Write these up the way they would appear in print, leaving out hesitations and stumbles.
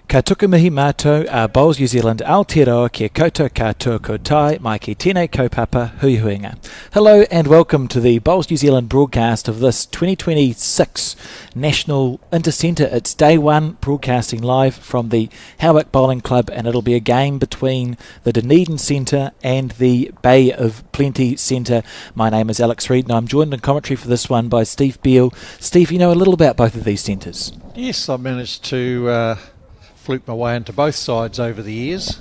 Ka tuku mihi mātou a Bowls New Zealand Aotearoa kia koutou katoa kotai mai ki tēnei kaupapa hui huinga. Hello and welcome to the Bowls New Zealand broadcast of this 2026 National Intercentre. It's day one, broadcasting live from the Howick Bowling Club, and it'll be a game between the Dunedin Centre and the Bay of Plenty Centre. My name is Alex Reid and I'm joined in commentary for this one by Steve Beale. Steve, you know a little about both of these centres? Yes, I've managed to fluke my way into both sides over the years.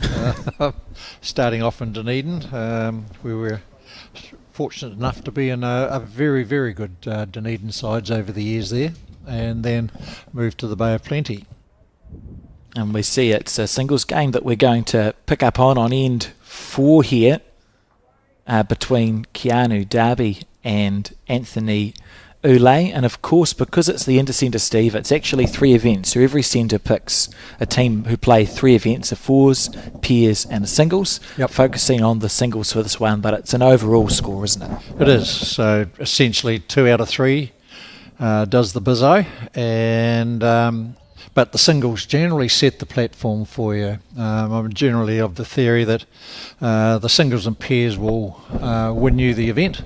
Starting off in Dunedin, we were fortunate enough to be in a very, very good Dunedin sides over the years there, and then moved to the Bay of Plenty. And we see it's a singles game that we're going to pick up on end 4 here between Keanu Darby and Anthony Ulay. And of course, because it's the Intercentre, Steve, it's actually 3 events. So every centre picks a team who play 3 events, a fours, pairs and a singles. Yep. Focusing on the singles for this one, but it's an overall score, isn't it? It is. So essentially 2 out of 3 does the bizzo, and but the singles generally set the platform for you. I'm generally of the theory that the singles and pairs will win you the event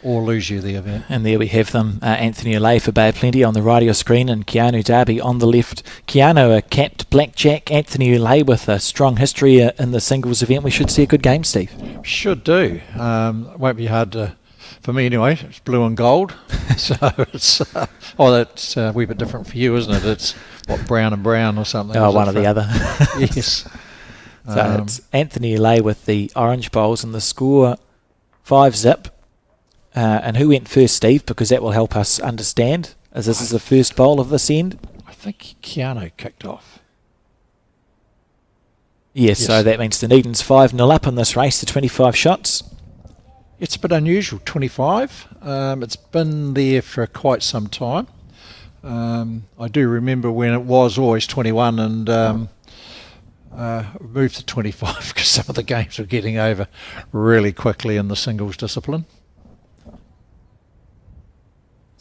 or lose you the event. And there we have them, Anthony Ulay for Bay of Plenty on the right of your screen and Keanu Darby on the left. Keanu, a capped blackjack, Anthony Ulay with a strong history in the singles event. We should see a good game, Steve. Should do. It won't be hard to, for me anyway. It's blue and gold. So it's, that's a wee bit different for you, isn't it? It's what, brown and brown or something? Oh, one or the other. Yes. So it's Anthony Ulay with the orange bowls and the score 5-zip. And who went first, Steve? Because that will help us understand, as this is the first bowl of this end. I think Keanu kicked off. Yes, so that means Dunedin's 5-0 up in this race to 25 shots. It's a bit unusual, 25. It's been there for quite some time. I do remember when it was always 21 and moved to 25 because some of the games were getting over really quickly in the singles discipline.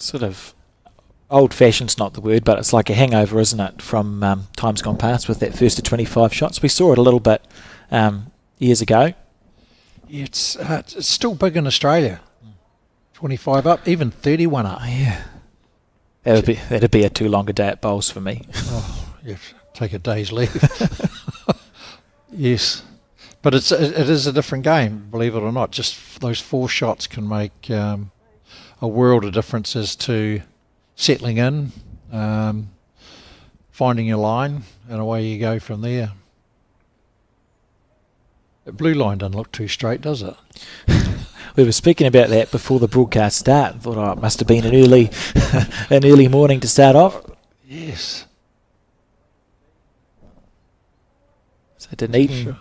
Sort of old-fashioned's not the word, but it's like a hangover, isn't it, from times gone past with that first to 25 shots. We saw it a little bit years ago. Yeah, it's still big in Australia. 25 up, even 31 up. Oh, yeah. That'd be a too long a day at bowls for me. Oh, you have to take a day's leave. Yes. But it is a different game, believe it or not. Just those 4 shots can make a world of difference as to settling in, finding your line, and away you go from there. The blue line doesn't look too straight, does it? We were speaking about that before the broadcast start. I thought, it must have been an early morning to start off. Yes. So Dunedin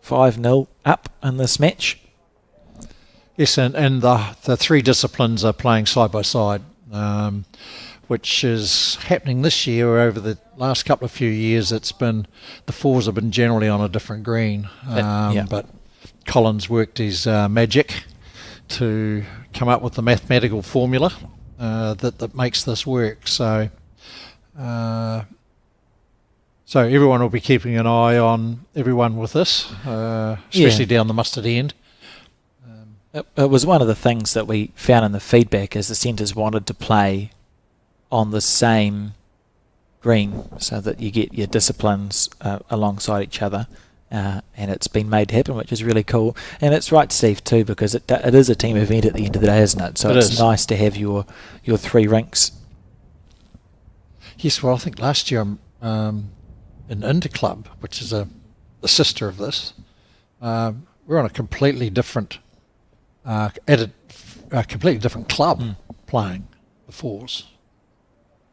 5-0 up in this match. Yes, and the 3 disciplines are playing side by side, which is happening this year. Over the last couple of few years, it's been the 4s have been generally on a different green, but Colin's worked his magic to come up with the mathematical formula that makes this work. So everyone will be keeping an eye on everyone with this, especially down the mustard end. It was one of the things that we found in the feedback is the centres wanted to play on the same green so that you get your disciplines alongside each other, and it's been made to happen, which is really cool. And it's right, Steve, too, because it is a team event at the end of the day, isn't it? So it's nice to have your 3 rinks. Yes, well, I think last year in Interclub, which is the sister of this, we're on a completely different at a completely different club playing the 4s.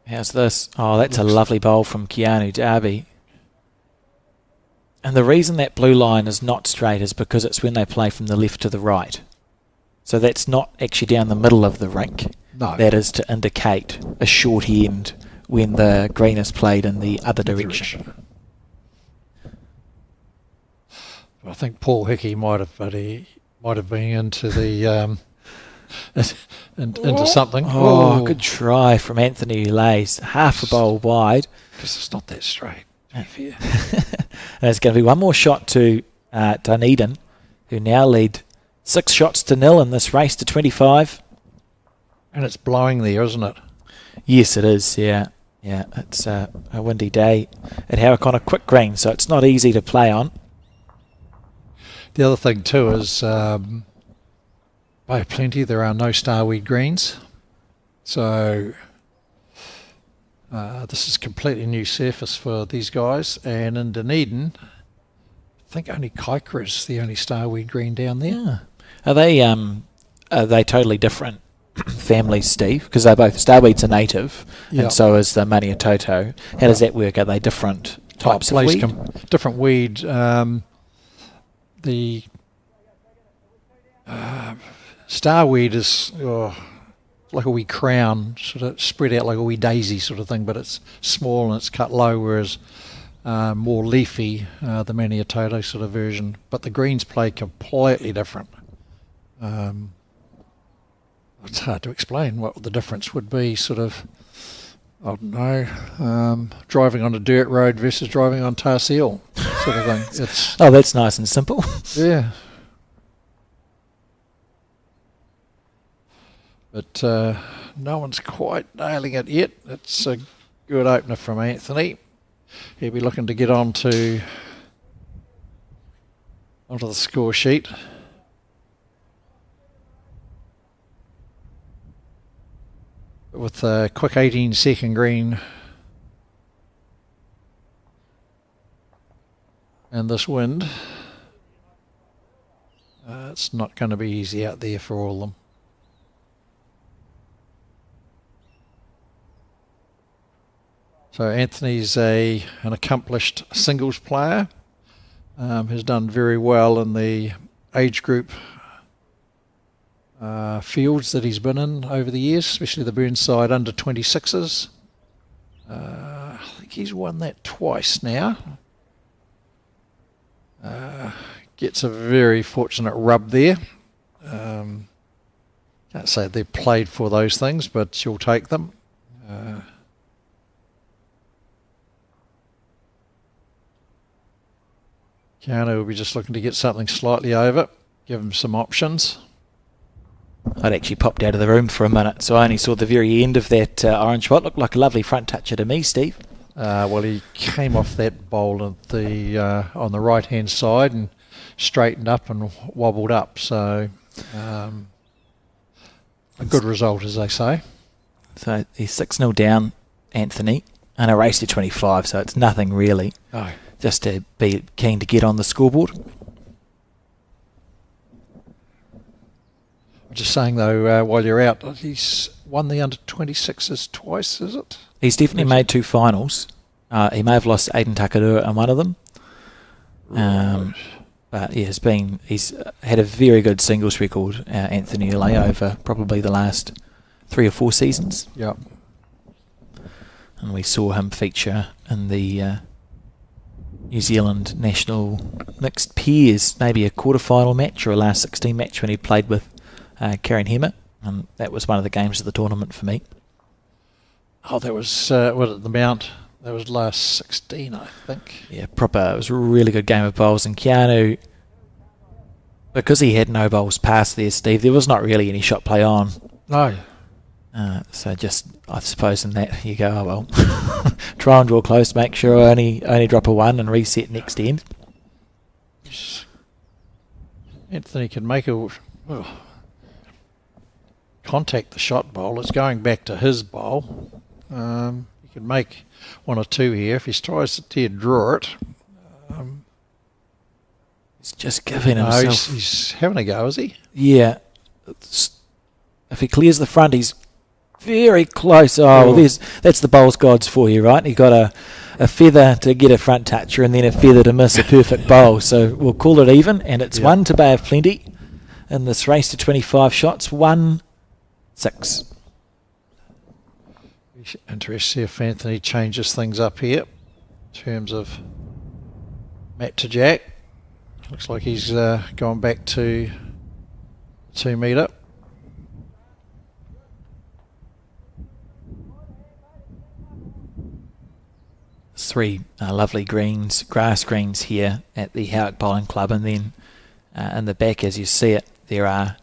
How's this? Oh, that's a lovely bowl from Keanu Darby. And the reason that blue line is not straight is because it's when they play from the left to the right. So that's not actually down the middle of the rink. No. That is to indicate a short end when the green is played in the other direction. I think Paul Hickey might have been into the into something. Oh, good try from Anthony Ulay. Half a bowl wide. Because it's not that straight. to be fair. And there's going to be one more shot to Dunedin, who now lead 6 shots to 0 in this race to 25. And it's blowing there, isn't it? Yes, it is, yeah. Yeah, it's a windy day at Howick on a quick green, so it's not easy to play on. The other thing too is, by plenty, there are no starweed greens. So this is completely new surface for these guys. And in Dunedin, I think only Kaika is the only starweed green down there. Yeah. Are they totally different families, Steve? Because they're both starweeds are native, and so is the Maniatoto. How does that work? Are they different types of weed? Different weed. The starweed is like a wee crown, sort of spread out like a wee daisy sort of thing, but it's small and it's cut low, whereas more leafy, the Maniatoto sort of version. But the greens play completely different. It's hard to explain what the difference would be, sort of, I don't know, driving on a dirt road versus driving on tar seal sort of thing. That's nice and simple. Yeah. But no one's quite nailing it yet. It's a good opener from Anthony. He'll be looking to get onto the score sheet. With a quick 18-second green and this wind, it's not going to be easy out there for all of them. So Anthony's an accomplished singles player, has done very well in the age group fields that he's been in over the years, especially the Burnside under 26s. I think he's won that twice now. Gets a very fortunate rub there. Can't say they played for those things, but you'll take them. Keanu will be just looking to get something slightly over, give him some options. I'd actually popped out of the room for a minute, so I only saw the very end of that orange spot. Looked like a lovely front toucher to me, Steve. Well, he came off that bowl at on the right-hand side and straightened up and wobbled up. So a good result, as they say. So he's 6-0 down, Anthony, and a race to 25, so it's nothing really. Oh. Just to be keen to get on the scoreboard. I'm just saying, though, while you're out, he's won the under-26s twice, is it? He's definitely made 2 finals. He may have lost to Aiden Takarua in one of them. But yeah, he's had a very good singles record, Anthony Ulay, over probably the last 3 or 4 seasons. Yep. And we saw him feature in the New Zealand national mixed pairs, maybe a quarter-final match or a last 16 match when he played with Karen Hemmett, and that was one of the games of the tournament for me. Oh, that was at the Mount. That was last 16, I think. Yeah, proper. It was a really good game of bowls, and Keanu, because he had no bowls past there, Steve, there was not really any shot play on. No. So just, I suppose in that you go, oh well, try and draw close, make sure I only drop a 1 and reset next end. Anthony can make contact the shot bowl. It's going back to his bowl. He can make 1 or 2 here if he tries to draw it. He's just giving himself. He's having a go, is he? Yeah. If he clears the front, he's very close. Oh, well, that's the bowls gods for you, right? He got a feather to get a front toucher and then a feather to miss a perfect bowl. So we'll call it even, and it's 1 to Bay of Plenty in this race to 25 shots. 1-6. Interesting to see if Anthony changes things up here in terms of Matt to Jack. Looks like he's gone back to 2 metre. three lovely greens, grass greens here at the Howick Bowling Club, and then in the back, as you see it, there are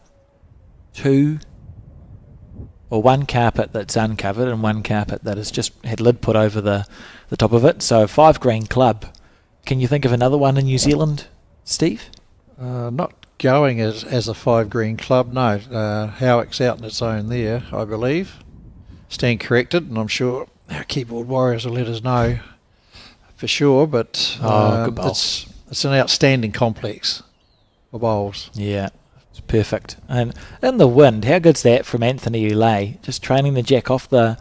one carpet that's uncovered and one carpet that has just had lid put over the top of it. So 5 green club. Can you think of another one in New Zealand, Steve? Not going as a 5 green club, no. Howick's out on its own there, I believe. Stand corrected, and I'm sure our keyboard warriors will let us know for sure, but good bowl. it's an outstanding complex for bowls. Yeah, it's perfect. And in the wind, how good's that from Anthony Ulay? Just training the jack off the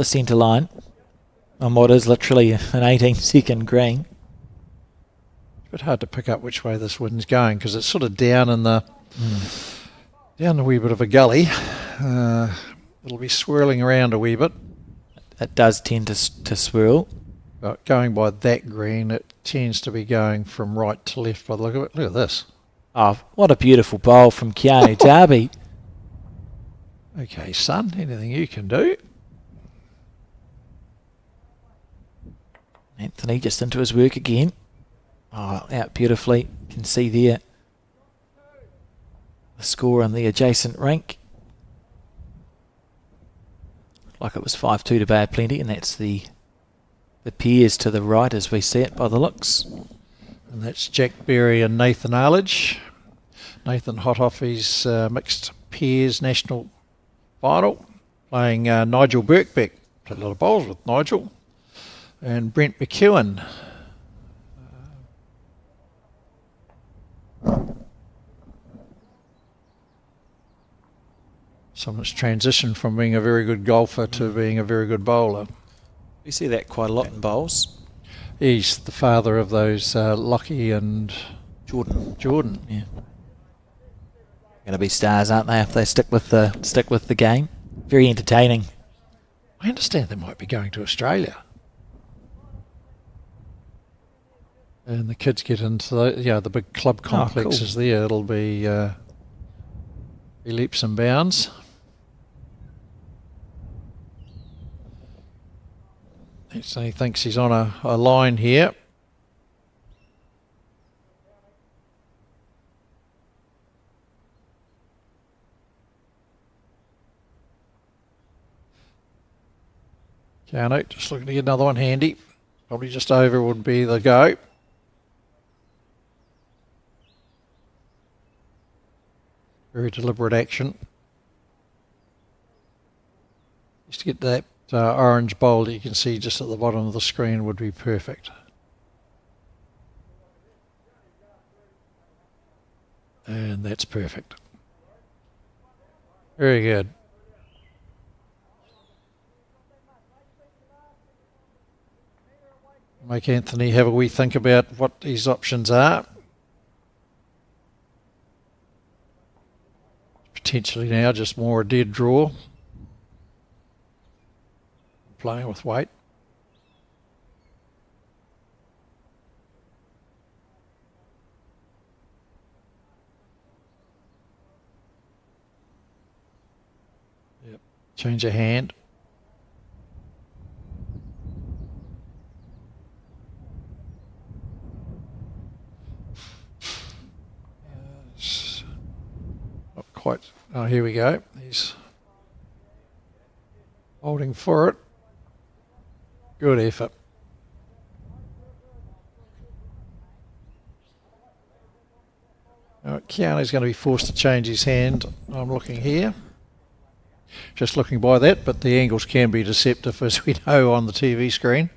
centre line on what is literally an 18-second green. It's a bit hard to pick up which way this wind's going because it's sort of down in the down a wee bit of a gully. It'll be swirling around a wee bit. It does tend to swirl. But going by that green, it tends to be going from right to left by the look of it. Look at this. Oh, what a beautiful bowl from Keanu Darby. Okay, son, anything you can do. Anthony just into his work again. Oh, out beautifully. You can see there the score on the adjacent rink. Like it was 5-2 to Bad Plenty, and that's the pairs to the right as we see it by the looks. And that's Jack Berry and Nathan Arledge. Nathan hot off his mixed pairs national final, playing Nigel Birkbeck. Played a lot of bowls with Nigel. And Brent McEwen. Someone's transitioned from being a very good golfer to being a very good bowler. We see that quite a lot in bowls. He's the father of those Lockie and Jordan. Yeah. Going to be stars, aren't they, if they stick with the game? Very entertaining. I understand they might be going to Australia. And the kids get into the big club complexes there. It'll be leaps and bounds. So he thinks he's on a line here. Keanu just looking to get another one handy. Probably just over would be the go. Very deliberate action. Just to get that orange bowl that you can see just at the bottom of the screen would be perfect. And that's perfect. Very good. Make Anthony have a wee think about what his options are. Potentially now just more a dead draw. Playing with weight. Yep. Change of hand. Not quite. Oh, here we go. He's holding for it. Good effort. Keanu's going to be forced to change his hand. I'm looking here. Just looking by that, but the angles can be deceptive, as we know on the TV screen.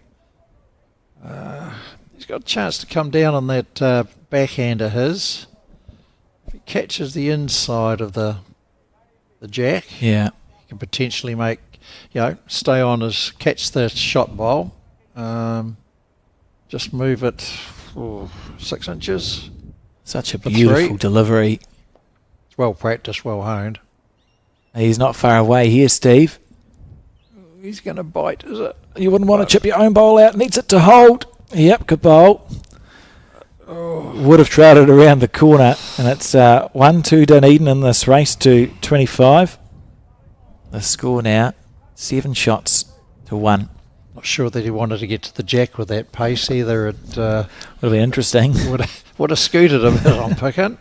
He's got a chance to come down on that backhand of his. If he catches the inside of the jack, he can potentially make, stay on catch the shot bowl. Just move it 6 inches. Such a beautiful delivery. It's well practiced, well honed. He's not far away here, Steve. He's going to bite, is it? You wouldn't want to chip your own bowl out. Needs it to hold. Yep, good bowl. Would have trotted around the corner, and it's 1-2 Dunedin in this race to 25. The score now 7 shots to 1. Not sure that he wanted to get to the jack with that pace either. It Would be interesting. would have scooted a bit on picking.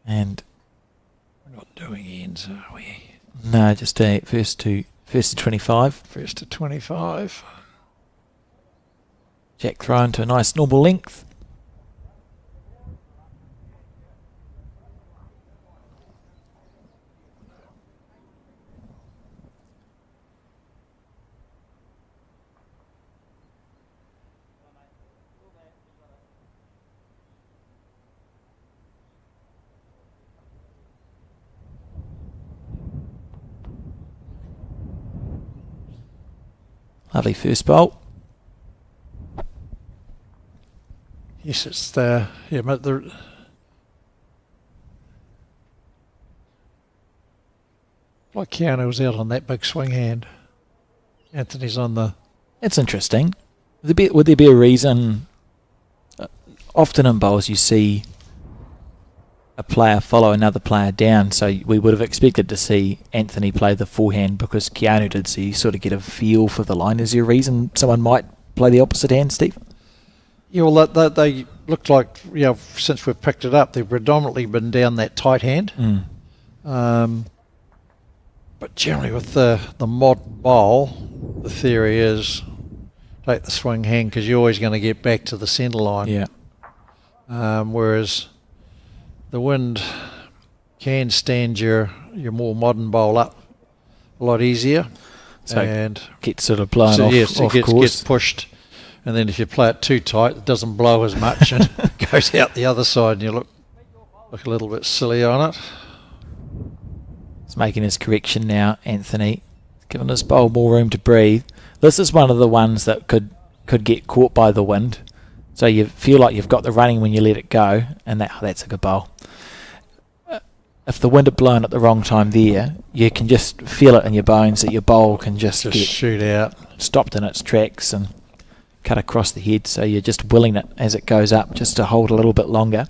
And We're not doing ends, are we? no, just a first to 25. First to 25. Jack thrown to a nice normal length. Lovely first bolt. Yes, it's the but like Keanu was out on that big swing hand. Anthony's on the. It's interesting. Would there be a reason? Often in bowls you see a player follow another player down, so we would have expected to see Anthony play the forehand because Keanu did, so you sort of get a feel for the line. Is there a reason someone might play the opposite hand, Steve? Yeah, well, they look like, since we've picked it up, they've predominantly been down that tight hand. But generally with the mod bowl, the theory is take the swing hand because you're always going to get back to the centre line. Yeah. Whereas the wind can stand your more modern bowl up a lot easier. So and get sort of blown off, yes, off it course. gets pushed. And then if you play it too tight, it doesn't blow as much and goes out the other side and you look a little bit silly on it. He's making his correction now, Anthony. Giving his bowl more room to breathe. This is one of the ones that could get caught by the wind. So you feel like you've got the running when you let it go, and that's a good bowl. If the wind had blown at the wrong time there, you can just feel it in your bones that your bowl can just get shoot out, stopped in its tracks and cut across the head. So you're just willing it as it goes up just to hold a little bit longer.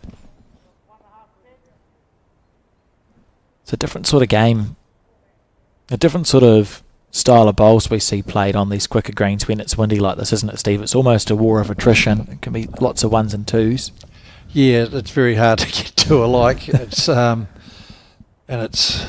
It's a different sort of game, a different sort of style of bowls we see played on these quicker greens when it's windy like this, isn't it, Steve? It's almost a war of attrition. It can be lots of ones and twos. Yeah, it's very hard to get to alike. It's and it's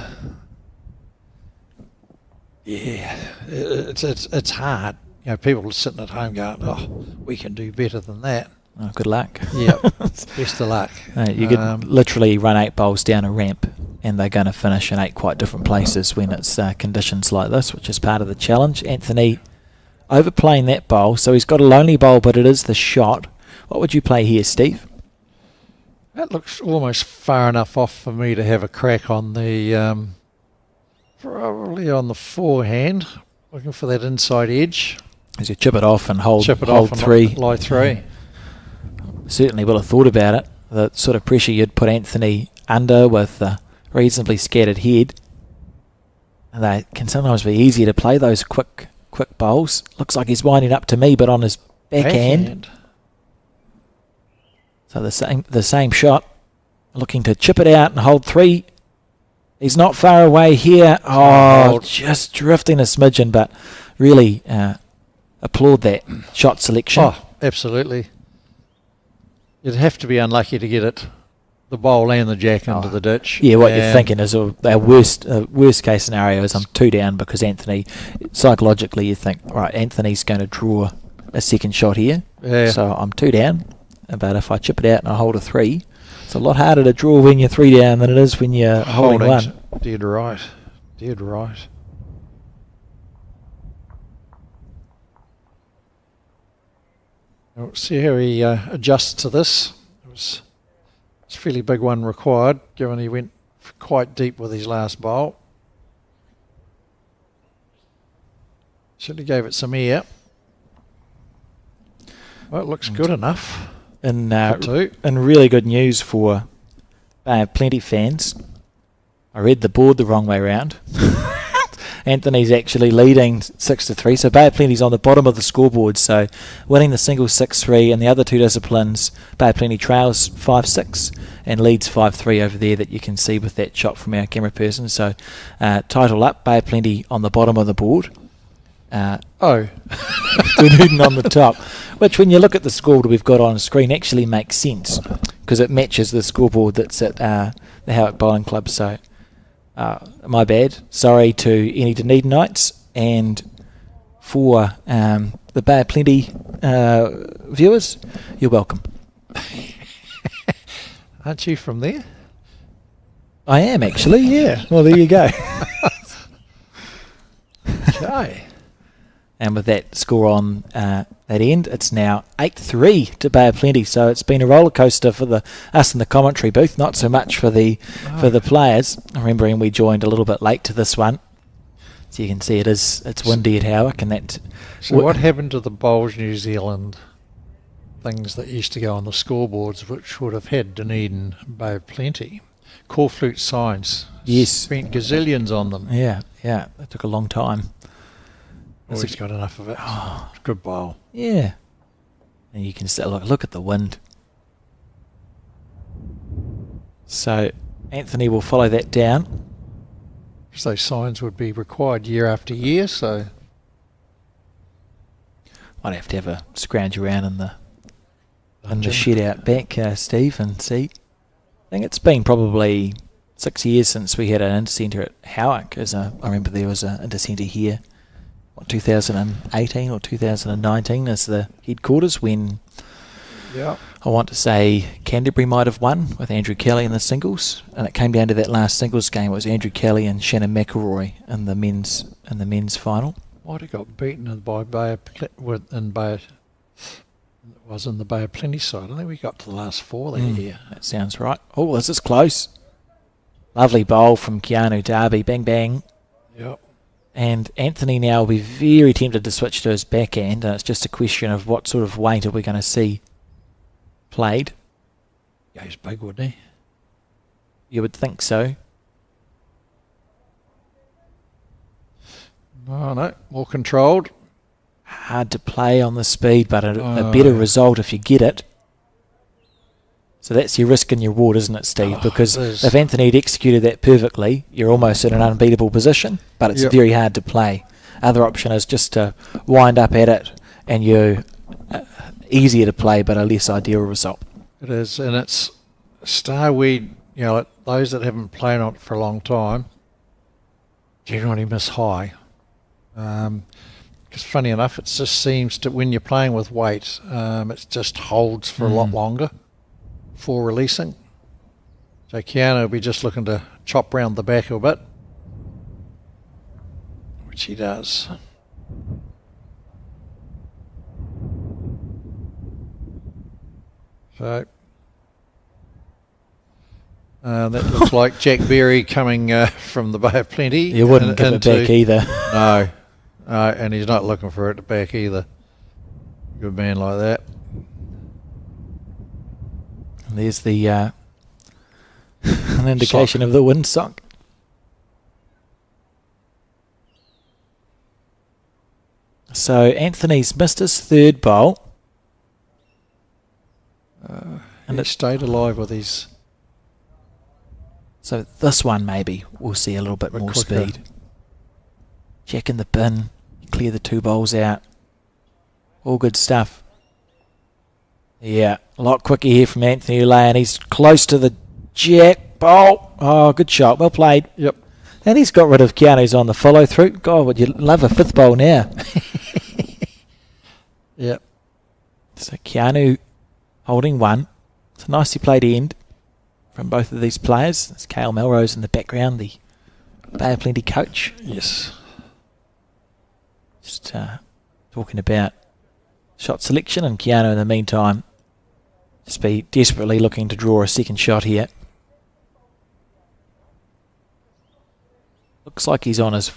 it's hard. People are sitting at home going, "Oh, we can do better than that." Oh, good luck. Yeah, best of luck. You could literally run 8 bowls down a ramp and they're going to finish in 8 quite different places when it's conditions like this, which is part of the challenge. Anthony overplaying that bowl, so he's got a lonely bowl, but it is the shot. What would you play here, Steve? That looks almost far enough off for me to have a crack on the, probably on the forehand, looking for that inside edge. As you chip it off and hold 3. Lie 3. Certainly will have thought about it. The sort of pressure you'd put Anthony under with a reasonably scattered head. And they can sometimes be easier to play those quick bowls. Looks like he's winding up to me, but on his backhand. So the same shot. Looking to chip it out and hold 3. He's not far away here. Oh, just drifting a smidgen, but really applaud that shot selection. Oh, absolutely. You'd have to be unlucky to get it, the bowl and the jack into the ditch. Yeah, what you're thinking is our worst case scenario is I'm 2 down because Anthony, psychologically you think, right, Anthony's going to draw a second shot here. Yeah. So I'm 2 down, but if I chip it out and I hold a 3, it's a lot harder to draw when you're 3 down than it is when you're holding 1. Dead right. Dead right. We'll see how he adjusts to this. It's a fairly big one required, given he went quite deep with his last bowl. Should have gave it some air. Well, it looks good enough. And really good news for Plenty fans. I read the board the wrong way round. Anthony's actually leading 6-3. So Bay of Plenty's on the bottom of the scoreboard. So winning the singles 6-3, and the other two disciplines, Bay of Plenty trails 5-6 and leads 5-3 over there that you can see with that shot from our camera person. So title up, Bay of Plenty on the bottom of the board. Dunedin on the top, which when you look at the scoreboard we've got on screen actually makes sense because it matches the scoreboard that's at the Howick Bowling Club. So my bad, sorry to any Dunedinites, and for the Bay of Plenty viewers, you're welcome. Aren't you from there? I am actually, yeah. Well, there you go. Okay. And with that score on that end, it's now 8-3 to Bay of Plenty. So it's been a roller coaster for us in the commentary booth, not so much for the players. Remembering we joined a little bit late to this one, so you can see it's windy at Howick, and that. So what happened to the Bowls New Zealand things that used to go on the scoreboards, which would have had Dunedin, Bay of Plenty, Corflute signs? Yes, spent gazillions on them. Yeah, it took a long time. Always got enough of it. Oh, good bowl. Yeah. And you can see, look at the wind. So Anthony will follow that down. So those signs would be required year after year, so might have to have a scrounge around in the shed out back, Steve, and see. I think it's been probably 6 years since we had an Intercentre at Howick. I remember there was an Intercentre here. 2018 or 2019 as the headquarters, when I want to say Canterbury might have won with Andrew Kelly in the singles, and it came down to that last singles game. It was Andrew Kelly and Shannon McElroy in the men's final. Might have got beaten by Bay of Plenty. It was in the Bay of Plenty side. I think we got to the last four there. Yeah, that sounds right. Oh, this is close. Lovely bowl from Keanu Darby. Bang bang. Yep. And Anthony now will be very tempted to switch to his backhand, and it's just a question of what sort of weight are we going to see played. Yeah, he's big, wouldn't he? You would think so. Oh, no, more controlled. Hard to play on the speed, but a better result if you get it. So that's your risk and your reward, isn't it, Steve? Because if Anthony had executed that perfectly, you're almost in an unbeatable position, but it's very hard to play. Other option is just to wind up at it, and you're easier to play, but a less ideal result. It is, and it's starweed. Those that haven't played on it for a long time generally miss high. Because funny enough, it just seems to, when you're playing with weight, it just holds for a lot longer for releasing. So Keanu will be just looking to chop round the back a bit, which he does. So that looks like Jack Berry coming from the Bay of Plenty. You wouldn't give it back either. No, and he's not looking for it back either. Good man like that. And there's the an indication of the windsock. So Anthony's missed his third bowl. And it stayed alive with his. So this one maybe we'll see a little bit more quicker speed. Check in the bin, clear the two bowls out. All good stuff. Yeah, a lot quicker here from Anthony Ulay, and he's close to the jack bowl. Oh, good shot. Well played. Yep. And he's got rid of Keanu's on the follow through. God, would you love a fifth bowl now? Yep. So Keanu holding one. It's a nicely played end from both of these players. There's Cale Melrose in the background, the Bay of Plenty coach. Yes. Just talking about shot selection, and Keanu in the meantime just be desperately looking to draw a second shot here. Looks like he's on his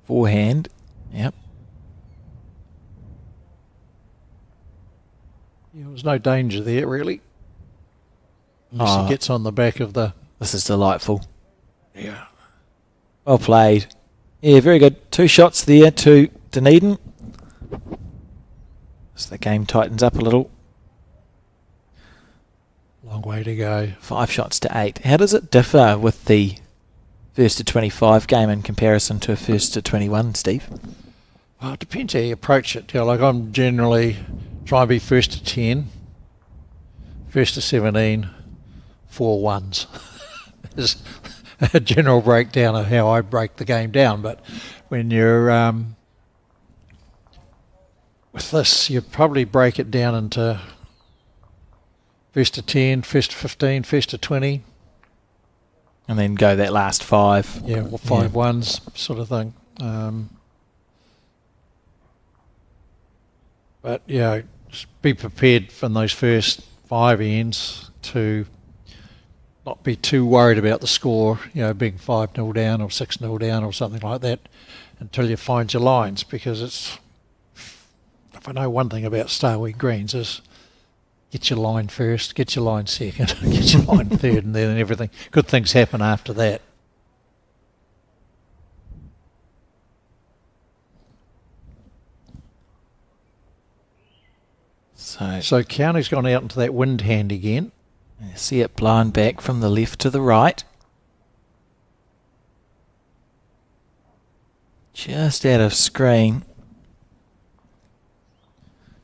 forehand. Yep. Yeah, there was no danger there, really. Unless he gets on the back of the... This is delightful. Yeah. Well played. Yeah, very good. 2 shots there to Dunedin. So the game tightens up a little. Long way to go. 5 shots to 8. How does it differ with the first to 25 game in comparison to a first to 21, Steve? Well, it depends how you approach it. Like I'm generally trying to be first to 10, first to 17, 4 ones. Is a general breakdown of how I break the game down. But when you're with this, you probably break it down into first to 10, first to 15, first to 20. And then go that last 5. Yeah, well, 5 ones sort of thing. But yeah, just be prepared from those first 5 ends to not be too worried about the score, being 5-0 down or 6-0 down or something like that until you find your lines, because if I know one thing about Starweed Greens is get your line first, get your line second, get your line third, and then everything. Good things happen after that. So County's gone out into that wind hand again. See it blown back from the left to the right. Just out of screen.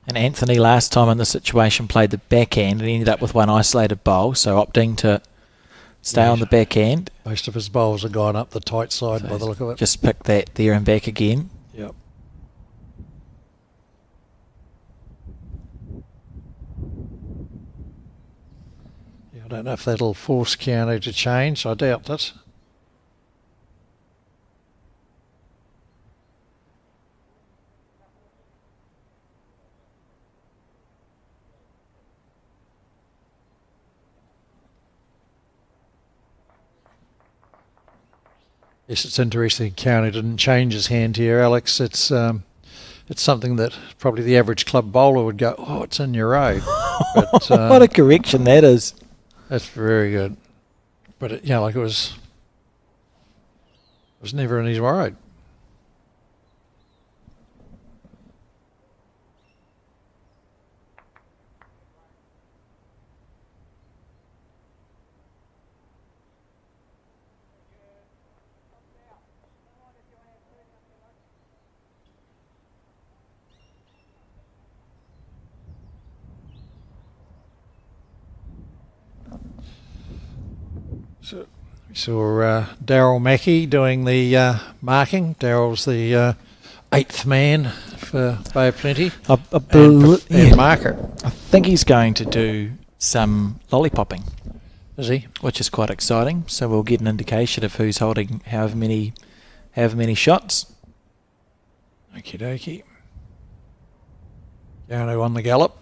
And Anthony last time in the situation played the backhand and ended up with one isolated bowl, so opting to stay on the backhand. Most of his bowls have gone up the tight side by the look of it. Just pick that there and back again. Yep. I don't know if that'll force Keanu to change. I doubt it. Yes, it's interesting. Keanu didn't change his hand here, Alex. It's something that probably the average club bowler would go, "Oh, it's in your road." But, what a correction that is. That's very good. But it was never in his road. So we saw Daryl Mackey doing the marking. Daryl's the 8th man for Bay of Plenty and marker. I think he's going to do some lollipopping. Is he? Which is quite exciting. So we'll get an indication of who's holding however many shots. Okie dokie. Keanu on the gallop.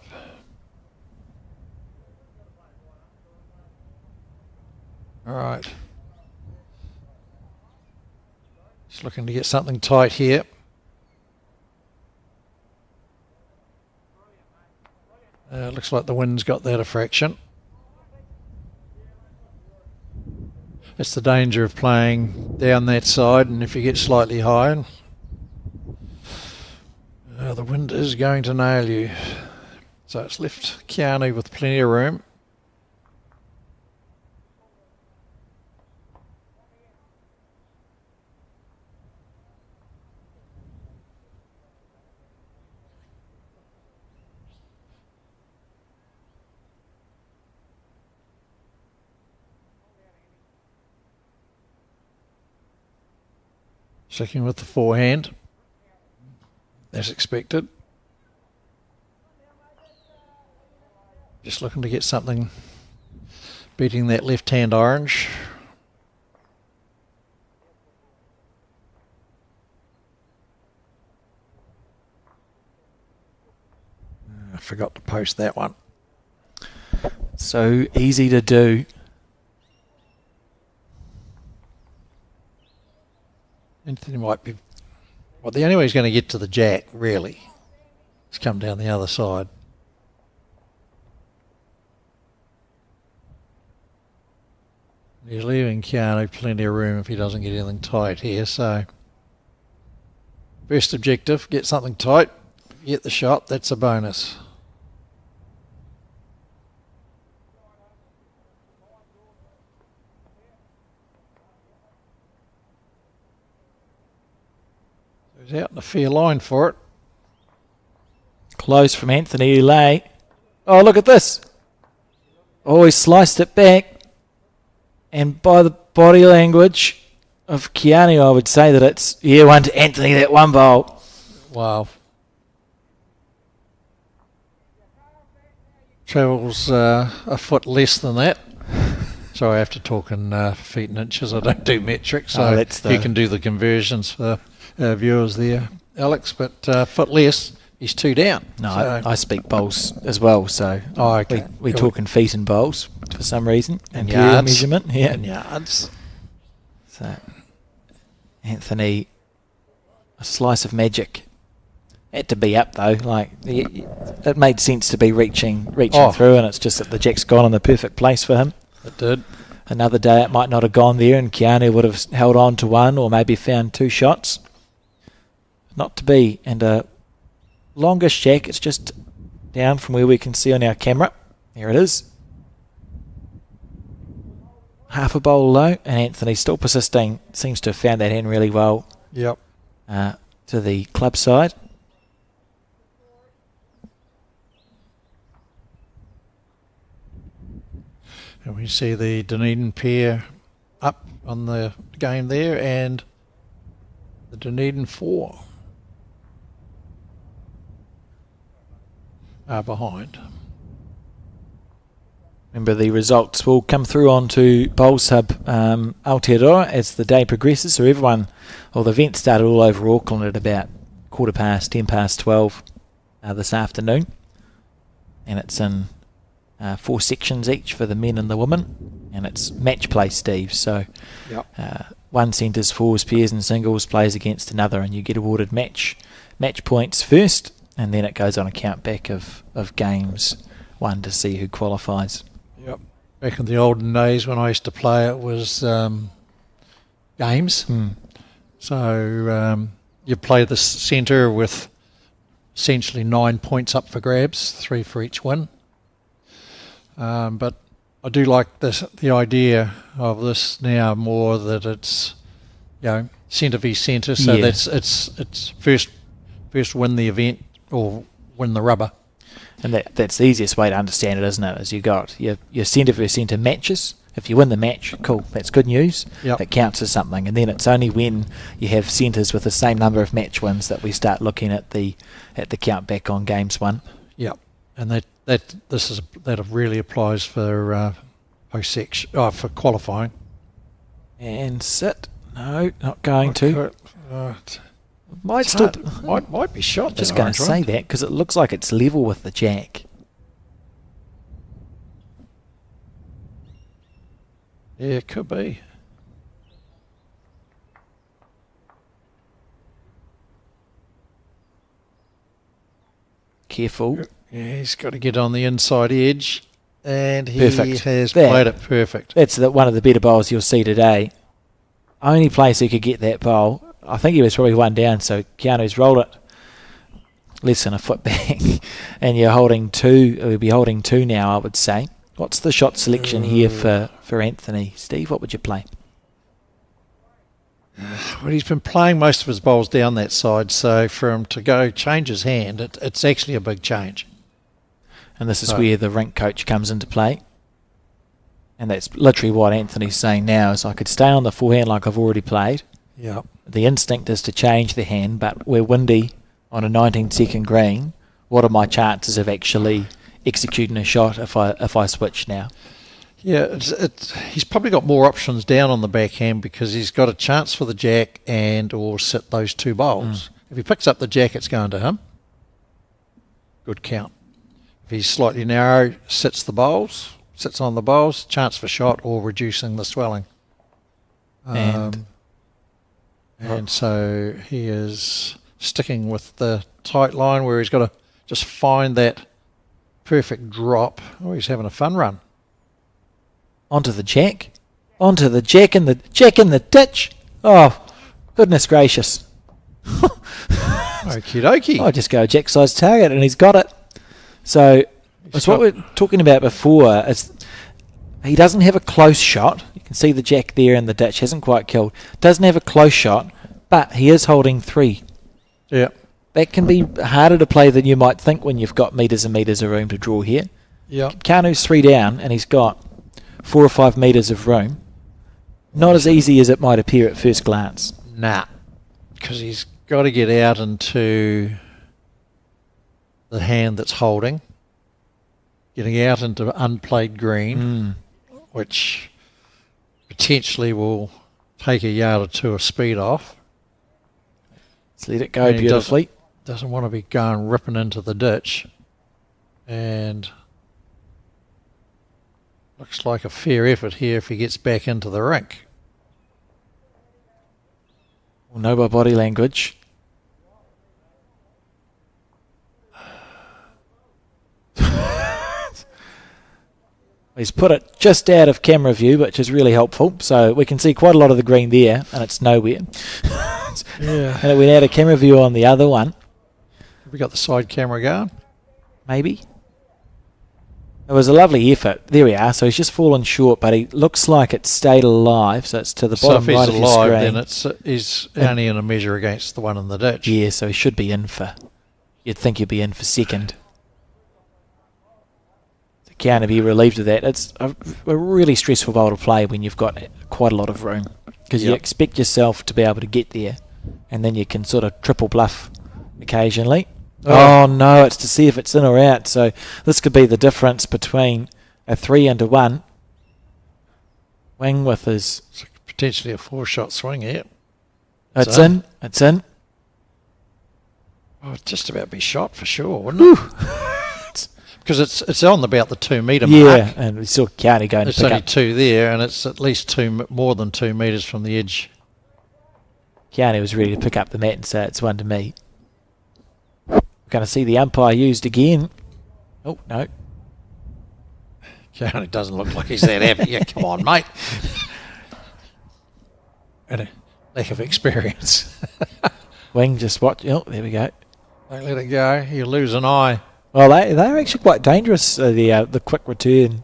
All right. Just looking to get something tight here. Looks like the wind's got that a fraction. It's the danger of playing down that side, and if you get slightly high, the wind is going to nail you. So it's left Keanu with plenty of room. Checking with the forehand, as expected. Just looking to get something beating that left-hand orange. I forgot to post that one. So easy to do. Anthony might be... Well, the only way he's going to get to the jack, really, is come down the other side. He's leaving Keanu plenty of room if he doesn't get anything tight here, so... First objective, get something tight, get the shot, that's a bonus. He's out in a fair line for it. Close from Anthony Ulay. Oh, look at this. Oh, he sliced it back. And by the body language of Keanu, I would say that it's, yeah, one to Anthony, that one bowl. Wow. Travels a foot less than that. So I have to talk in feet and inches. I don't do metric, so you can do the conversions for our viewers there, Alex. But foot less, he's 2 down. No, so. I speak bowls as well, so okay. we talk in feet and bowls for some reason. And yards. Measurement, yeah. And yards. So, Anthony, a slice of magic. Had to be up though, like it made sense to be reaching through, and it's just that the jack's gone in the perfect place for him. It did. Another day it might not have gone there, and Keanu would have held on to one or maybe found 2 shots. Not to be, and a longish jack. It's just down from where we can see on our camera. There it is. Half a bowl low, and Anthony still persisting. Seems to have found that hand really well. Yep. To the club side. And we see the Dunedin pair up on the game there, and the Dunedin 4 are behind. Remember, the results will come through onto Bowls Hub Aotearoa as the day progresses. So everyone, the event started all over Auckland at about 12 this afternoon. And it's in 4 sections each for the men and the women. And it's match play, Steve. So one centres, fours, pairs and singles plays against another, and you get awarded match points first, and then it goes on a count back of games, one to see who qualifies. Yep. Back in the olden days when I used to play, it was games. So you play the centre with essentially 9 points up for grabs, 3 for each win. But I do like the idea of this now more, that it's centre v centre. So that's it's first win the event or win the rubber. And that's the easiest way to understand it, isn't it? Is you got your centre versus centre matches. If you win the match, cool, that's good news. Yep. That counts as something. And then it's only when you have centres with the same number of match wins that we start looking at the count back on games won. Yep. And that really applies for for qualifying. And sit. No, not going to. Might be shot. Just going to say that because it looks like it's level with the jack. Yeah, it could be. Careful. Yeah, he's got to get on the inside edge, and he Perfect. has played it perfect. That's one of the better bowls you'll see today. Only place who could get that bowl. I think he was probably 1 down, so Keanu's rolled it less than a foot back, and you're holding 2. We'll be holding 2 now, I would say. What's the shot selection here for Anthony? Steve, what would you play? Well, he's been playing most of his bowls down that side, so for him to go change his hand, it's actually a big change. And this is where the rink coach comes into play. And that's literally what Anthony's saying now, is I could stay on the forehand like I've already played. Yeah. The instinct is to change the hand, but we're windy on a 19-second green. What are my chances of actually executing a shot if I switch now? Yeah, he's probably got more options down on the backhand because he's got a chance for the jack and or sit those 2 bowls. If he picks up the jack, it's going to him. Good count. If he's slightly narrow, sits on the bowls, chance for shot or reducing the swelling. And so he is sticking with the tight line where he's got to just find that perfect drop. Oh, he's having a fun run. Onto the jack in the ditch. Oh, goodness gracious. Okie dokie. I just go jack size target, and he's got it. So it's what we're talking about before. He doesn't have a close shot. You can see the jack there in the ditch. Hasn't quite killed. Doesn't have a close shot, but he is holding 3. Yeah. That can be harder to play than you might think when you've got metres and metres of room to draw here. Yeah. Kanu's 3 down, and he's got 4 or 5 metres of room. Not as easy as it might appear at first glance. Nah. Because he's got to get out into the hand that's holding, getting out into unplayed green, which potentially will take a yard or 2 of speed off. Let's let it go beautifully. Doesn't want to be going ripping into the ditch. And looks like a fair effort here if he gets back into the rink. We'll know by body language. He's put it just out of camera view, which is really helpful. So we can see quite a lot of the green there, and it's nowhere. Yeah. And it went out of camera view on the other one. Have we got the side camera going? Maybe. It was a lovely effort. There we are. So he's just fallen short, but he looks like it stayed alive. So it's to the bottom right of your screen. So if he's alive, then he's only in a measure against the one in the ditch. Yeah, so he should be in for... You'd think he'd be in for second. So Keanu be relieved of that. It's a really stressful bowl to play when you've got quite a lot of room. Because you expect yourself to be able to get there. And then you can sort of triple bluff occasionally. Oh no, it's to see if it's in or out. So this could be the difference between a 3 and a 1. Wing with his... It's potentially a 4-shot swing here. It's in. It's in. Oh, it'd just about be shot for sure, wouldn't it? Because it's on about the 2 metre mark. Yeah, and we saw Keanu going to pick only up. 2 there, and it's at least more than 2 metres from the edge. Keanu was ready to pick up the mat and say it's 1 to me. Going to see the umpire used again. Oh, no. Keanu doesn't look like he's that happy. Yeah, come on, mate. And a lack of experience. Wing just watch. Oh, there we go. Don't let it go. You lose an eye. Well, they're actually quite dangerous, the quick return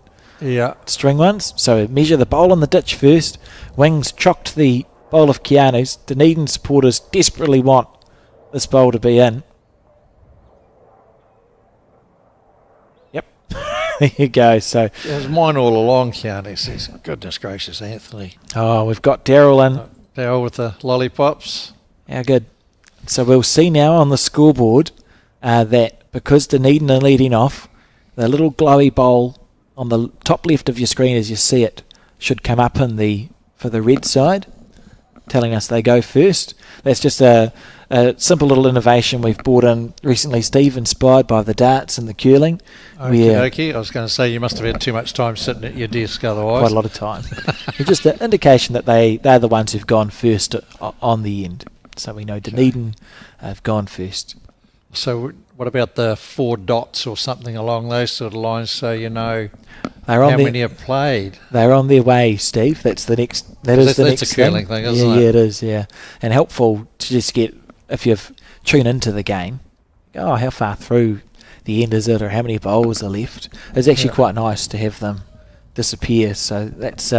string ones. So measure the bowl in the ditch first. Wings chocked the bowl of Keanu's. Dunedin supporters desperately want this bowl to be in. Yep. There you go. So it was mine all along, Keanu says. Goodness gracious, Anthony. Oh, we've got Daryl in. Daryl with the lollipops. How good. So we'll see now on the scoreboard that because Dunedin are leading off, the little glowy bowl on the top left of your screen as you see it should come up for the red side, telling us they go first. That's just a simple little innovation we've brought in recently, Steve, inspired by the darts and the curling. Okay. I was going to say you must have had too much time sitting at your desk otherwise. Quite a lot of time. It's just an indication that they're the ones who've gone first on the end. So we know Dunedin have gone first. So what about the 4 dots or something along those sort of lines so you know how many have played? They're on their way, Steve. That's the next. That's a curling thing, isn't it? Yeah, it is. Yeah, and helpful to just get if you've tuned into the game. Oh, how far through the end is it, or how many bowls are left? It's actually quite nice to have them disappear. So that's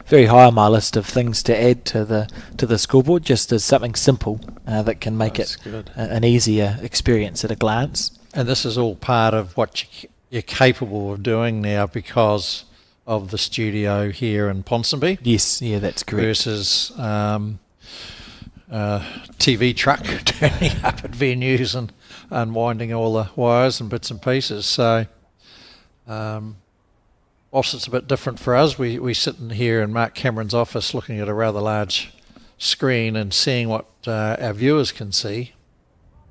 very high on my list of things to add to the scoreboard, just as something simple that can make it an easier experience at a glance. And this is all part of what you're capable of doing now because of the studio here in Ponsonby. Yes, yeah, that's correct. Versus TV truck turning up at venues and unwinding all the wires and bits and pieces. So whilst it's a bit different for us, we sit in here in Mark Cameron's office looking at a rather large screen and seeing what our viewers can see.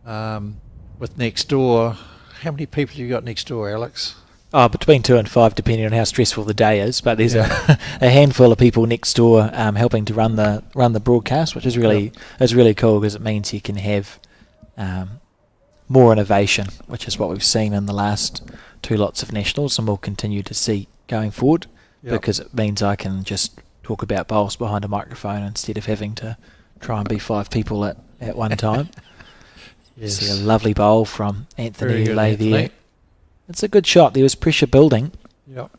With next door, how many people have you got next door, Alex? Oh, between 2 and 5, depending on how stressful the day is. But there's a handful of people next door helping to run the broadcast, which is really cool because it means you can have more innovation, which is what we've seen in the last 2 lots of nationals, and we'll continue to see going forward because it means I can just talk about bowls behind a microphone instead of having to try and be 5 people at one time. Yes. See a lovely bowl from Anthony Very good, Ulay Anthony. there. It's a good shot. There was pressure building. Yep.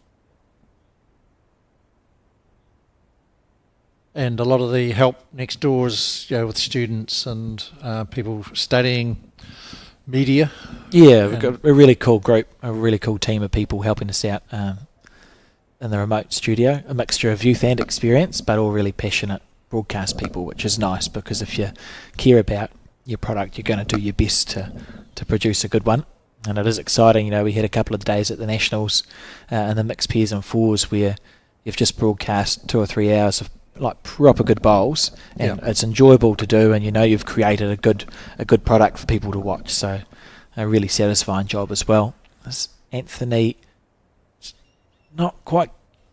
And a lot of the help next door is, with students and people studying media. Yeah, we've got a really cool group, a really cool team of people helping us out in the remote studio. A mixture of youth and experience, but all really passionate broadcast people, which is nice because if you care about your product, you're going to do your best to produce a good one. And it is exciting. We had a couple of days at the Nationals in the mixed pairs and fours where you've just broadcast 2 or 3 hours of like proper good bowls, and it's enjoyable to do, and you've created a good product for people to watch. So a really satisfying job as well. This Anthony not quite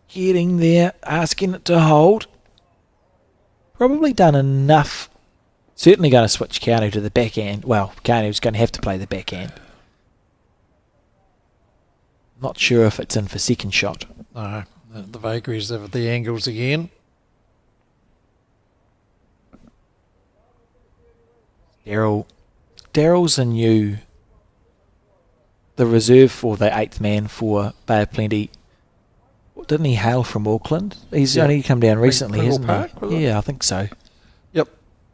getting there, asking it to hold. Probably done enough. Certainly going to switch Keanu to the backhand. Well, Keanu's going to have to play the backhand. Not sure if it's in for second shot. No, the vagaries of the angles again. Daryl's the reserve for the 8th man for Bay of Plenty. Didn't he hail from Auckland? He's only come down recently, Pringle hasn't Park, he? Yeah, I think so. Yep,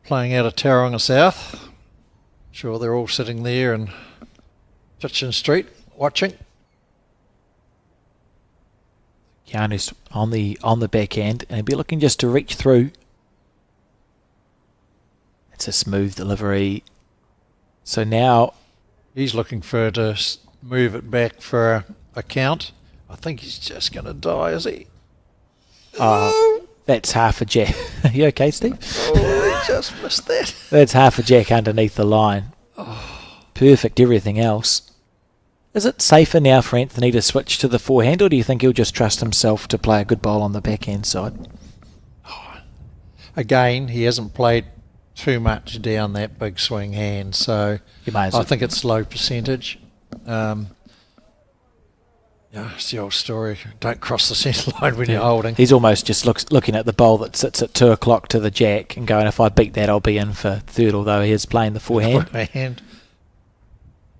playing out of Tauranga South. Sure, they're all sitting there in Kitchen Street watching. Keanu's on the backhand, and he'll be looking just to reach through. It's a smooth delivery. So now he's looking to move it back for a count. I think he's just going to die, is he? That's half a jack. Are you okay, Steve? Oh, he just missed that. That's half a jack underneath the line. Perfect everything else. Is it safer now for Anthony to switch to the forehand, or do you think he'll just trust himself to play a good bowl on the backhand side? Again, he hasn't played too much down that big swing hand, so I think it's low percentage. It's the old story. Don't cross the centre line when you're holding. He's almost just looking at the bowl that sits at 2 o'clock to the jack and going, if I beat that, I'll be in for third, although he is playing the forehand.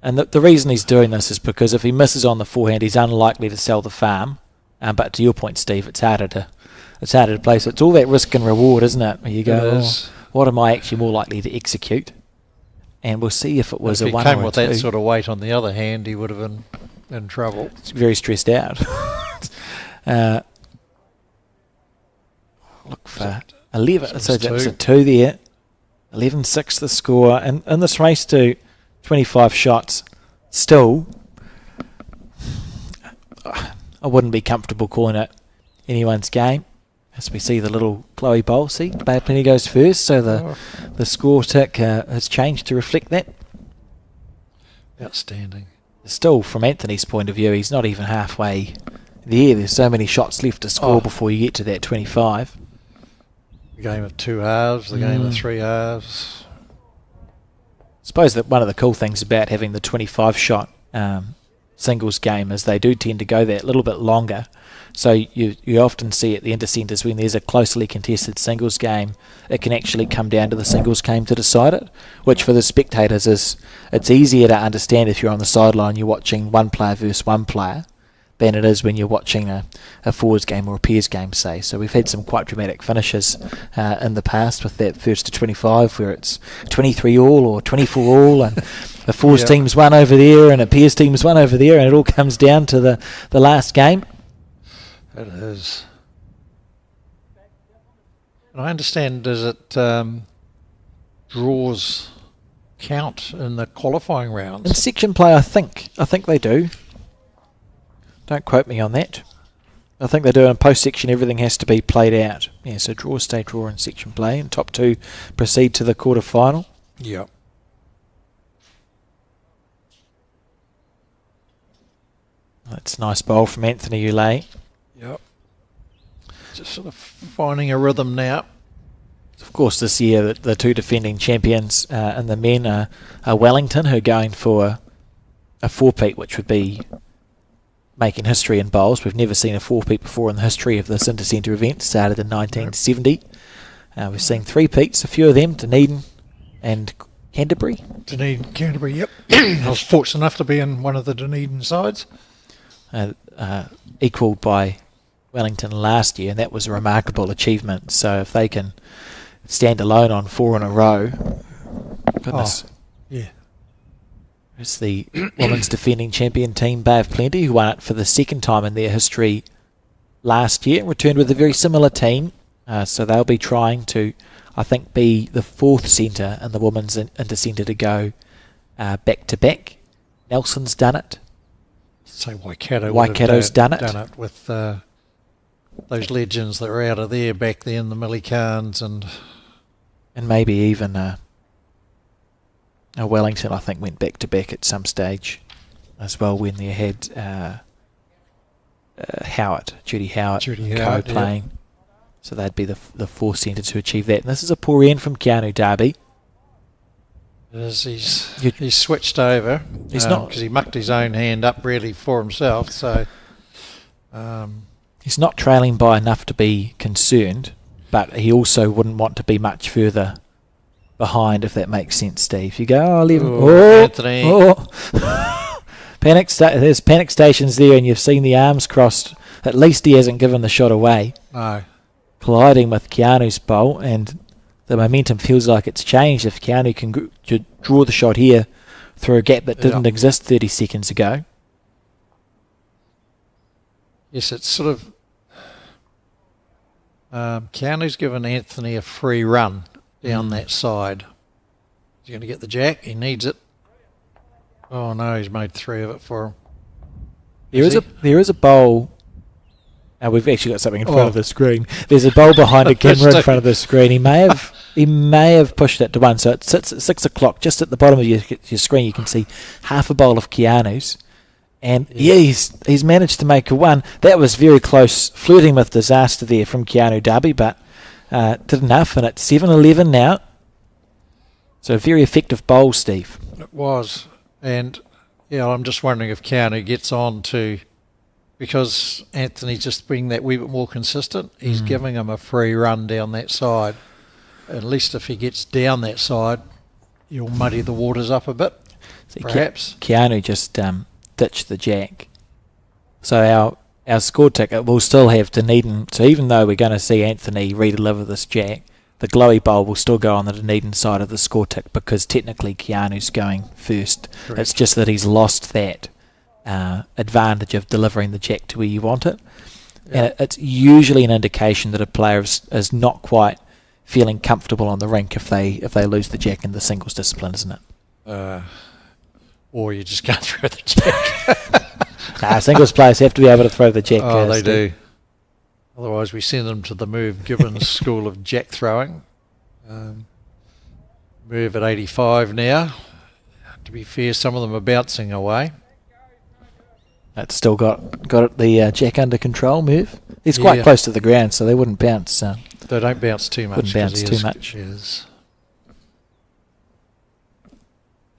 And the reason he's doing this is because if he misses on the forehand, he's unlikely to sell the farm. But to your point, Steve, it's harder to play. So it's all that risk and reward, isn't it? Where you go, what am I actually more likely to execute? And we'll see if it was a 1 or a 2. If he came with that sort of weight on the other hand, he would have been in trouble. It's very stressed out. Look for 11. So that's a 2 there. 11-6 the score. And in this race to 25 shots, still, I wouldn't be comfortable calling it anyone's game. As we see the little Chloe bowl, see, Bay of Plenty goes first, so the score tick has changed to reflect that. Outstanding. Still, from Anthony's point of view, he's not even halfway there. There's so many shots left to score before you get to that 25. The game of 2 halves, the game of 3 halves. I suppose that one of the cool things about having the 25 shot singles game is they do tend to go that little bit longer. So you often see at the Intercentres when there's a closely contested singles game, it can actually come down to the singles game to decide it, which for the spectators it's easier to understand if you're on the sideline, you're watching one player versus one player, than it is when you're watching a fours game or a pairs game, say. So we've had some quite dramatic finishes in the past with that first to 25 where it's 23 all or 24 all and a fours team's won over there and a pairs team's won over there, and it all comes down to the last game. It is. And I understand, does it draws count in the qualifying rounds? In section play, I think they do. Don't quote me on that. I think they do. In post-section, everything has to be played out. Yeah, so draw, stay draw in section play, and top 2 proceed to the quarter-final. Yep. That's a nice bowl from Anthony Ulay. Yep. Just sort of finding a rhythm now. Of course, this year the 2 defending champions in the men are Wellington, who are going for a 4-peat, which would be making history in bowls. We've never seen a 4-peat before in the history of this Intercentre event. Started in 1970. We've seen three-peats, a few of them, Dunedin and Canterbury. Dunedin, Canterbury, yep. I was fortunate enough to be in one of the Dunedin sides. Equalled by Wellington last year, and that was a remarkable achievement. So if they can stand alone on 4 in a row, goodness. Yeah. It's the women's defending champion team, Bay of Plenty, who won it for the second time in their history last year, returned with a very similar team. So they'll be trying to, I think, be the fourth centre in the women's Intercentre to go back-to-back. Nelson's done it. Say Waikato. Waikato's done it. Done it with those legends that were out of there back then, the Millie Kahns and maybe even Wellington, I think, went back-to-back at some stage as well when they had Judy Howard co-playing. Yep. So they'd be the fourth centre to achieve that. And this is a poor end from Keanu Darby. He's switched over. He's not, because he mucked his own hand up really for himself. So he's not trailing by enough to be concerned, but he also wouldn't want to be much further behind, if that makes sense, Steve. You go, Anthony. There's panic stations there, and you've seen the arms crossed. At least he hasn't given the shot away. No. Colliding with Keanu's bowl, and the momentum feels like it's changed if Keanu can draw the shot here through a gap that didn't exist 30 seconds ago. Yes, it's sort of... Keanu's given Anthony a free run down that side. He's going to get the jack. He needs it. Oh, no, he's made 3 of it for him. There is a bowl... we've actually got something in front of the screen. There's a bowl behind a camera in front of the screen. He may have pushed it to one, so it sits at 6 o'clock. Just at the bottom of your screen, you can see half a bowl of Keanu's, and he's managed to make a 1. That was very close, flirting with disaster there from Keanu Darby, but did enough, and it's 7-11 now. So a very effective bowl, Steve. It was, and I'm just wondering if Keanu gets on to. Because Anthony's just being that wee bit more consistent, he's giving him a free run down that side. At least if he gets down that side, you'll muddy the waters up a bit, perhaps. Keanu just ditched the jack. So our score ticket will still have Dunedin. So even though we're going to see Anthony redeliver this jack, the glowy bowl will still go on the Dunedin side of the score tick, because technically Keanu's going first. Correct. It's just that he's lost that advantage of delivering the jack to where you want it. And it's usually an indication that a player is not quite feeling comfortable on the rink if they lose the jack in the singles discipline, isn't it? Or you just can't throw the jack. Singles players have to be able to throw the jack. Oh, they do. Otherwise we send them to the Merv Gibbons School of Jack Throwing. Merv at 85 now. To be fair, some of them are bouncing away. It's still got the jack under control, Merv. He's quite close to the ground, so they wouldn't bounce. They don't bounce too much. Wouldn't bounce too much.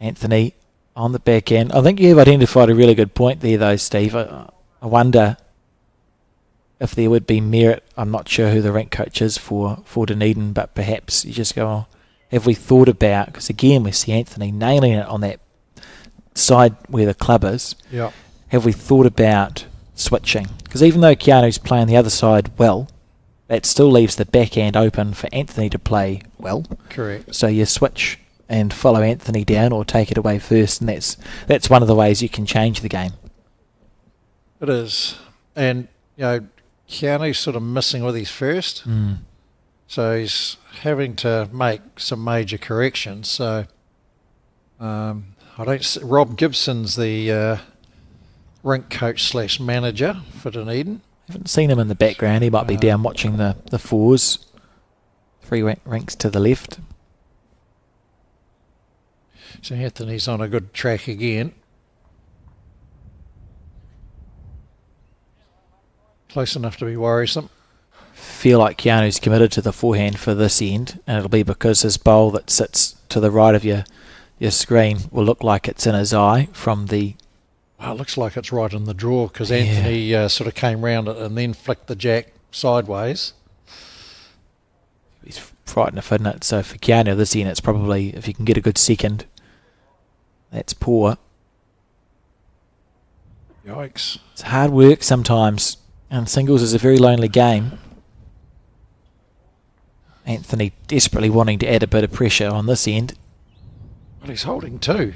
Anthony on the back end. I think you've identified a really good point there, though, Steve. I wonder if there would be merit. I'm not sure who the rink coach is for Dunedin, but perhaps you just go, have we thought about, because again we see Anthony nailing it on that side where the club is. Yeah. Have we thought about switching? Because even though Keanu's playing the other side well, that still leaves the backhand open for Anthony to play well. Correct. So you switch and follow Anthony down, or take it away first, and that's one of the ways you can change the game. It is. And, Keanu's sort of missing with his first. So he's having to make some major corrections. So Rob Gibson's the rink coach / manager for Dunedin. Haven't seen him in the background. He might be down watching the fours. 3 rinks to the left. So Anthony's on a good track again. Close enough to be worrisome. Feel like Keanu's committed to the forehand for this end, and it'll be because his bowl that sits to the right of your screen will look like it's in his eye from the... Well, it looks like it's right in the draw, because Anthony sort of came round it and then flicked the jack sideways. He's frighten if, isn't it? So for Keanu this end, it's probably, if you can get a good second, that's poor. Yikes. It's hard work sometimes, and singles is a very lonely game. Anthony desperately wanting to add a bit of pressure on this end. Well, he's holding two.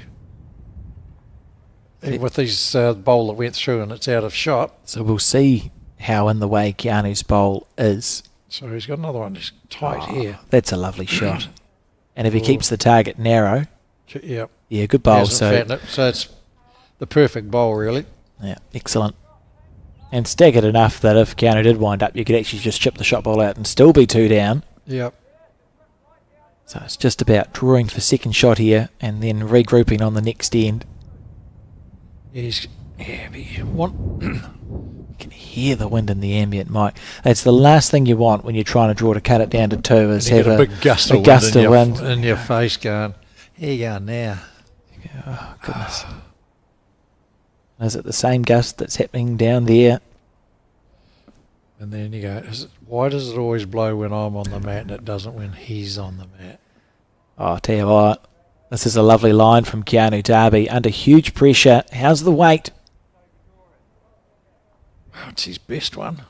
With his bowl that went through and it's out of shot. So we'll see how in the way Keanu's bowl is. So he's got another one. He's tight here. That's a lovely shot. And if he keeps the target narrow, yep. Yeah, good bowl. So it's the perfect bowl, really. Yeah, excellent. And staggered enough that if Keanu did wind up, you could actually just chip the shot ball out and still be 2 down. Yep. So it's just about drawing for second shot here and then regrouping on the next end. You can hear the wind in the ambient mic. That's the last thing you want when you're trying to draw to cut it down to 2 is have a big gust of wind in your face going, here you go now. Oh, goodness. Is it the same gust that's happening down there? And then you go, why does it always blow when I'm on the mat and it doesn't when he's on the mat? Oh, I'll tell you what. This is a lovely line from Keanu Darby. Under huge pressure. How's the weight? Oh, it's his best one.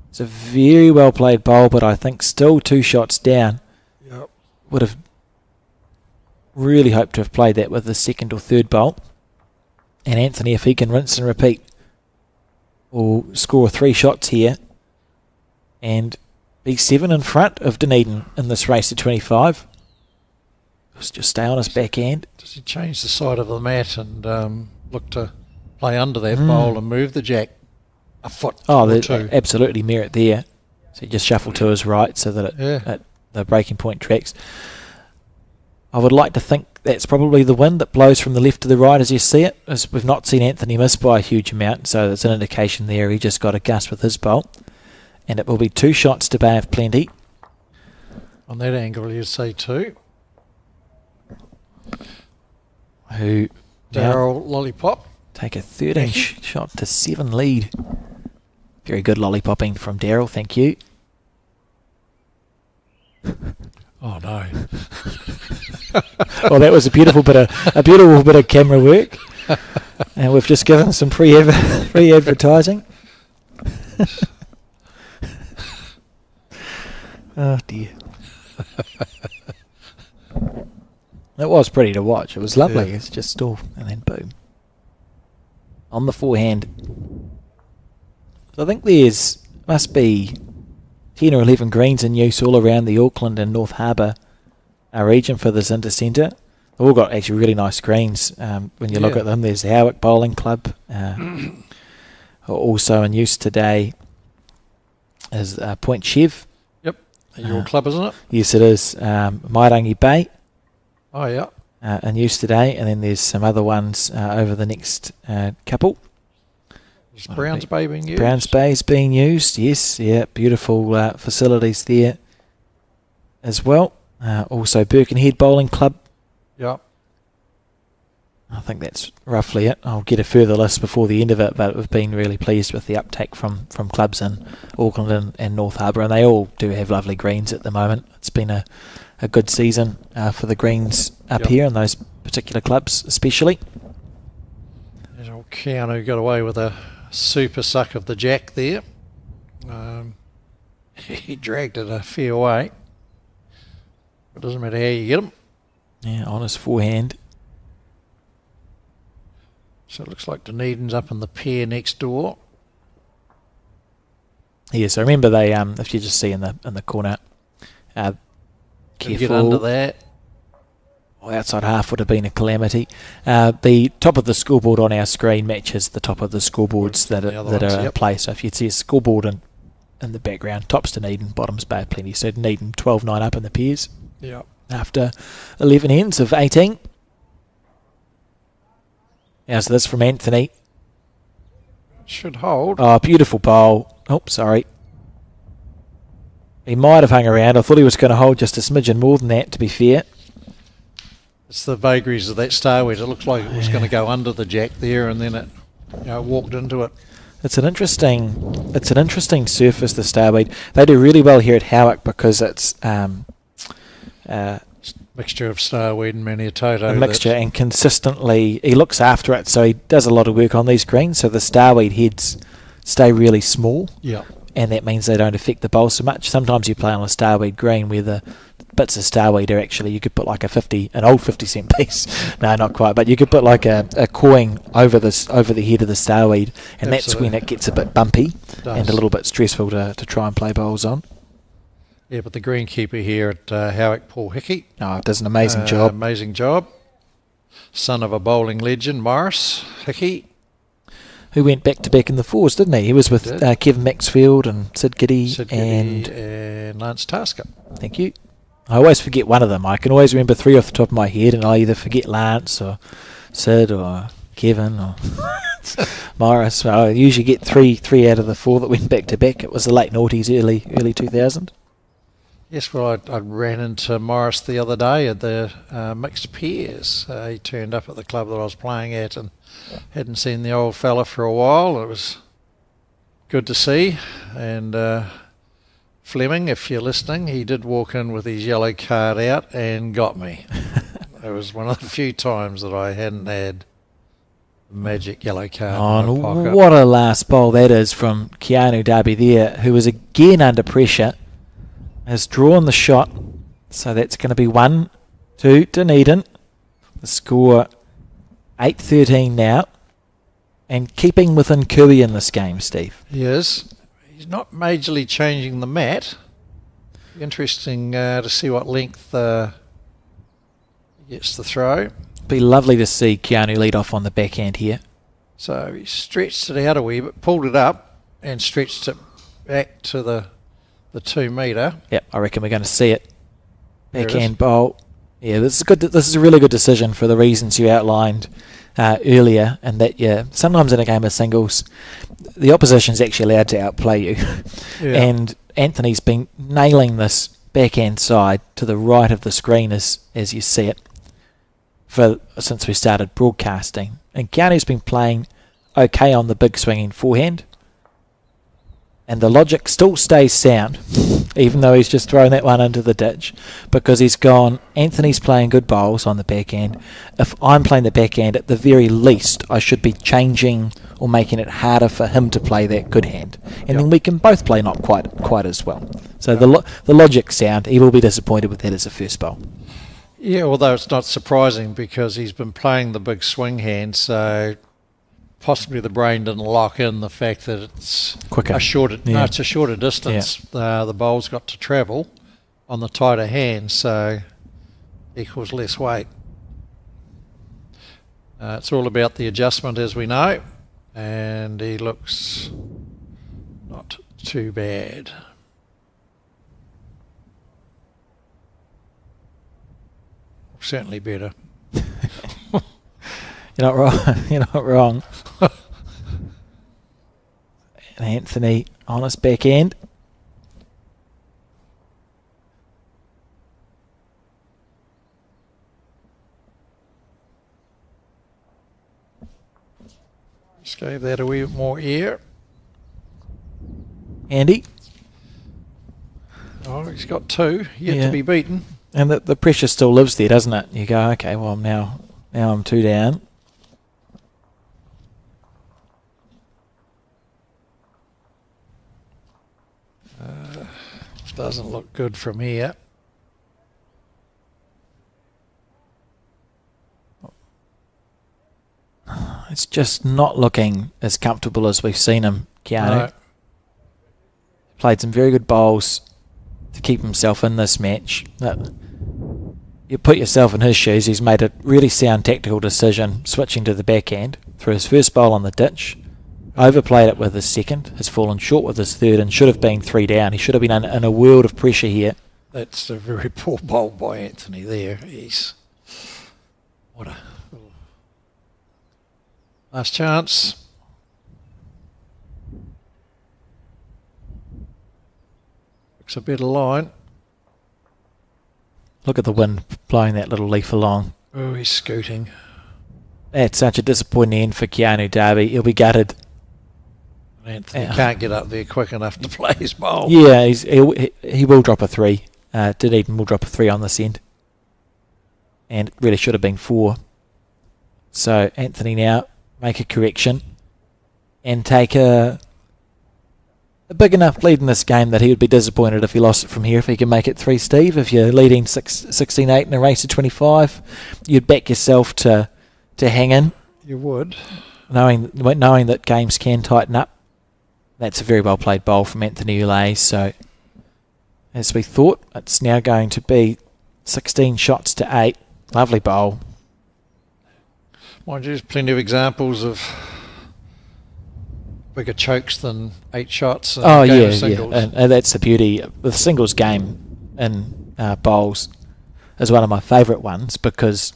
It's a very well played bowl, but I think still 2 shots down. Yep. Would have really hoped to have played that with the second or third bowl. And Anthony, if he can rinse and repeat, will score 3 shots here and be 7 in front of Dunedin in this race to 25. Just stay on his backhand. Does he change the side of the mat and look to play under that bowl and move the jack a foot or 2? Absolutely merit there. So you just shuffle to his right so that the breaking point tracks. I would like to think that's probably the wind that blows from the left to the right as you see it, as we've not seen Anthony miss by a huge amount, so there's an indication there he just got a gust with his bowl. And it will be 2 shots to Bay of Plenty. On that angle, you'd say 2. Who Daryl Lollipop take a 13 shot to 7 lead. Very good lollipopping from Daryl, thank you. Oh no! Well, that was a beautiful bit of camera work, and we've just given some free advertising. Oh dear! It was pretty to watch. It was lovely. Yeah. It's just all, and then boom on the forehand. So I think must be 10 or 11 greens in use all around the Auckland and North Harbour region for this Intercentre. They've all got actually really nice greens when you look at them. There's the Howick Bowling Club, also in use today is Point Chev. Yep, your club, isn't it? Yes, it is. Mairangi Bay. Oh, yeah. In use today, and then there's some other ones over the next couple. Is Browns Bay being used? Browns Bay's being used, yes. Yeah, beautiful facilities there as well. Also Birkenhead Bowling Club. Yep. I think that's roughly it. I'll get a further list before the end of it, but we've been really pleased with the uptake from clubs in Auckland and North Harbour, and they all do have lovely greens at the moment. It's been a good season for the greens up here in those particular clubs especially. And old Keanu got away with a super suck of the jack there. He dragged it a fair way. It doesn't matter how you get him. Yeah, on his forehand. So it looks like Dunedin's up in the pair next door. Yeah, so remember they if you just see in the corner, careful. Get under that. Well, outside half would have been a calamity. The top of the scoreboard on our screen matches the top of the scoreboards that are in place. So if you see a scoreboard in the background, top's Dunedin, bottom's Bay of Plenty. So Dunedin 12-9 up in the pairs. Yeah. After 11 ends of 18. Now, so this from Anthony. Should hold. Oh, beautiful bowl. Oh, sorry. He might have hung around. I thought he was going to hold just a smidgen more than that, to be fair. It's the vagaries of that star wedge. It looks like it was going to go under the jack there, and then it walked into it. It's an interesting surface, the Starweed. They do really well here at Howick because it's Mixture of starweed and Maniatoto. a mixture, and consistently he looks after it, so he does a lot of work on these greens. So the Starweed heads stay really small, Yeah. and that means they don't affect the bowl so much. Sometimes you play on a Starweed green where the bits of Starweed are actually, you could put like an old 50-cent piece. No, not quite, but you could put like a coin over the head of the Starweed, and that's when it gets a bit bumpy and a little bit stressful to try and play bowls on. Yeah, but the greenkeeper here at Howick, Paul Hickey. Oh, does an amazing job. Amazing job. Son of a bowling legend, Morris Hickey. Who went back to back in the fours, didn't he? He was with Kevin Maxfield and Sid Giddy and Lance Tasker. Thank you. I always forget one of them. I can always remember three off the top of my head, and I either forget Lance or Sid or Kevin or Morris. I usually get three out of the four that went back to back. It was the late noughties, early 2000. Yes, well, I ran into Morris the other day at the mixed pairs. He turned up at the club that I was playing at and hadn't seen the old fella for a while. It was good to see. And Fleming, if you're listening, he did walk in with his yellow card out and got me. It was one of the few times that I hadn't had the magic yellow card in my pocket. What a last bowl that is from Keanu Darby there, who was again under pressure, has drawn the shot, so that's going to be 1-2 Dunedin. The score 8-13 now, and keeping within Kirby in this game, Steve. He is. He's not majorly changing the mat. Interesting to see what length he gets to throw. Be lovely to see Keanu lead off on the backhand here. So he stretched it out a wee bit, pulled it up, and stretched it back to the 2 metre. Yep, I reckon we're going to see it. Backhand bowl. Yeah, this is good. This is a really good decision for the reasons you outlined earlier, and that sometimes in a game of singles, the opposition's actually allowed to outplay you. Yeah. And Anthony's been nailing this backhand side to the right of the screen as you see it since we started broadcasting. And Keanu's been playing okay on the big swinging forehand. And the logic still stays sound, even though he's just thrown that one into the ditch, because he's gone, Anthony's playing good bowls on the backhand. If I'm playing the backhand, at the very least, I should be changing or making it harder for him to play that good hand. And then we can both play not quite as well. So the logic's sound. He will be disappointed with that as a first bowl. Yeah, although it's not surprising because he's been playing the big swing hand, so possibly the brain didn't lock in the fact that it's quicker. It's a shorter distance. Yeah. The bowl's got to travel on the tighter hand, so equals less weight. It's all about the adjustment, as we know, and he looks not too bad. Certainly better. You're not wrong. You're not wrong. And Anthony on his backhand. Just gave that a wee bit more air. Andy. Oh, he's got 2 yet to be beaten. And the pressure still lives there, doesn't it? You go, okay, well, now I'm 2 down. Doesn't look good from here. It's just not looking as comfortable as we've seen him, Keanu. No. Played some very good bowls to keep himself in this match. You put yourself in his shoes, he's made a really sound tactical decision switching to the backhand for his first bowl on the ditch. Overplayed it with his second, has fallen short with his third, and should have been 3 down. He should have been in a world of pressure here. That's a very poor bowl by Anthony there. What a last chance. Looks a better line. Look at the wind blowing that little leaf along. Oh, he's scooting. That's such a disappointing end for Keanu Darby. He'll be gutted. Anthony can't get up there quick enough to play his bowl. Yeah, he will drop a 3. Dunedin will drop a 3 on this end. And it really should have been 4. So Anthony now make a correction and take a big enough lead in this game that he would be disappointed if he lost it from here. If he can make it 3, Steve, if you're leading 16-8 in a race of 25, you'd back yourself to hang in. You would. Knowing that games can tighten up. That's a very well played bowl from Anthony Ulay. So as we thought, it's now going to be 16 shots to 8. Lovely bowl. Mind you, there's plenty of examples of bigger chokes than 8 shots. Oh, yeah. And that's the beauty. The singles game in bowls is one of my favourite ones because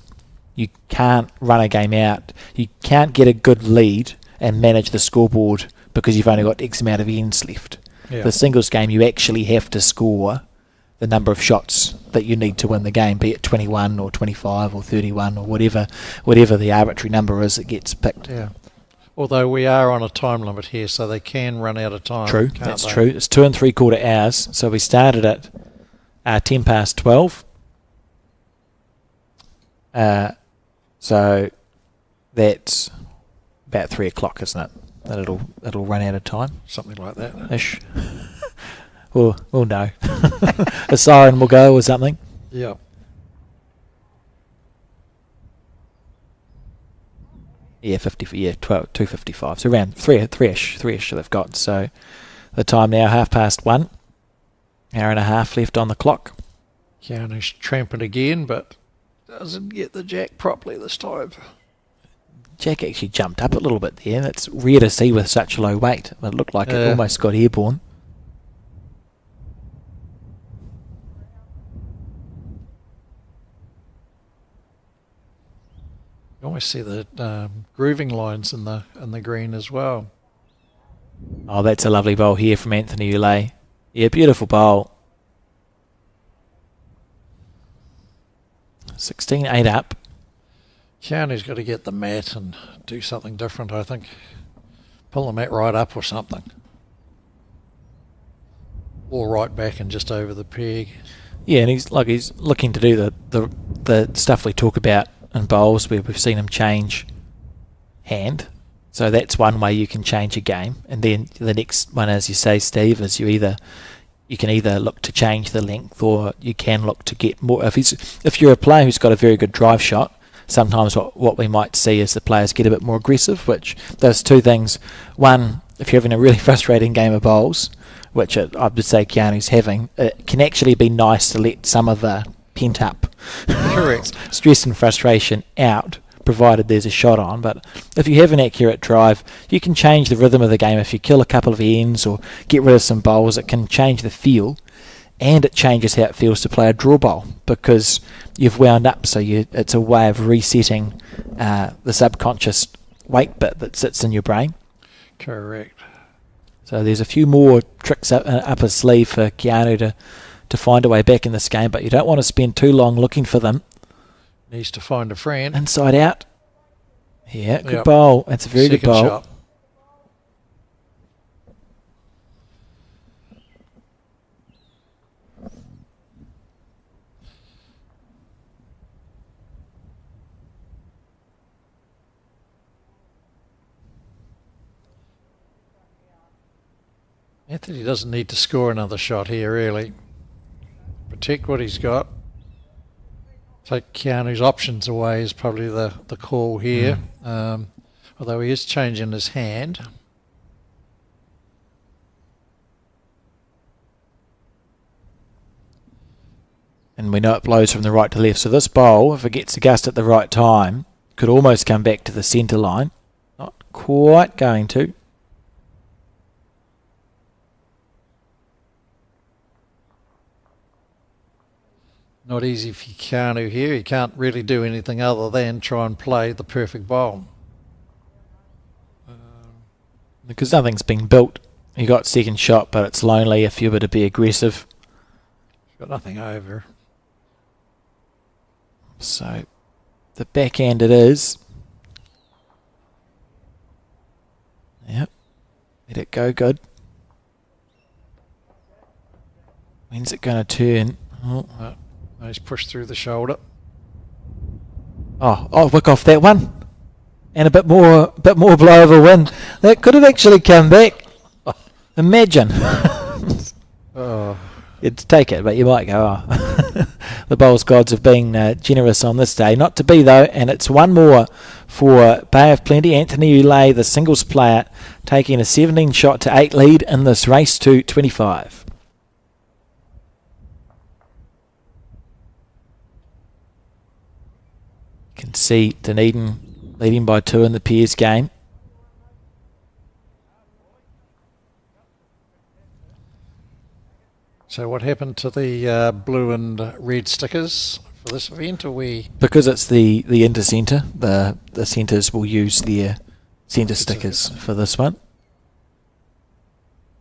you can't run a game out. You can't get a good lead and manage the scoreboard because you've only got X amount of ends left. Yeah. The singles game, you actually have to score the number of shots that you need to win the game, be it 21 or 25 or 31 or whatever the arbitrary number is that gets picked. Yeah. Although we are on a time limit here, so they can run out of time. True, that's true. It's 2 3/4 hours, so we started at 10 past 12. So that's about 3 o'clock, isn't it? That it'll run out of time. Something like that. Ish. We'll know. A siren will go or something. Yeah. Yeah, 2:55. So around three-ish they've got. So the time now 1:30. Hour and a half left on the clock. Keanu's tramping again, but doesn't get the jack properly this time. Jack actually jumped up a little bit there. That's rare to see with such a low weight. It looked like it almost got airborne. You almost see the grooving lines in the green as well. Oh, that's a lovely bowl here from Anthony Ulay. Yeah, beautiful bowl. 16-8 up. Keanu's got to get the mat and do something different, I think. Pull the mat right up or something. Or right back and just over the peg. Yeah, and he's looking to do the stuff we talk about in bowls where we've seen him change hand. So that's one way you can change a game. And then the next one, as you say, Steve, is you can either look to change the length or you can look to get more. If you're a player who's got a very good drive shot, sometimes what we might see is the players get a bit more aggressive, which does two things. One, if you're having a really frustrating game of bowls, which I would say Keanu's having, it can actually be nice to let some of the pent-up stress and frustration out, provided there's a shot on. But if you have an accurate drive, you can change the rhythm of the game. If you kill a couple of ends or get rid of some bowls, it can change the feel, and it changes how it feels to play a draw bowl because you've wound up. So it's a way of resetting the subconscious weight bit that sits in your brain. Correct. So there's a few more tricks up his sleeve for Keanu to find a way back in this game, but you don't want to spend too long looking for them. Needs to find a friend. Inside out. Yeah, good bowl. That's a very good bowl. Shot. Anthony doesn't need to score another shot here, really. Protect what he's got. Take Keanu's options away is probably the call here. Although he is changing his hand. And we know it blows from the right to left. So this bowl, if it gets a gust at the right time, could almost come back to the centre line. Not quite going to. Not easy for Keanu here. He can't really do anything other than try and play the perfect bowl. Because nothing's been built. You got second shot, but it's lonely if you were to be aggressive. Got nothing over. So the backhand it is. Yep. Let it go good. When's it going to turn? Oh, he's pushed through the shoulder. Oh, wick off that one. And a bit more blow of a wind. That could have actually come back. Imagine. Oh. You'd take it, but you might go, oh. The bowls gods have been generous on this day. Not to be, though, and it's one more for Bay of Plenty. Anthony Ulay, the singles player, taking a 17 shot to 8 lead in this race to 25. You can see Dunedin leading by 2 in the pairs game. So what happened to the blue and red stickers for this event? Are we Because it's the Intercentre, the centres will use their centre stickers for this one.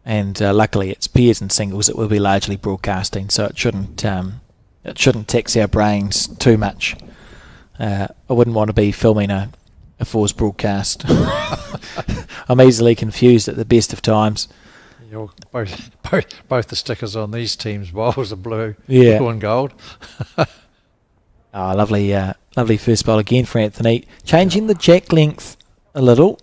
And luckily it's pairs and singles that will be largely broadcasting, so it shouldn't tax our brains too much. I wouldn't want to be filming a fours broadcast. I'm easily confused at the best of times. both the stickers on these teams' bowls are blue, Yeah. blue and gold. Lovely first bowl again for Anthony. Changing the jack length a little.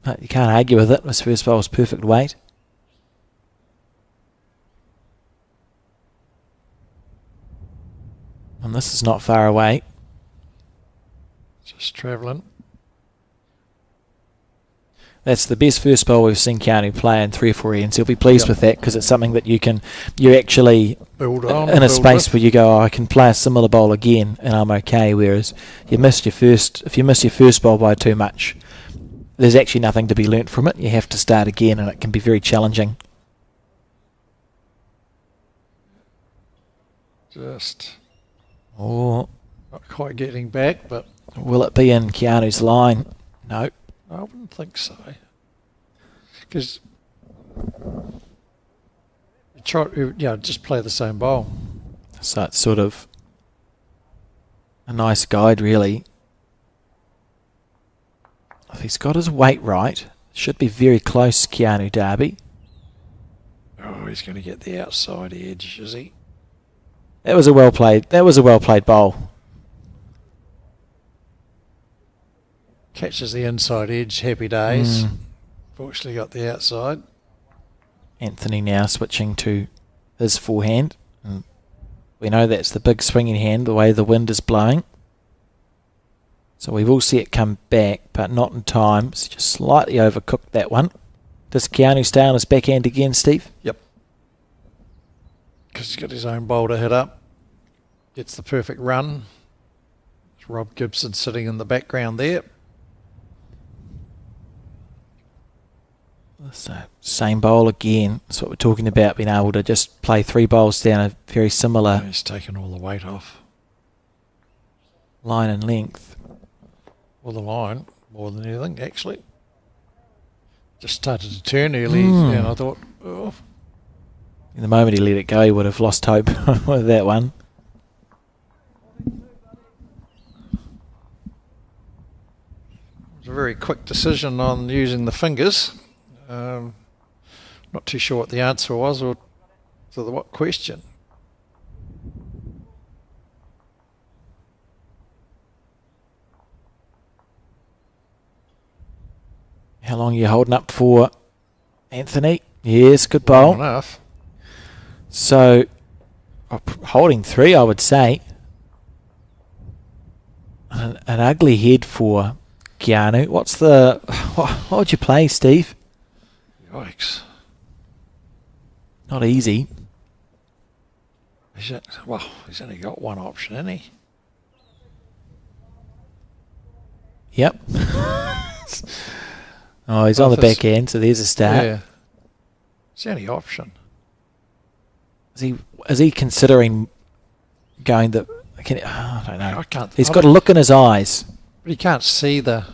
But you can't argue with it. This first bowl's perfect weight. And this is not far away. Just travelling. That's the best first bowl we've seen Keanu play in 3 or 4 ends. He'll be pleased with that because it's something that you actually build on in a space where you go, I can play a similar bowl again and I'm okay. Whereas if you miss your first bowl by too much, there's actually nothing to be learnt from it. You have to start again, and it can be very challenging. Just Oh, not quite getting back, but will it be in Keanu's line? No. I wouldn't think so. Because just play the same bowl. So it's sort of a nice guide, really. If he's got his weight right, should be very close, Keanu Darby. Oh, he's going to get the outside edge, is he? That was a well played bowl. Catches the inside edge, happy days. Fortunately got the outside. Anthony now switching to his forehand. And we know that's the big swinging hand, the way the wind is blowing. So we will see it come back, but not in time. It's just slightly overcooked, that one. Does Keanu stay on his backhand again, Steve? Yep. Because he's got his own bowl to hit up. Gets the perfect run. There's Rob Gibson sitting in the background there. So same bowl again. That's what we're talking about, being able to just play 3 bowls down a very similar He's taken all the weight off. line and length. Well, the line, more than anything, actually. Just started to turn early, and I thought, oh. The moment he let it go, he would have lost hope with that one. It was a very quick decision on using the fingers. Not too sure what the answer was or to the what question. How long are you holding up for, Anthony? Yes, good bowl. Long enough. So, holding 3, I would say. An ugly head for Keanu. What would you play, Steve? Yikes. Not easy. He's only got one option, hasn't he? Yep. Oh, he's on the back end, so there's a start. Yeah. It's the only option. Is he considering going the... I don't know. I can't. He's got a look in his eyes. But you can't see the...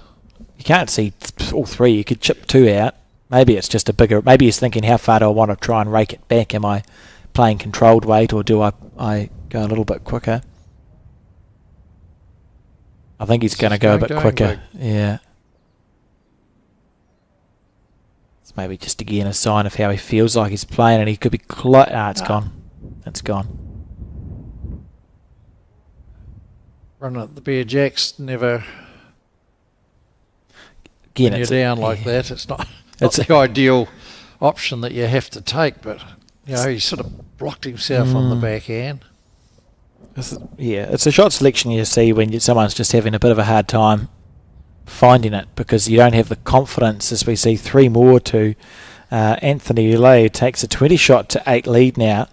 You can't see all 3. You could chip 2 out. Maybe it's just a bigger... Maybe he's thinking, how far do I want to try and rake it back? Am I playing controlled weight, or do I go a little bit quicker? I think he's going to go a bit quicker. Big. Yeah. maybe just again a sign of how he feels like he's playing, and he could be close. It's gone. It's gone. Running at the Bear Jacks never. Again, when you're down like that, it's not the ideal option that you have to take, but he sort of blocked himself on the backhand. It's a shot selection you see when someone's just having a bit of a hard time finding it, because you don't have the confidence, as we see 3 more to Anthony Ulay, who takes a 20 shot to 8 lead now.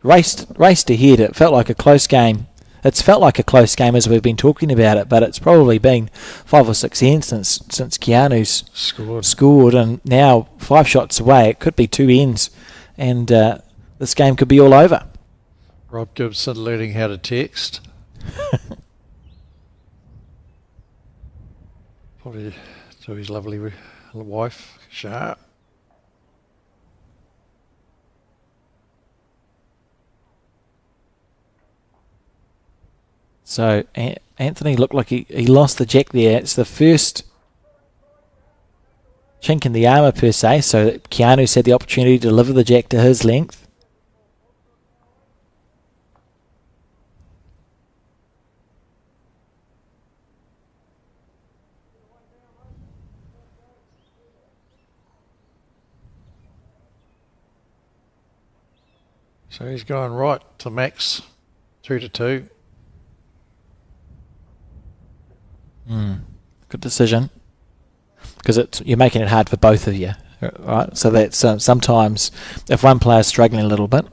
Raced ahead. It felt like a close game. It's felt like a close game as we've been talking about it, but it's probably been 5 or 6 ends since Keanu's scored, and now 5 shots away. It could be 2 ends, and this game could be all over. Rob Gibson learning how to text. Probably to his lovely wife, Sharp. So Anthony looked like he lost the jack there. It's the first chink in the armour per se, so Keanu's had the opportunity to deliver the jack to his length. So he's going right to max, 2-2. Good decision, because you're making it hard for both of you, right? So that's sometimes if one player's struggling a little bit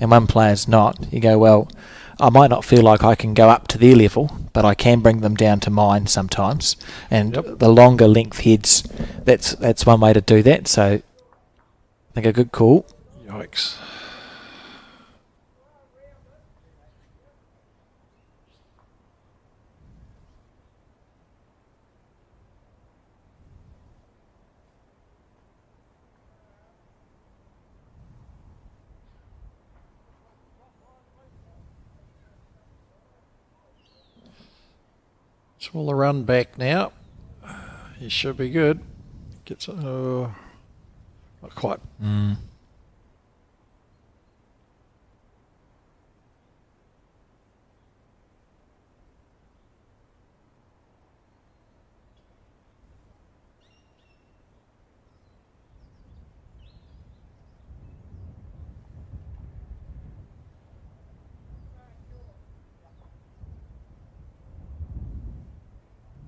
and one player's not, you go, well, I might not feel like I can go up to their level, but I can bring them down to mine sometimes. And the longer length heads, that's one way to do that. So I think a good call. Yikes. It's all the run back now. He should be good. Gets not quite.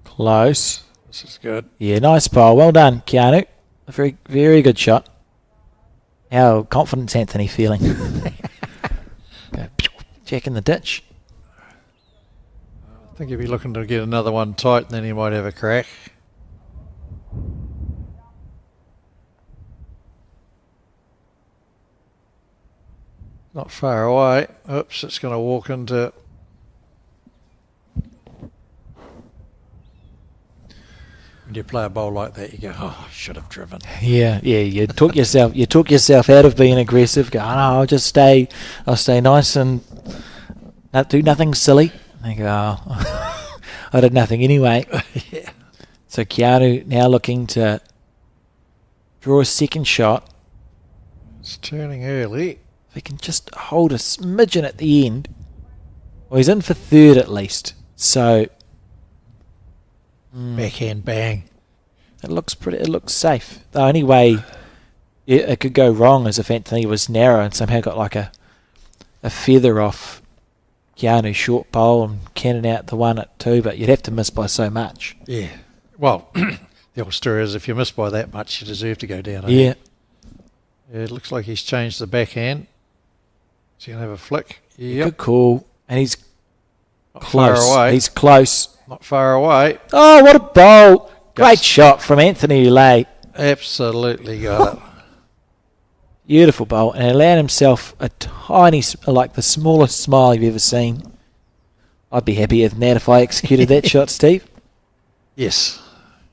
Close. This is good. Yeah, nice bowl. Well done, Keanu. A very, very good shot. How confident's Anthony feeling? Go, jack in the ditch. I think he'll be looking to get another one tight, and then he might have a crack. Not far away. Oops, it's going to walk into... When you play a bowl like that, you go, "Oh, I should have driven." Yeah. You took yourself out of being aggressive. Go, "No, I'll stay nice and not do nothing silly." And you go, "Oh, I did nothing anyway." Yeah. So Keanu now looking to draw a second shot. It's turning early. If he can just hold a smidgen at the end, well, he's in for third at least. So. Backhand bang. It looks safe. The only way it could go wrong is if Anthony was narrow and somehow got like a feather off Keanu's short bowl and cannon out the one at 2, but you'd have to miss by so much. Yeah. Well, the old story is if you miss by that much, you deserve to go down. Yeah. Yeah, it looks like he's changed the backhand. Is he going to have a flick? Yep. Good call. And he's Not close. far away. He's close. Not far away. Oh, what a bowl. Great shot from Anthony Ulay. Absolutely got it. Beautiful bowl. And allowed himself a tiny, like the smallest smile you've ever seen. I'd be happy with that if I executed that shot, Steve. Yes.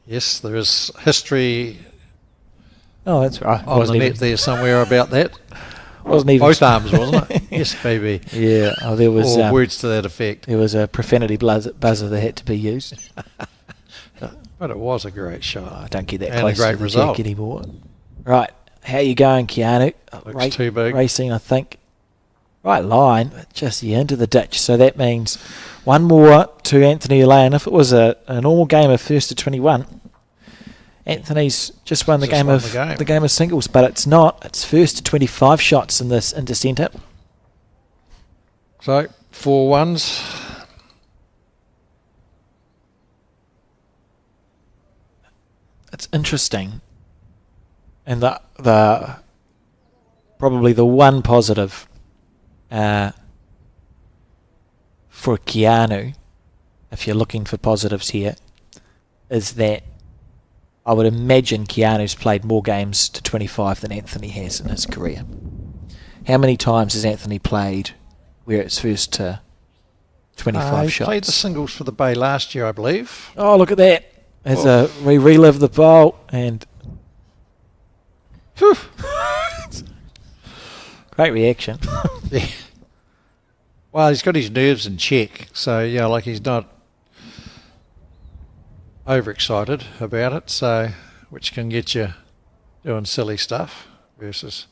Yes, there is history Oh, that's right. on the net there somewhere about that. Wasn't even Both arms, wasn't it? Yes, baby. Yeah. Oh, there was Or words to that effect. there was a profanity buzzer that had to be used. But it was a great shot. I don't get that And a close great to the result. jack anymore. Right, how you going, Keanu? Looks too big. Racing, I think. Right line, just into the ditch. So that means one more to Anthony Elaine. If it was a normal game of first to 21, Anthony's just won the game of singles, but it's not. It's first to 25 shots in this Intercentre. So 4 ones. It's interesting, and the probably the one positive for Keanu, if you're looking for positives here, is that I would imagine Keanu's played more games to 25 than Anthony has in his career. How many times has Anthony played where it's first to 25 shots? He played the singles for the Bay last year, I believe. Oh, look at that. We relive the bowl and... Great reaction. Yeah. Well, he's got his nerves in check, so yeah, like he's not overexcited about it, so which can get you doing silly stuff versus.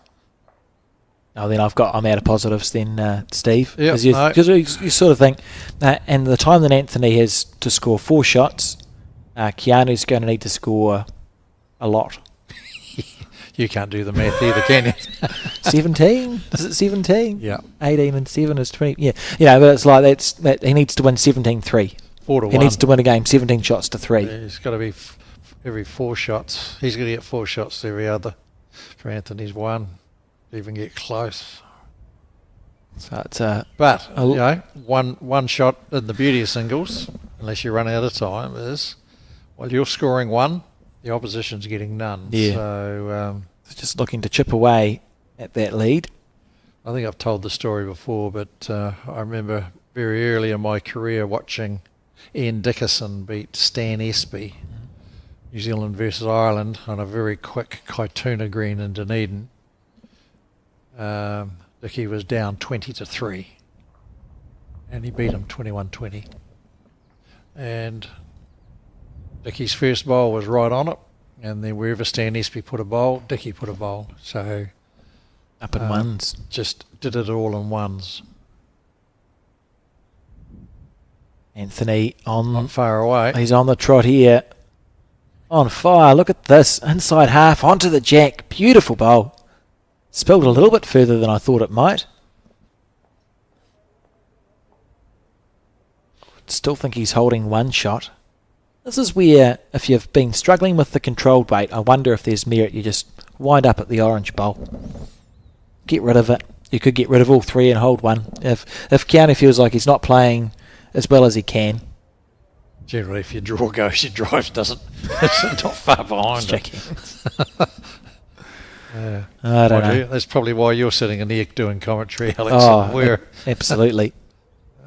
Oh, then I'm out of positives then, Steve. Yeah, because you sort of think, and the time that Anthony has to score 4 shots, Keanu's going to need to score a lot. You can't do the math either, can you? 17? Is it 17? Yeah. 18 and 7 is 20. Yeah. You know, but it's like that he needs to win 17-3. 4-1. He needs to win a game 17 shots to 3. Yeah, he's got to be every 4 shots. He's going to get 4 shots to every other. For Anthony's 1. Even get close. So it's but you know, one shot in the beauty of singles, unless you run out of time, is while you're scoring 1, the opposition's getting none. Yeah. So just looking to chip away at that lead. I think I've told the story before, but I remember very early in my career watching Ian Dickerson beat Stan Espy, New Zealand versus Ireland, on a very quick Kaituna green in Dunedin. Dickie was down 20-3, and he beat him 21-20. And Dickie's first bowl was right on it, and then wherever Stan Espy put a bowl, Dickie put a bowl. So up in ones. Just did it all in ones. Anthony Not far away. He's on the trot here. On fire. Look at this. Inside half onto the jack. Beautiful bowl. Spilled a little bit further than I thought it might. Still think he's holding 1 shot. This is where, if you've been struggling with the controlled weight, I wonder if there's merit. You just wind up at the orange bowl. Get rid of it. You could get rid of all 3 and hold 1. If Keanu feels like he's not playing as well as he can. Generally, if your draw goes, your drive doesn't. It's not far behind it. I don't know. That's probably why you're sitting in the doing commentary, Alex. Oh, absolutely.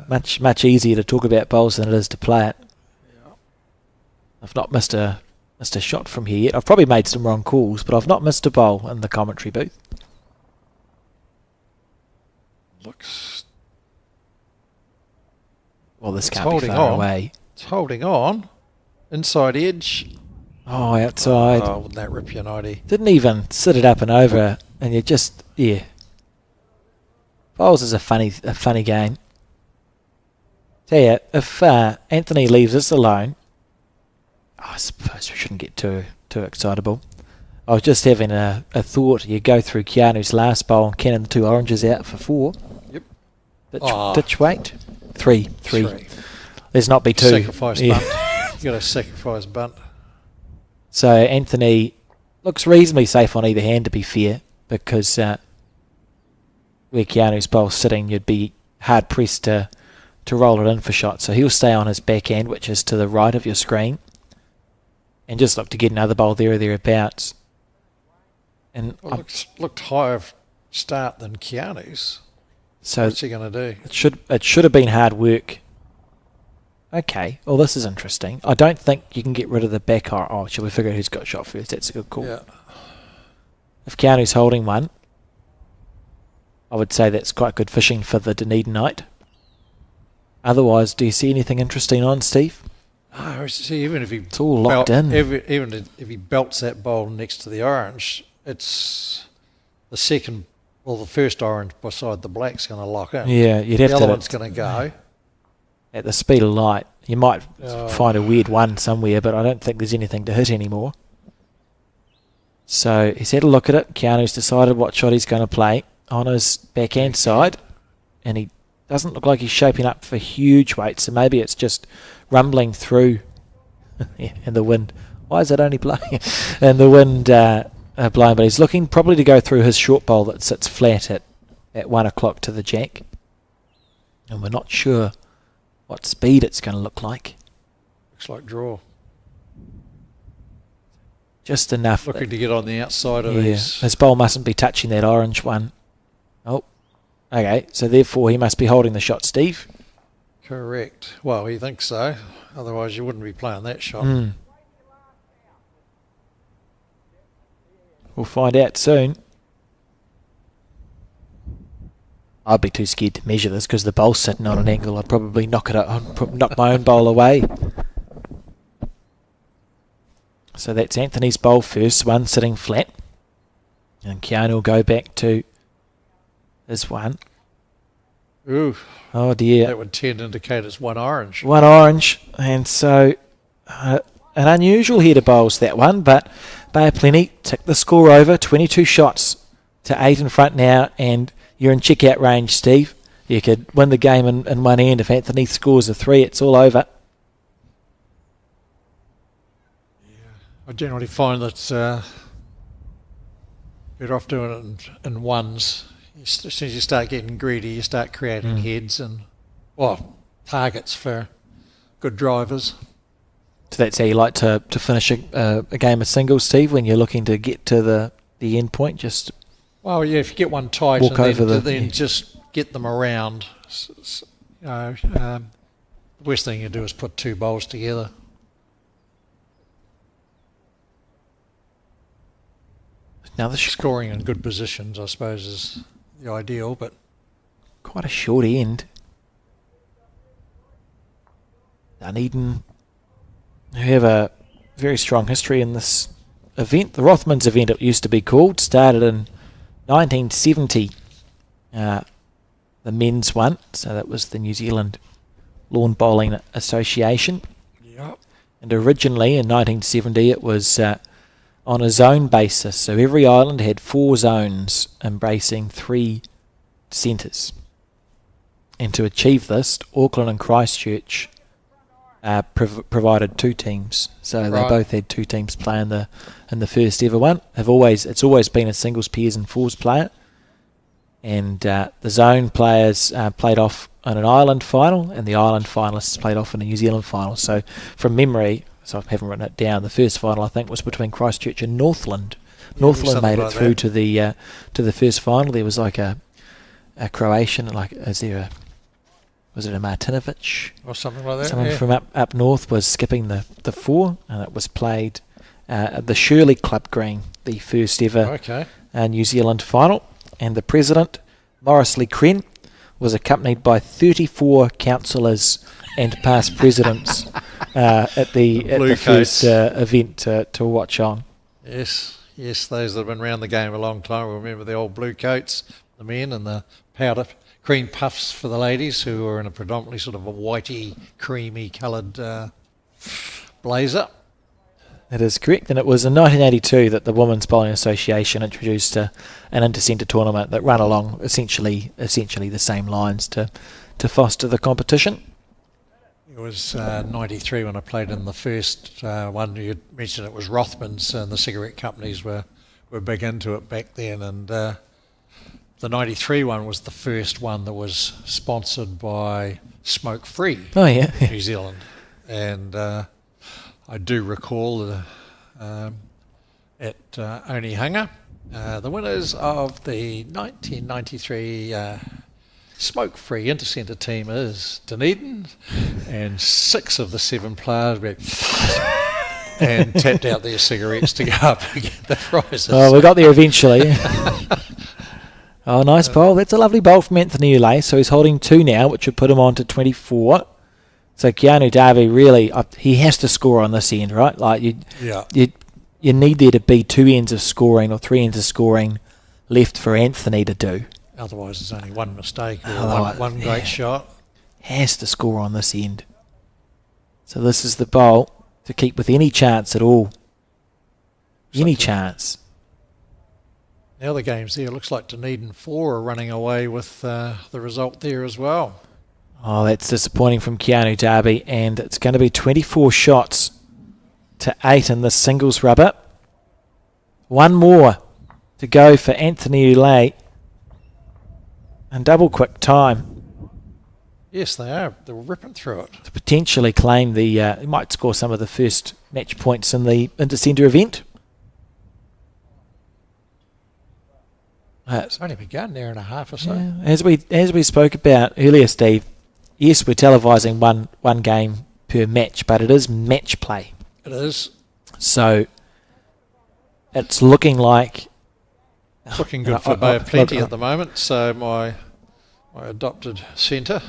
Much easier to talk about bowls than it is to play it. Yeah. I've not missed a shot from here yet. I've probably made some wrong calls, but I've not missed a bowl in the commentary booth. Looks. Well, this can't be far away. It's holding on. Inside edge. Oh, outside. Oh, wouldn't that rip your nighty? Didn't even sit it up and over, and you just, yeah. Bowls is a funny game. Tell you, if Anthony leaves us alone, I suppose we shouldn't get too excitable. I was just having a thought. You go through Keanu's last bowl and cannon the 2 oranges out for 4. Yep. Ditch weight. 3. Let's not be 2. Sacrifice bunt. You got to sacrifice bunt. So Anthony looks reasonably safe on either hand, to be fair, because where Keanu's bowl's sitting, you'd be hard pressed to roll it in for shots. So he'll stay on his backhand, which is to the right of your screen, and just look to get another bowl there or thereabouts. And looked higher start than Keanu's. So what's he going to do? It should have been hard work. Okay, well this is interesting. I don't think you can get rid of the back. Oh, shall we figure out who's got shot first? That's a good call. Yeah. If Keanu's holding 1, I would say that's quite good fishing for the Dunedinite. Otherwise, do you see anything interesting on, Steve? Oh, see, even if it's all locked in. Even if he belts that bowl next to the orange, it's the first orange beside the black's going to lock in. Yeah, you'd have the to. other one's going to go at the speed of light. You might find a weird one somewhere, but I don't think there's anything to hit anymore. So he's had a look at it. Keanu's decided what shot he's going to play on his backhand side, and he doesn't look like he's shaping up for huge weight, so maybe it's just rumbling through in the wind. Why is it only blowing? And the wind blowing, but he's looking probably to go through his short bowl that sits flat at 1 o'clock to the jack. And we're not sure what speed it's going to look like. Looks like draw. Just enough. Looking to get on the outside of these. His bowl mustn't be touching that orange one. Oh, okay. So therefore he must be holding the shot, Steve. Correct. Well, he thinks so. Otherwise you wouldn't be playing that shot. We'll find out soon. I'd be too scared to measure this because the bowl's sitting on an angle. I'd probably knock my own bowl away. So that's Anthony's bowl first, one sitting flat. And Keanu will go back to his one. Ooh. Oh dear. That would tend to indicate it's one orange. One orange. And so an unusual header bowls that one, but Bay of Plenty tick the score over. 22 shots to 8 in front now, and you're in check-out range, Steve. You could win the game in one end. If Anthony scores a 3, it's all over. I generally find that better off doing it in ones. As soon as you start getting greedy, you start creating heads and targets for good drivers. So that's how you like to finish a game of singles, Steve, when you're looking to get to the end point? Just if you get one tight walk and over then just get them around. The worst thing you do is put two bowls together. Now the scoring in good positions, I suppose, is the ideal, but quite a short end. Dunedin, who have a very strong history in this event. The Rothmans event, it used to be called, started in 1970. The men's one, so that was the New Zealand Lawn Bowling Association. Yep. And originally in 1970 it was on a zone basis, so every island had 4 zones embracing 3 centres. And to achieve this, Auckland and Christchurch provided 2 teams, so they both had 2 teams play in the first ever one. It's always been a singles, pairs and fours player, and the zone players played off in an island final, and the island finalists played off in a New Zealand final. So from memory, so I haven't written it down, the first final I think was between Christchurch and Northland. Northland made it through to the first final. There was like a Croatian, was it a Martinovic or something like that? Someone from up north was skipping the 4, and it was played at the Shirley Club Green, the first ever New Zealand final. And the president, Morris Lee Kren, was accompanied by 34 councillors and past presidents at the first event to watch on. Yes, those that have been around the game a long time will remember the old blue coats, the men, and the powder cream puffs for the ladies, who were in a predominantly sort of a whitey, creamy coloured blazer. That is correct, and it was in 1982 that the Women's Bowling Association introduced an Intercentre tournament that ran along essentially the same lines to foster the competition. It was 93 when I played in the first one. You mentioned it was Rothmans, and the cigarette companies were big into it back then, and the 93 one was the first one that was sponsored by Smoke Free New Zealand, and I do recall at Onehunga, the winners of the 1993 Smoke Free Intercentre team is Dunedin, and 6 of the 7 players went and tapped out their cigarettes to go up and get the prizes. Oh, we got there eventually. Oh, nice bowl. That's a lovely bowl from Anthony Ulay. So he's holding 2 now, which would put him on to 24. So Keanu Darby really, he has to score on this end, right? Like you'd you need there to be 2 ends of scoring or 3 ends of scoring left for Anthony to do. Otherwise, there's only one mistake or one Yeah. great shot. Has to score on this end. So this is the bowl to keep with any chance at all. Any chance. Now the game's there. Looks like Dunedin 4 are running away with the result there as well. Oh, that's disappointing from Keanu Darby, and it's going to be 24 shots to 8 in this singles rubber. One more to go for Anthony Ulay. And double quick time. Yes, they are. They're ripping through it. To potentially claim he might score some of the first match points in the Intercentre event. It's only begun an hour and a half or so. Yeah, as we spoke about earlier, Steve, yes, we're televising one game per match, but it is match play. It is. So it's looking like... It's looking good for Bay of Plenty at the moment. So my adopted centre,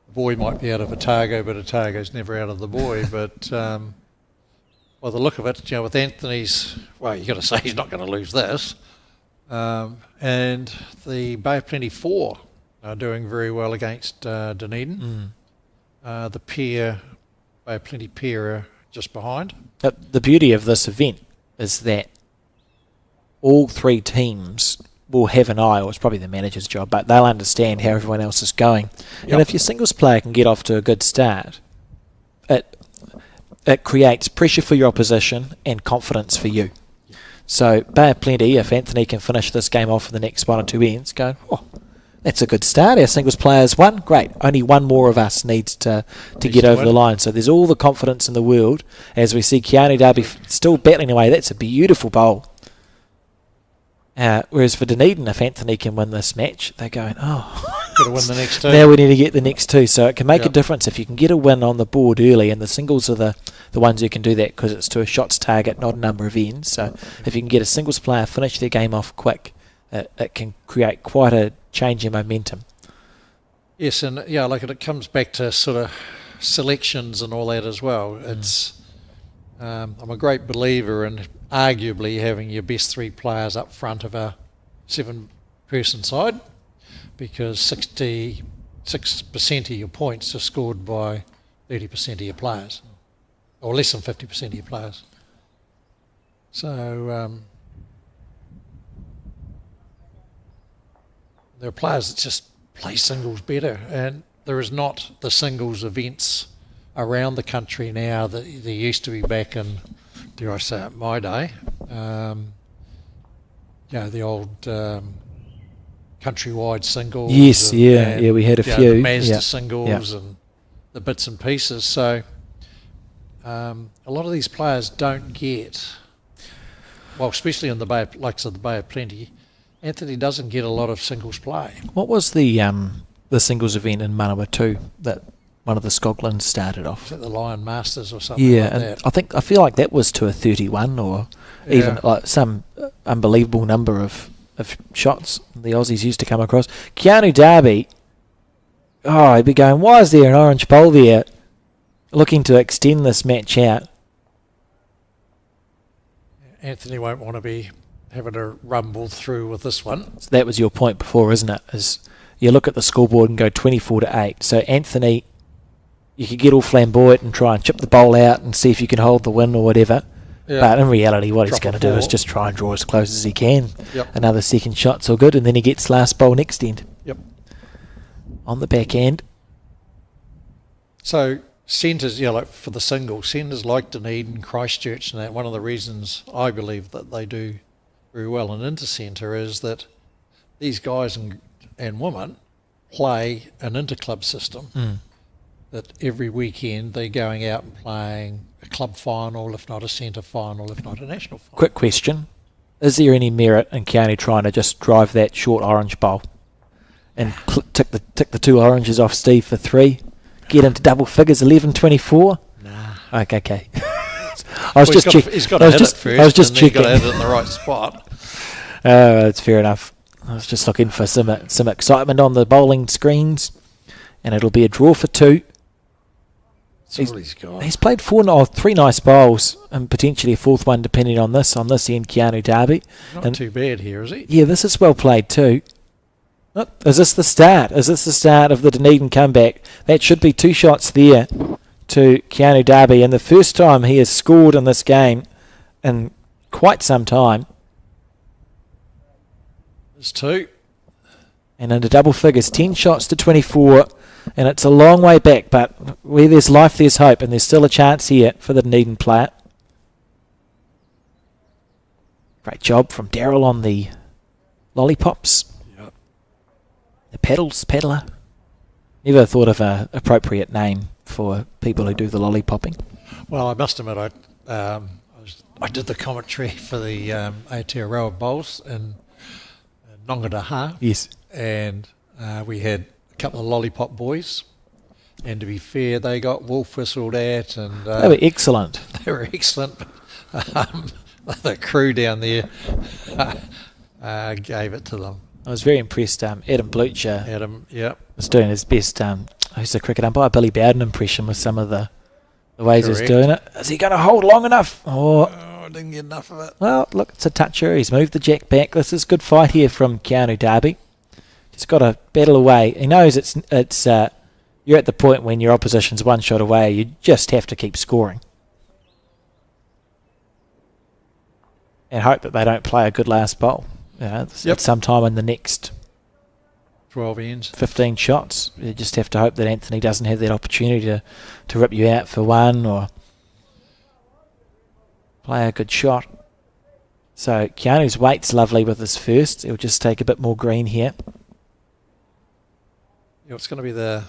the boy might be out of Otago, but Otago's never out of the boy. But by the look of it, with Anthony's... Well, you've got to say he's not going to lose this. And the Bay of Plenty 4 are doing very well against Dunedin. The pair, Bay of Plenty pair, are just behind. The beauty of this event is that all 3 teams will have an eye, or it's probably the manager's job, but they'll understand how everyone else is going. Yep. And if your singles player can get off to a good start, it creates pressure for your opposition and confidence for you. So Bay of Plenty, if Anthony can finish this game off for the next 1 or 2 ends, go, oh, that's a good start. Our singles player's won. Great. Only one more of us needs to get over the line. So there's all the confidence in the world as we see Keanu Darby still battling away. That's a beautiful bowl. Whereas for Dunedin, if Anthony can win this match, they're going, oh, got to win the next 2. Now we need to get the next 2. So it can make a difference if you can get a win on the board early, and the singles are the ones who can do that because it's to a shots target, not a number of ends. So if you can get a singles player finish their game off quick, it can create quite a change in momentum. Yes, and it comes back to sort of selections and all that as well. It's I'm a great believer in arguably having your best 3 players up front of a 7-person side, because 66% of your points are scored by 30% of your players, or less than 50% of your players. So there are players that just play singles better, and there is not the singles events around the country now that there used to be back in, dare I say it, my day. The old countrywide singles. Yes, and we had a few. The Mazda singles and the bits and pieces. So a lot of these players don't get, well, especially in the Bay, the Bay of Plenty, Anthony doesn't get a lot of singles play. What was the singles event in Manawatu that one of the Skoglins started off? Is that the Lion Masters or something like that? I feel like that was to a 31 or even like some unbelievable number of shots the Aussies used to come across. Keanu Darby, he'd be going, why is there an orange bowl there looking to extend this match out? Anthony won't want to be having to rumble through with this one. So that was your point before, isn't it? Is you look at the scoreboard and go 24-8. So Anthony, you could get all flamboyant and try and chip the bowl out and see if you can hold the win or whatever. Yeah. But in reality, what he's going to do is just try and draw as close as he can. Yep. Another second shot's all good, and then he gets last bowl next end. Yep. On the back end. So centres, for the singles, centres like Dunedin, Christchurch and that, one of the reasons I believe that they do very well in Intercentre is that these guys and women play an interclub system. That every weekend they're going out and playing a club final, if not a centre final, if not a national final. Quick question. Is there any merit in Keanu trying to just drive that short orange bowl and tick the 2 oranges off Steve for 3? Get into double figures, 11-24? Nah. Okay. I was just checking. He's got to hit it first, I was just checking. He's got to hit it in the right spot. That's fair enough. I was just looking for some excitement on the bowling screens, and it'll be a draw for 2. That's all he's got. He's played three nice bowls and potentially a fourth one depending on this end, Keanu Darby. Not too bad here, is he? Yeah, this is well played too. Is this the start? Is this the start of the Dunedin comeback? That should be 2 shots there to Keanu Darby, and the first time he has scored in this game in quite some time. There's 2. And into double figures, 10 shots to 24, and it's a long way back, but where there's life, there's hope, and there's still a chance here for the Dunedin player. Great job from Daryl on the lollipops. Yep. The paddler. Never thought of an appropriate name for people who do the lollipopping. Well, I must admit, I did the commentary for the Aotearoa Bowls in Nongataha. Yes. And we had a couple of lollipop boys. And to be fair, they got wolf whistled at. And They were excellent. They were excellent. The crew down there gave it to them. I was very impressed. Adam Blucher was doing his best. Who's the cricket umpire? Billy Bowden impression with some of the ways he's doing it. Is he going to hold long enough? I didn't get enough of it. Well, look, it's a toucher. He's moved the jack back. This is good fight here from Keanu Darby. Just got to battle away. He knows it's you're at the point when your opposition's 1 shot away. You just have to keep scoring. And hope that they don't play a good last bowl. At some time in the next 12 ends. 15 shots. You just have to hope that Anthony doesn't have that opportunity to rip you out for one or play a good shot. So Keanu's weight's lovely with his first. He'll just take a bit more green here. Yeah, it's going to be this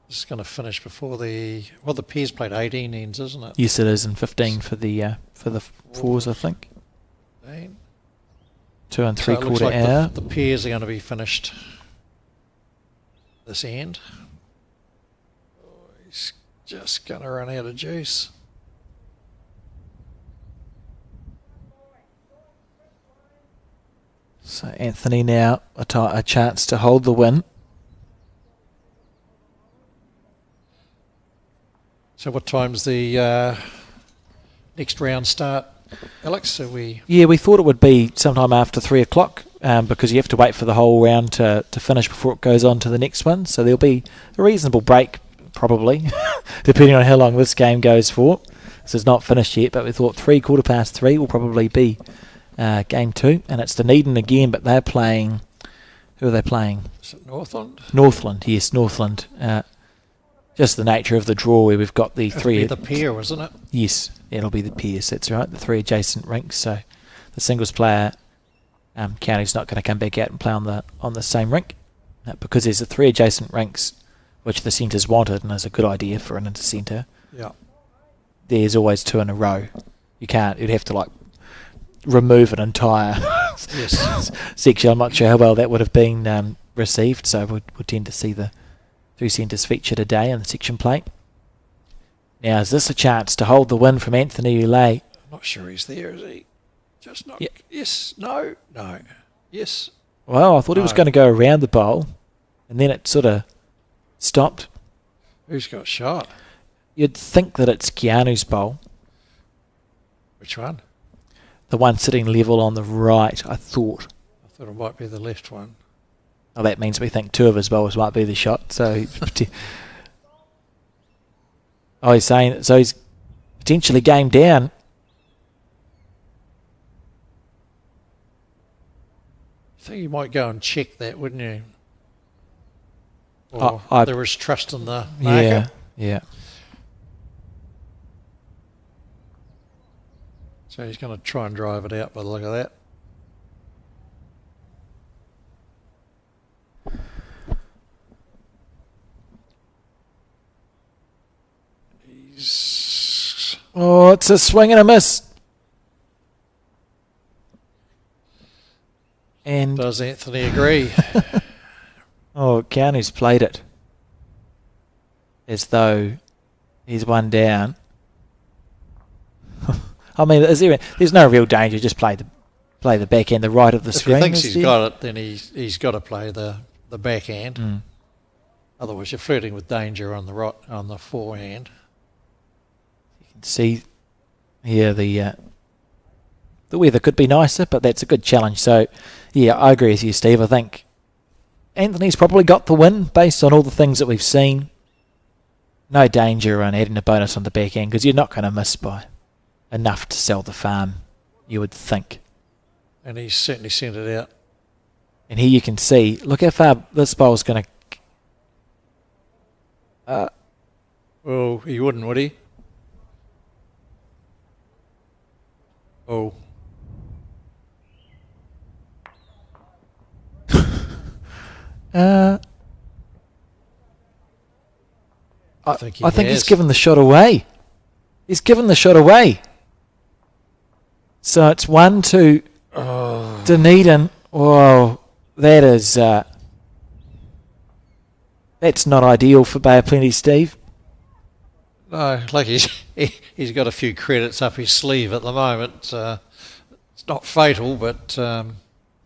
is going to finish before the pairs played 18 ends, isn't it? Yes, it is, and 15 for the fours, I think. 15. 2 and 3/4 so it looks like hour. The pairs are going to be finished this end. Oh, he's just going to run out of juice. So Anthony now a chance to hold the win. So what time's the next round start, Alex? Yeah, we thought it would be sometime after 3 o'clock because you have to wait for the whole round to finish before it goes on to the next one. So there'll be a reasonable break, probably, depending on how long this game goes for. This is not finished yet, but we thought 3 will probably be game 2. And it's Dunedin again, but they're playing... Who are they playing? Is it Northland? Northland, yes, Northland. Just the nature of the draw where we've got the three... It'll be the pair, isn't it? Yes, it'll be the pairs, that's right. The 3 adjacent rinks, so the singles player, County's not going to come back out and play on the same rink because there's the 3 adjacent rinks which the centres wanted and is a good idea for an intercentre. Yeah. There's always 2 in a row. You'd have to remove an entire section. I'm not sure how well that would have been received, so we'd tend to see the 3 centres featured a day in the section plate. Now, is this a chance to hold the win from Anthony Ulay? I'm not sure he's there, is he? Just not. Yep. Yes. No. Yes. Well, I thought he was going to go around the bowl, and then it sort of stopped. Who's got shot? You'd think that it's Keanu's bowl. Which one? The one sitting level on the right, I thought. I thought it might be the left one. Oh, that means we think 2 of his bowls might be the shot. So, he's saying so. He's potentially game down. I think you might go and check that, wouldn't you? Or there is trust in the market. Yeah. So he's going to try and drive it out by the look of that. It's a swing and a miss. And does Anthony agree? County's played it as though he's one down. I mean, there's no real danger. Just play the backhand, the right of the screen. If he thinks he's got it, then he's got to play the backhand. Otherwise, you're flirting with danger on the forehand. You can see here the weather could be nicer, but that's a good challenge. So, yeah, I agree with you, Steve. I think Anthony's probably got the win based on all the things that we've seen. No danger on adding a bonus on the back end because you're not going to miss by enough to sell the farm, you would think. And he's certainly sent it out. And here you can see, look how far this bowl's going to... Well, he wouldn't, would he? Oh. I think he's given the shot away. He's given the shot away. So it's 1-2 Dunedin. Whoa, that is... that's not ideal for Bay of Plenty, Steve. No, like he's got a few credits up his sleeve at the moment. It's not fatal, but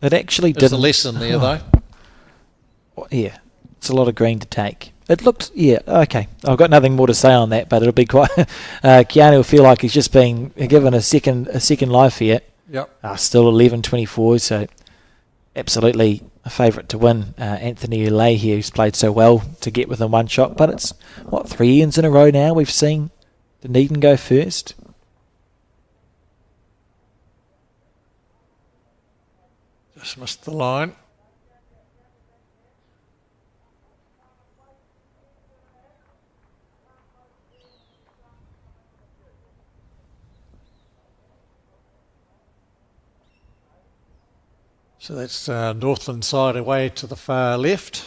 it actually did. There's a lesson there, though. Well, yeah, it's a lot of green to take. It looked, yeah, okay. I've got nothing more to say on that, but it'll be quite. Keanu will feel like he's just being given a second life here. Yep. Still 11-24, so absolutely a favourite to win. Anthony Ulay here, who's played so well to get within one shot, but it's, 3 ends in a row now we've seen Dunedin go first. Just missed the line. So that's Northland side away to the far left.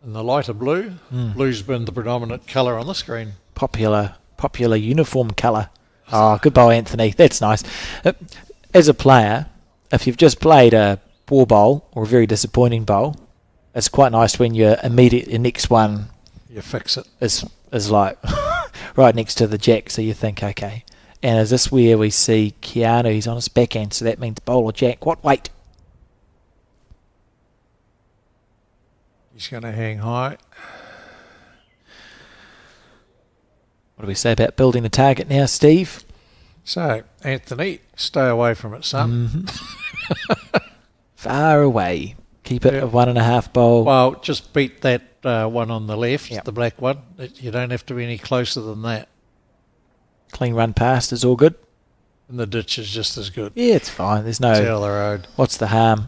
And the lighter blue. Blue's been the predominant colour on the screen. Popular uniform colour. Oh, good bowl, Anthony. That's nice. As a player, if you've just played a poor bowl or a very disappointing bowl, it's quite nice when your next one you fix it. Is like right next to the jack, so you think, okay. And is this where we see Keanu? He's on his backhand, so that means bowl or jack. What weight? He's going to hang high. What do we say about building a target now, Steve? So, Anthony, stay away from it, son. Mm-hmm. Far away. Keep it a 1.5 bowl. Well, just beat that one on the left, yep. The black one. You don't have to be any closer than that. Clean run past is all good. And the ditch is just as good. Yeah, it's fine. There's no... Tail the road. What's the harm?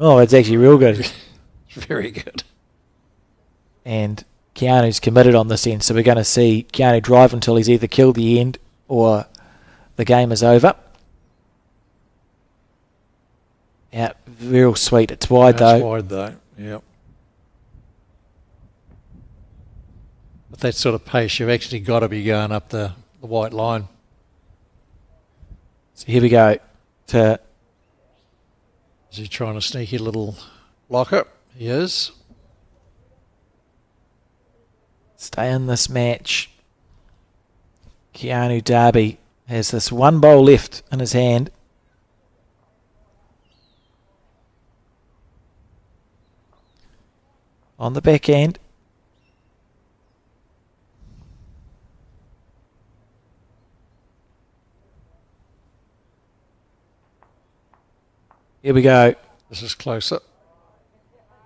Oh, it's actually real good. It's very good. And Keanu's committed on this end, so we're going to see Keanu drive until he's either killed the end or the game is over. Yeah, real sweet. It's wide though. It's wide though, yep. At that sort of pace, you've actually got to be going up the white line. So here we go. Is he trying to sneaky little locker? He is. Stay in this match. Keanu Darby has this one bowl left in his hand. On the back end. Here we go. This is closer.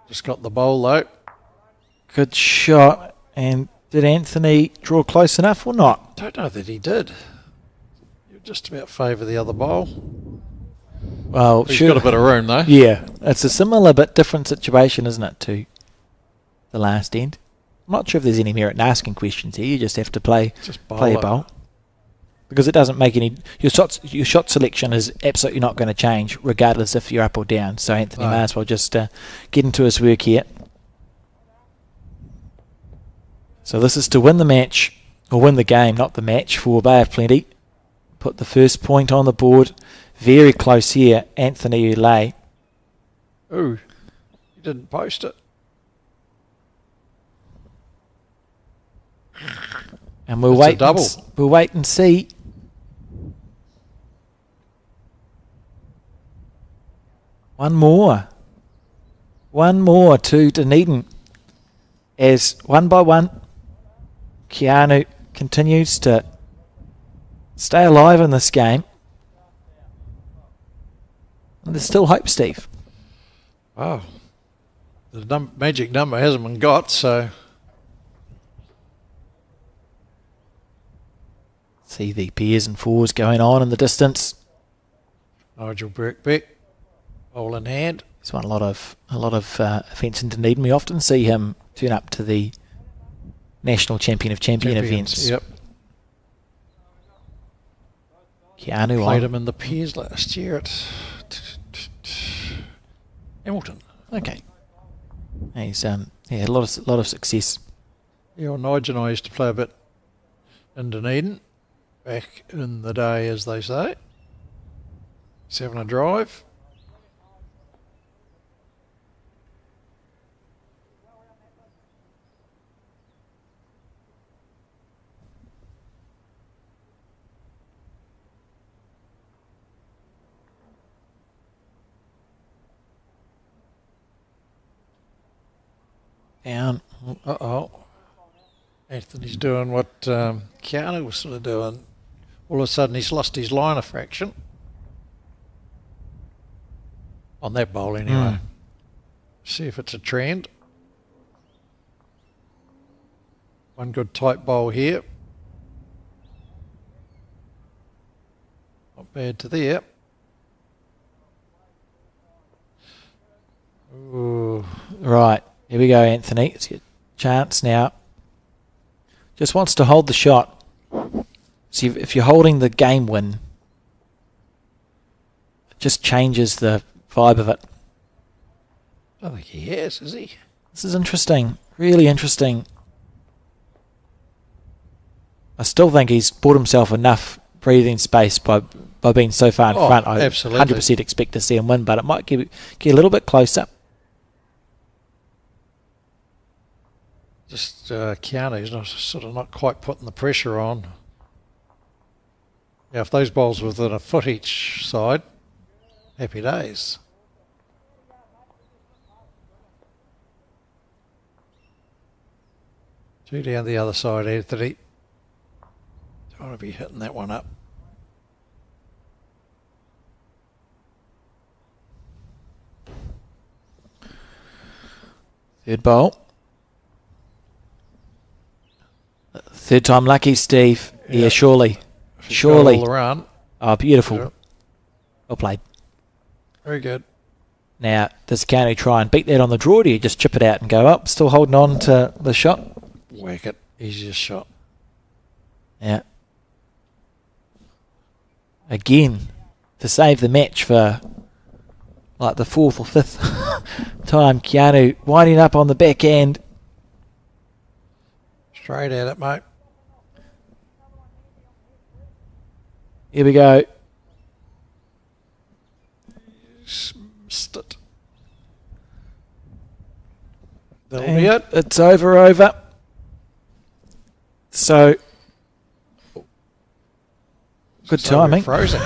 Just got the bowl though. Good shot. And did Anthony draw close enough or not? Don't know that he did. You just about favour the other bowl. Well, he's got a bit of room though. Yeah, it's a similar but different situation, isn't it, to the last end? I'm not sure if there's any merit in asking questions here. You just have to play a bowl. Because it doesn't make any... Your shot selection is absolutely not going to change, regardless if you're up or down. So Anthony may as well just get into his work here. So this is to win the match, or win the game, not the match, for Bay of Plenty. Put the first point on the board. Very close here, Anthony Ulay. Ooh, he didn't post it. And we'll wait and see. One more to Dunedin. as one by one, Keanu continues to stay alive in this game. And there's still hope, Steve. Wow. The magic number hasn't been got, so... See the pairs and fours going on in the distance. Nigel Birkbeck, ball in hand. He's won a lot of events in Dunedin. We often see him turn up to the National Champion of Champions events. Yep. Keanu Played him in the pairs last year at Hamilton. Okay. He's had a lot of success. Yeah, well, Nigel and I used to play a bit in Dunedin back in the day, as they say. He's having a drive. Down. Uh-oh. Anthony's doing what Keanu was sort of doing. All of a sudden he's lost his line of fraction. On that bowl anyway. See if it's a trend. One good tight bowl here. Not bad to there. Ooh. Right. Here we go, Anthony. It's your chance now. Just wants to hold the shot. See, if you're holding the game win, it just changes the vibe of it. I don't think he has, is he? This is interesting. Really interesting. I still think he's bought himself enough breathing space by being so far in front. I absolutely. 100% expect to see him win, but it might get a little bit closer. Just Keanu's not quite putting the pressure on. Yeah, if those bowls were within a foot each side, happy days. Two down the other side, Anthony. Don't want to be hitting that one up. Third bowl. Third time lucky, Steve. Yeah, surely. Surely. All around. Oh, beautiful. Yeah. Well played. Very good. Now, does Keanu try and beat that on the draw, or do you just chip it out and go up? Still holding on to the shot? Whack it. Easiest shot. Yeah. Again, to save the match for like the fourth or fifth time, Keanu winding up on the back end. Straight at it, mate. Here we go. Missed it. That'll be it. It's over. So, good timing. Frozen.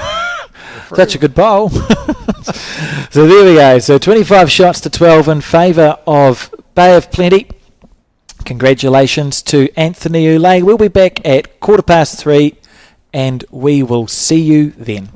Such a good bowl. So there we go. So 25 shots to 12 in favour of Bay of Plenty. Congratulations to Anthony Ulay. We'll be back at 3:15 and we will see you then.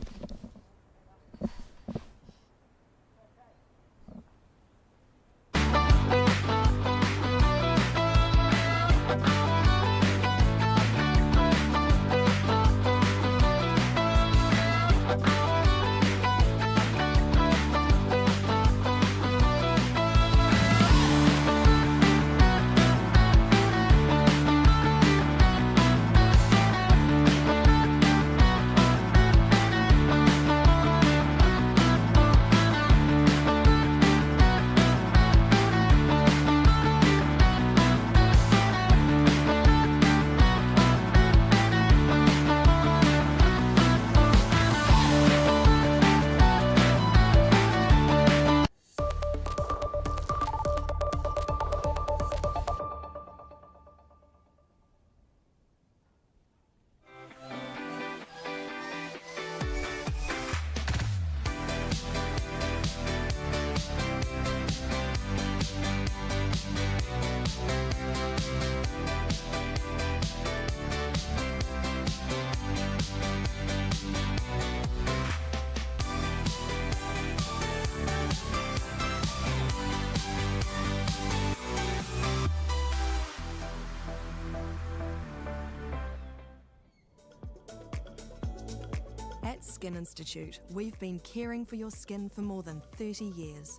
Skin Institute, we've been caring for your skin for more than 30 years.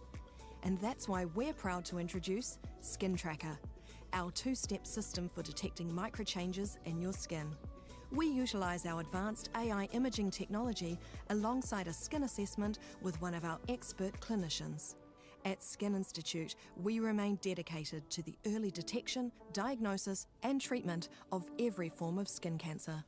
And that's why we're proud to introduce Skin Tracker, our two-step system for detecting microchanges in your skin. We utilise our advanced AI imaging technology alongside a skin assessment with one of our expert clinicians. At Skin Institute, we remain dedicated to the early detection, diagnosis and treatment of every form of skin cancer.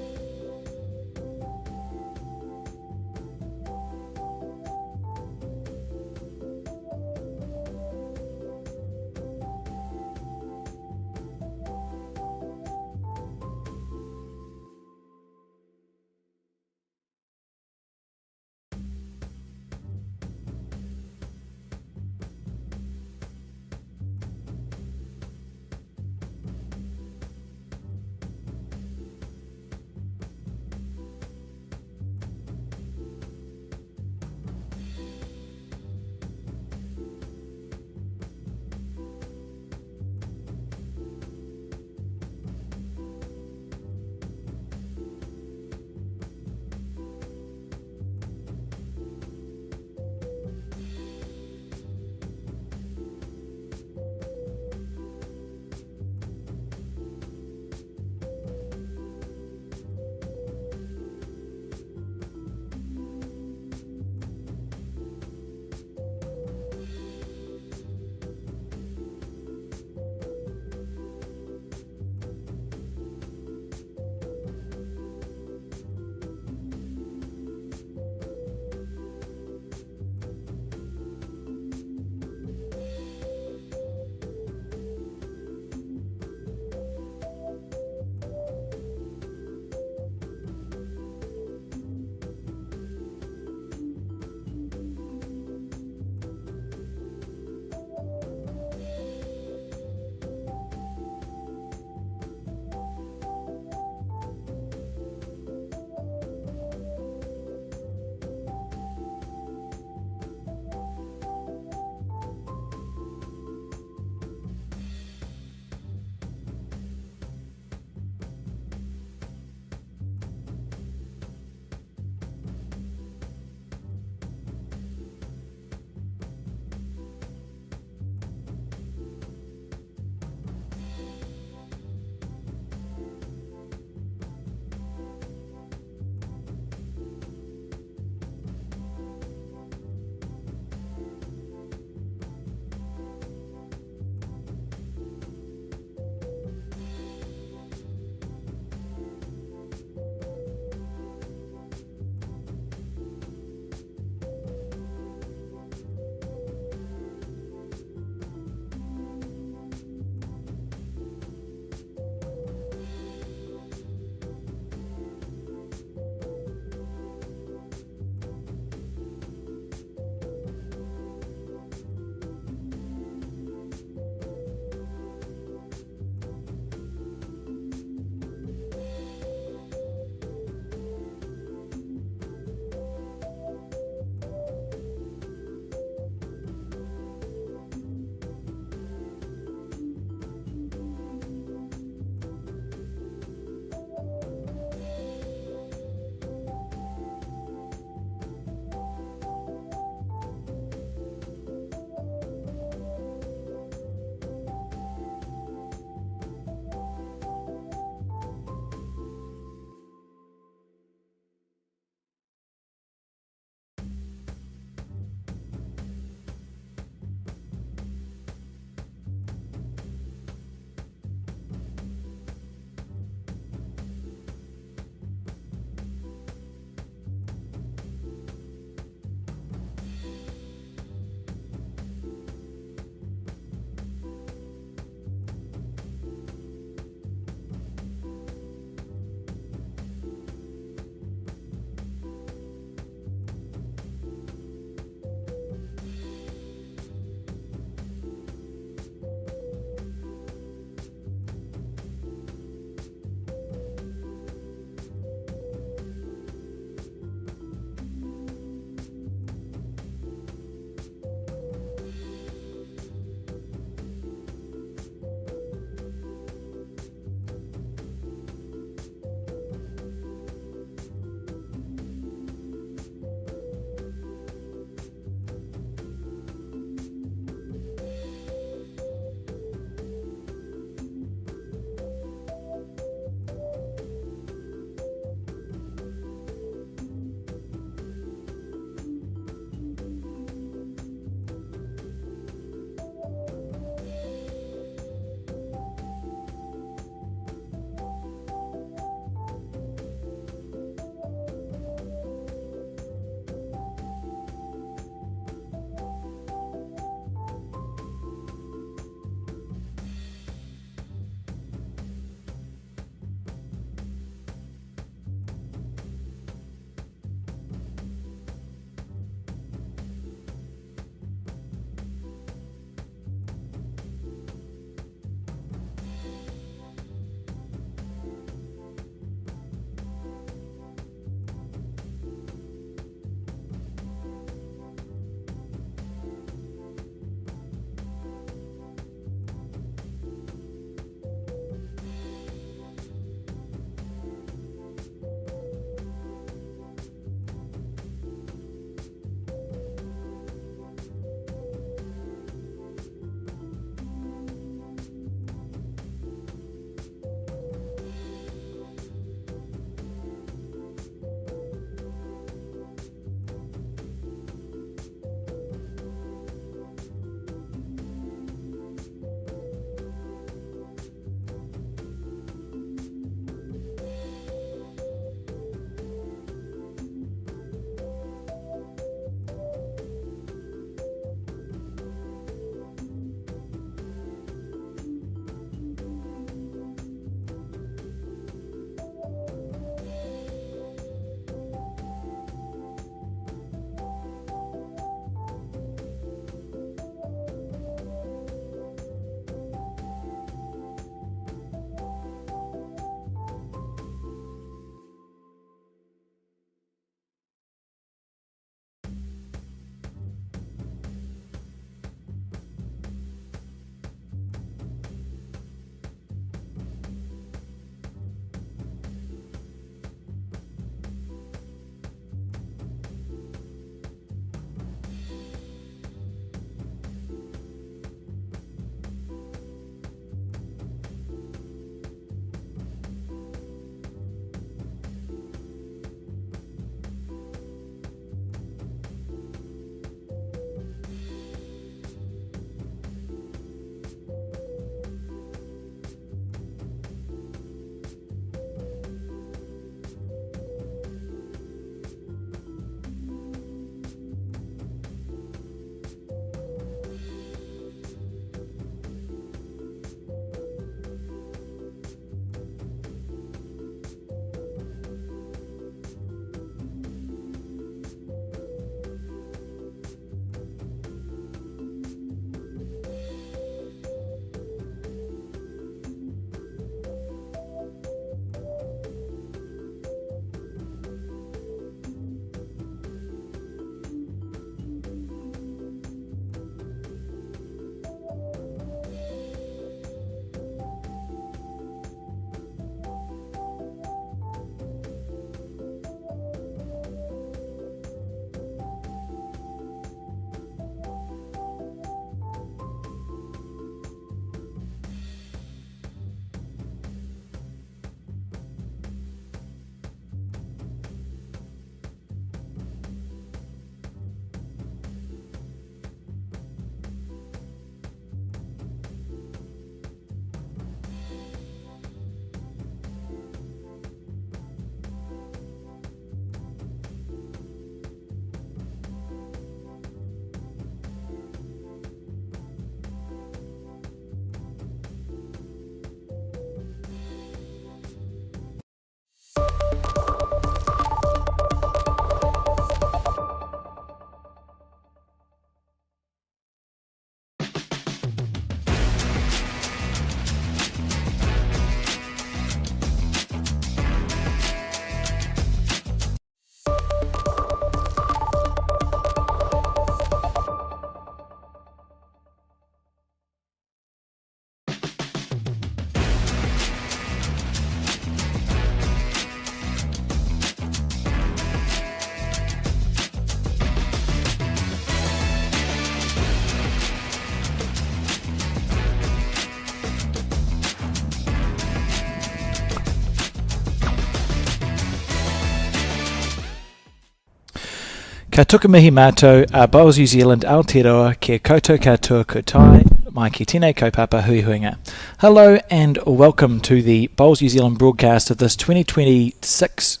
Ka tuka mihi mātou, Bowls New Zealand, Aotearoa, kia koutou katoa kotai, mai ki tēnei kaupapa hui huinga. Hello and welcome to the Bowls New Zealand broadcast of this 2026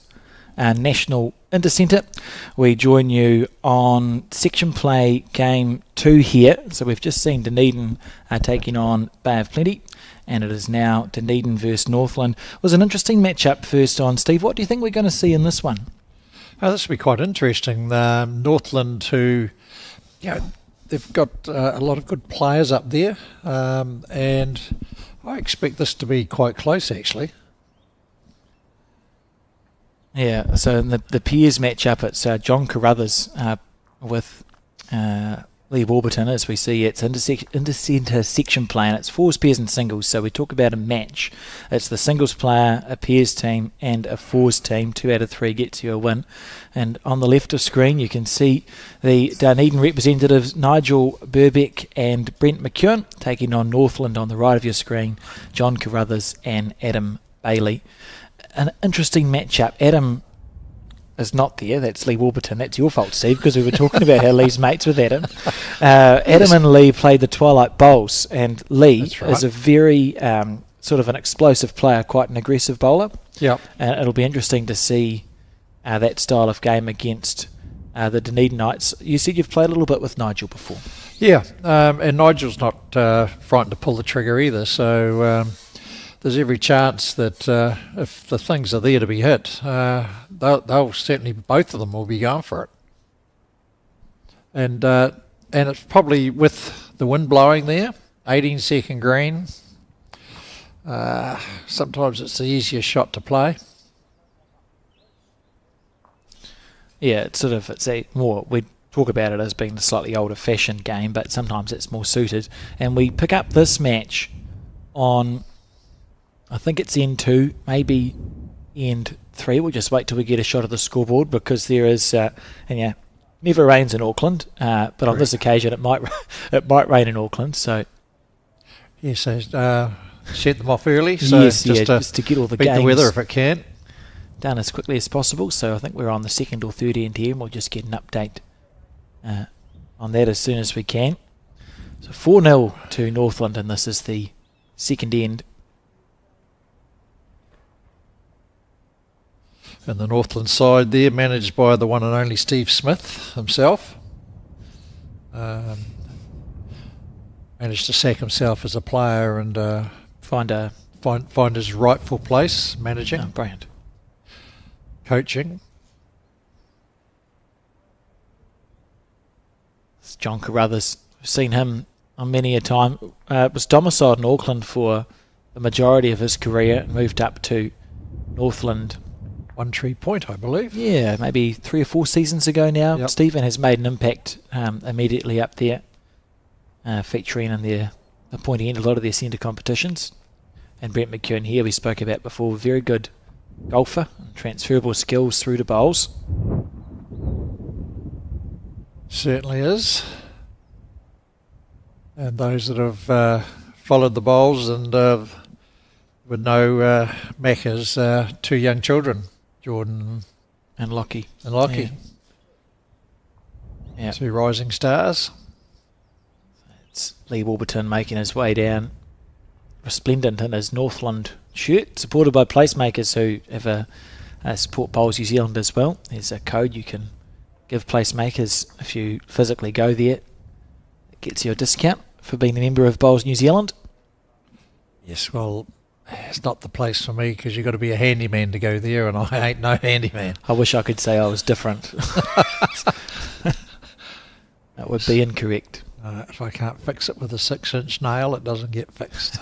National Intercentre. We join you on section play game 2 here. So we've just seen Dunedin taking on Bay of Plenty, and it is now Dunedin versus Northland. It was an interesting matchup first on. Steve, what do you think we're going to see in this one? Oh, this will be quite interesting. Northland, who, they've got a lot of good players up there, and I expect this to be quite close, actually. Yeah, so in the peers matchup, it's John Carruthers with Lee Warburton. As we see, it's intercentre section play, and it's fours, pairs and singles. So we talk about a match. It's the singles player, a pairs team and a fours team. 2 out of 3 gets you a win. And on the left of screen you can see the Dunedin representatives Nigel Burbeck and Brent McKeown taking on Northland. On the right of your screen, John Carruthers and Adam Bailey. An interesting matchup. Adam is not there. That's Lee Warburton. That's your fault, Steve, because we were talking about how Lee's mates with Adam. Adam and Lee played the Twilight Bowls, and Lee is a very sort of an explosive player, quite an aggressive bowler. Yep. And it'll be interesting to see that style of game against the Dunedin Knights. You said you've played a little bit with Nigel before. Yeah, and Nigel's not frightened to pull the trigger either, so there's every chance that if the things are there to be hit, they'll certainly, both of them will be going for it. And it's probably with the wind blowing there, 18-second green, sometimes it's the easiest shot to play. Yeah, it's we talk about it as being a slightly older fashioned game, but sometimes it's more suited. And we pick up this match on, I think it's end 2, maybe end 3. We'll just wait till we get a shot of the scoreboard, because there is, never rains in Auckland, but on this occasion it might rain in Auckland. So so set them off early. So yes, just to get all the beat games the weather if it can done as quickly as possible. So I think we're on the second or third end here, and we'll just get an update on that as soon as we can. So 4-0 to Northland, and this is the second end. And the Northland side there, managed by the one and only Steve Smith himself. Managed to sack himself as a player and find his rightful place, managing. Oh, brilliant. Coaching. It's John Carruthers. We've seen him on many a time. Was domiciled in Auckland for the majority of his career and moved up to Northland. One Tree Point, I believe. Yeah, maybe 3 or 4 seasons ago now. Yep. Stephen has made an impact immediately up there, featuring in the pointy end a lot of their centre competitions. And Brent McKeown here, we spoke about before, very good golfer, transferable skills through to bowls. Certainly is. And those that have followed the bowls and would know Mac has 2 young children, Jordan and Lockie. Yeah. 2 rising stars. It's Lee Warburton making his way down, resplendent in his Northland shirt, supported by placemakers who have support Bowls New Zealand as well. There's a code you can give placemakers if you physically go there. It gets you a discount for being a member of Bowls New Zealand. Yes, well, it's not the place for me because you've got to be a handyman to go there, and I ain't no handyman. I wish I could say I was different. That would be incorrect. If I can't fix it with a 6-inch nail, it doesn't get fixed.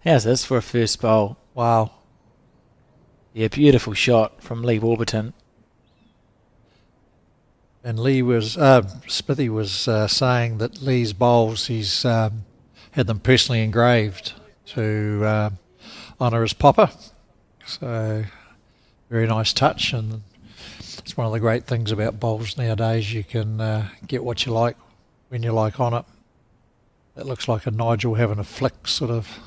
How's this for a first bowl? Wow. Yeah, beautiful shot from Lee Warburton. And Smithy was saying that Lee's bowls, he's had them personally engraved to honour his papa. So, very nice touch, and it's one of the great things about bowls nowadays. You can get what you like when you like on it. It looks like a Nigel having a flick sort of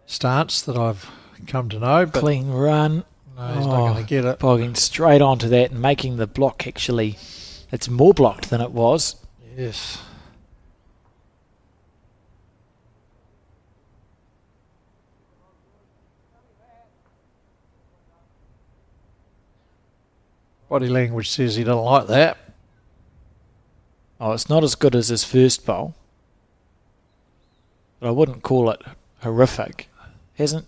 stance that I've come to know. But clean run. No, he's not going to get it. Bogging straight onto that and making the block actually, it's more blocked than it was. Yes. Body language says he doesn't like that. Oh, it's not as good as his first bowl, but I wouldn't call it horrific. Hasn't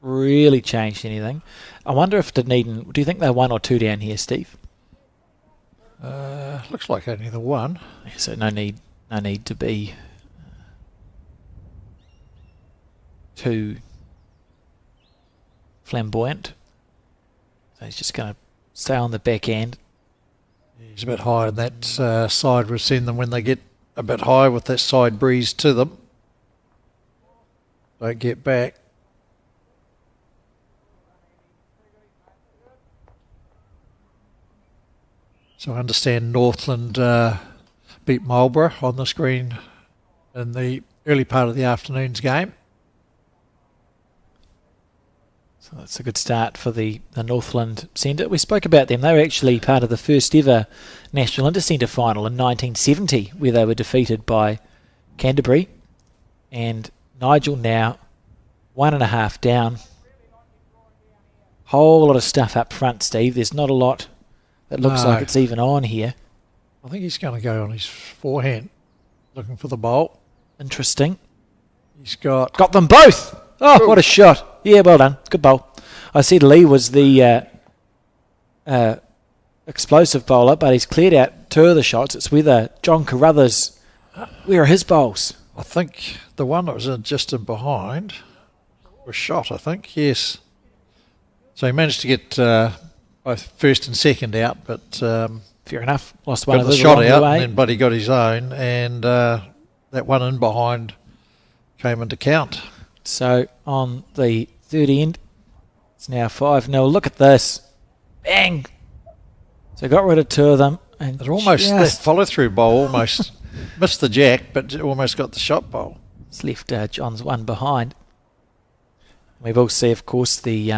really changed anything. I wonder if Dunedin, do you think they're 1 or 2 down here, Steve? Looks like only the one. So no need to be too flamboyant. So he's just going to stay on the back end. He's a bit high on that side. We've seen them when they get a bit high with that side breeze to them. Don't get back. So I understand Northland beat Marlborough on the screen in the early part of the afternoon's game. So that's a good start for the Northland Centre. We spoke about them. They were actually part of the first ever National Intercentre final in 1970, where they were defeated by Canterbury. And Nigel now 1.5 down. Whole lot of stuff up front, Steve. There's not a lot that looks like it's even on here. I think he's going to go on his forehand, looking for the bowl. Interesting. He's got them both. Oh, what a shot. Yeah, well done. Good bowl. I said Lee was the explosive bowler, but he's cleared out 2 of the shots. It's whether John Carruthers, where are his bowls? I think the one that was just in behind was shot, I think. Yes. So he managed to get both first and second out, but fair enough. Lost one got of the his shot along out, the way. and then Buddy got his own, and that one in behind came into count. So on the third end, it's now 5-0. Look at this. Bang! So got rid of 2 of them. And It almost, that follow-through bowl almost missed the jack, but it almost got the shot bowl. It's left John's one behind. We will see, of course, the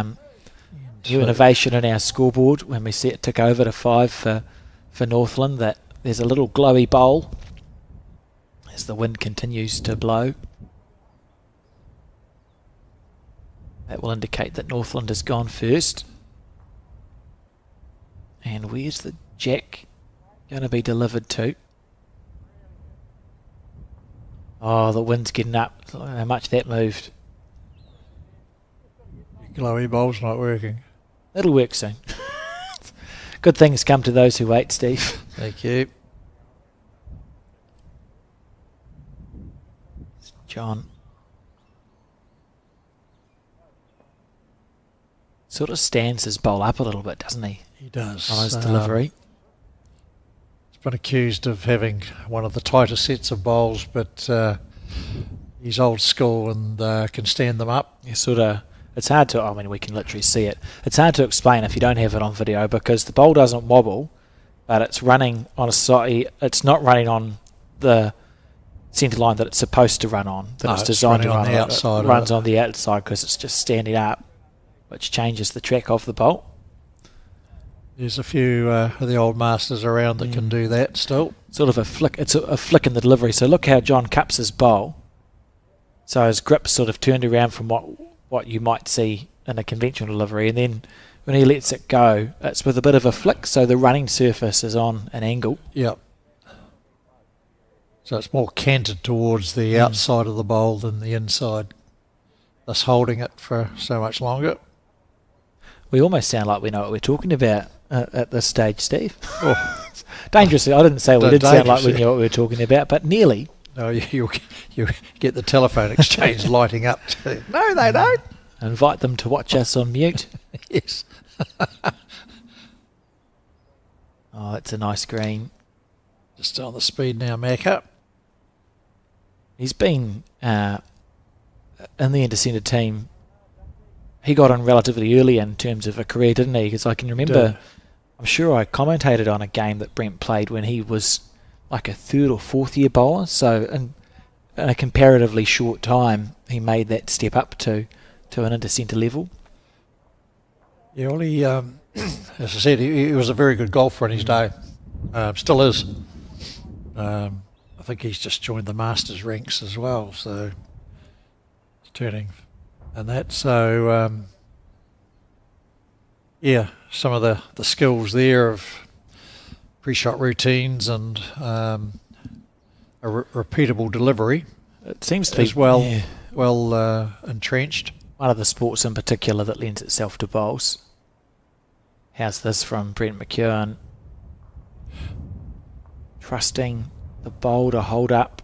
new innovation in our scoreboard when we see it tick over to 5 for Northland, that there's a little glowy bowl as the wind continues to blow. That will indicate that Northland has gone first. And where's the jack going to be delivered to? Oh, the wind's getting up. Look how much that moved. Glowy bowl's not working. It'll work soon. Good things come to those who wait, Steve. Thank you. John sort of stands his bowl up a little bit, doesn't he? He does. On his delivery. He's been accused of having one of the tighter sets of bowls, but he's old school and can stand them up. It's hard to, I mean, we can literally see it. It's hard to explain if you don't have it on video, because the bowl doesn't wobble, but it's running on a side. It's not running on the centre line that it's supposed to run on, that it's designed to run on. Outside. It runs on the outside because it's just standing up, which changes the track of the bowl. There's a few of the old masters around that can do that still. Sort of a flick. It's a flick in the delivery. So look how John cups his bowl. So his grip's sort of turned around from what you might see in a conventional delivery, and then when he lets it go, it's with a bit of a flick, so the running surface is on an angle. Yep. So it's more canted towards the outside of the bowl than the inside, thus holding it for so much longer. We almost sound like we know what we're talking about at this stage, Steve. Oh. Dangerously, I didn't say we did sound like we knew what we were talking about, but nearly. No, you get the telephone exchange lighting up too. No, they don't. Invite them to watch us on mute. Yes. Oh, it's a nice green. Just on the speed now, Macca. He's been in the Intercentre team. He got on relatively early in terms of a career, didn't he? Because I can remember, I'm sure I commentated on a game that Brent played when he was like a 3rd or 4th year bowler. So in a comparatively short time, he made that step up to an Intercentre level. Yeah, well, he, as I said, he was a very good golfer in his day. Still is. I think he's just joined the Masters ranks as well, so he's turning and that. So, yeah, some of the skills there of pre-shot routines and a repeatable delivery It seems to be is well entrenched. one of the sports in particular that lends itself to bowls. How's this from Brent McKeown? Trusting the bowl to hold up.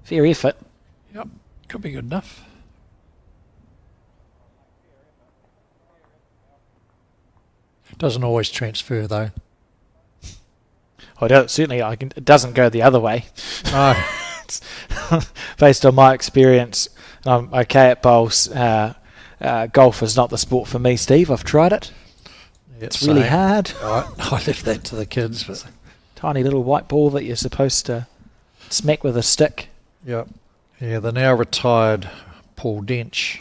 Fair effort. Yep, could be good enough. Doesn't always transfer though. Certainly, it doesn't go the other way. No. Based on my experience, I'm okay at bowls. Golf is not the sport for me, Steve. I've tried it. Yeah, It's really same. hard. I left that to the kids. But Tiny little white ball that you're supposed to smack with a stick. yep. Yeah, the now retired Paul Dench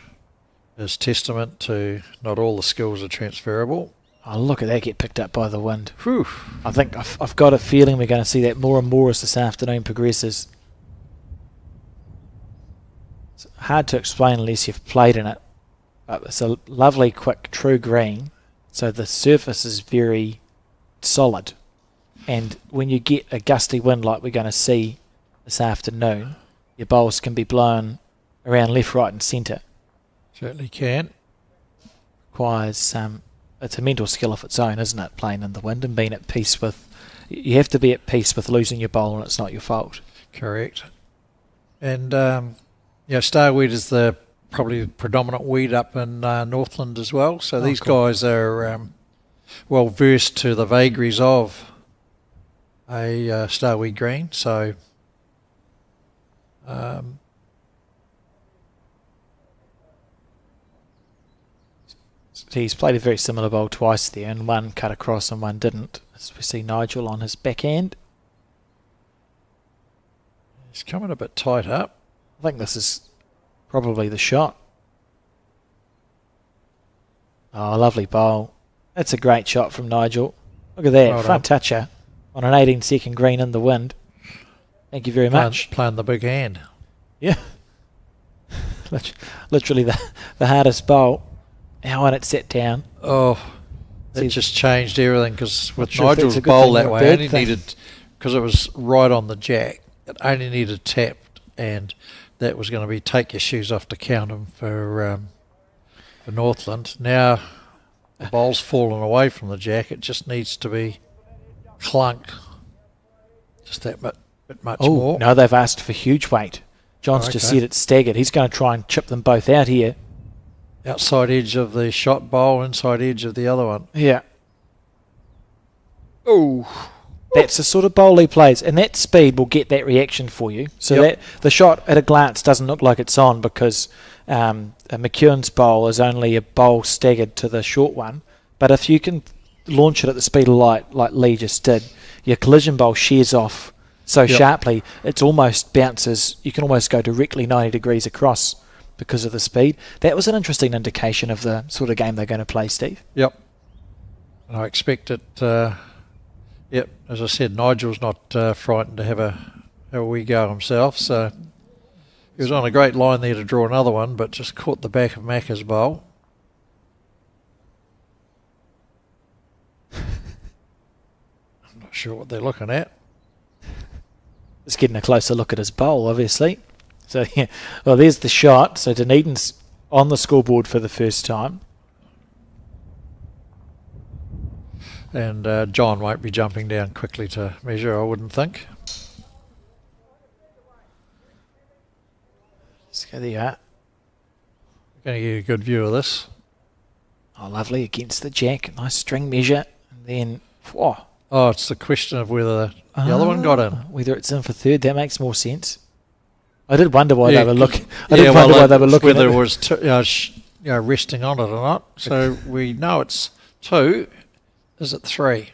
is testament to not all the skills are transferable. Oh, look at that get picked up by the wind. Whew. I think I've got a feeling we're going to see that more and more as this afternoon progresses. It's hard to explain unless you've played in it. But it's a lovely, quick, true green. So the surface is very solid. And when you get a gusty wind like we're going to see this afternoon, your bowls can be blown around left, right and centre. Certainly can. Requires it's a mental skill of its own, isn't it, playing in the wind and being at peace with... You have to be at peace with losing your bowl and it's not your fault. Correct. And, starweed is probably the predominant weed up in Northland as well. So these guys are well versed to the vagaries of a starweed green. So He's played a very similar bowl twice there, and one cut across and one didn't. As we see Nigel on his backhand. he's coming a bit tight up. I think this is probably the shot. Oh, lovely bowl. That's a great shot from Nigel. Look at that, Well front done. toucher on an 18-second green in the wind. Thank you very much. Playing the big hand. Yeah. Literally the hardest bowl. Now when it's set down. Oh, it See, just changed everything because with sure if that's Nigel's a good bowl thing that or a way, bad only thing. needed, because it was right on the jack, it only needed tapped, and that was going to be take your shoes off to count them for Northland. Now the bowl's fallen away from the jack, it just needs to be clunked just that bit much more. Oh, no, they've asked for huge weight. John's just okay. said it's staggered. He's going to try and chip them both out here. Outside edge of the shot bowl, inside edge of the other one. Yeah. Oh, that's the sort of bowl he plays, and that speed will get that reaction for you. So Yep. that the shot at a glance doesn't look like it's on because McKeown's bowl is only a bowl staggered to the short one. But if you can launch it at the speed of light, like Lee just did, your collision bowl shears off so Yep. sharply it's almost bounces. You can almost go directly 90 degrees across because of the speed. That was an interesting indication of the sort of game they're going to play, Steve. Yep. And I expect it. Yep. As I said, Nigel's not frightened to have a wee go himself. So he was on a great line there to draw another one, but just caught the back of Macca's bowl. I'm not sure what they're looking at. Just getting a closer look at his bowl, obviously. So, yeah. Well, there's the shot. So Dunedin's on the scoreboard for the first time. And John won't be jumping down quickly to measure, I wouldn't think. So there you are. Going to get a good view of this. Oh, lovely. Against the jack. Nice string measure. And then, Oh, it's the question of whether the other one got in. Whether it's in for third, that makes more sense. I did wonder why Yeah, they were looking. whether They were looking whether at it was resting on it or not. So we know it's 2. Is it 3?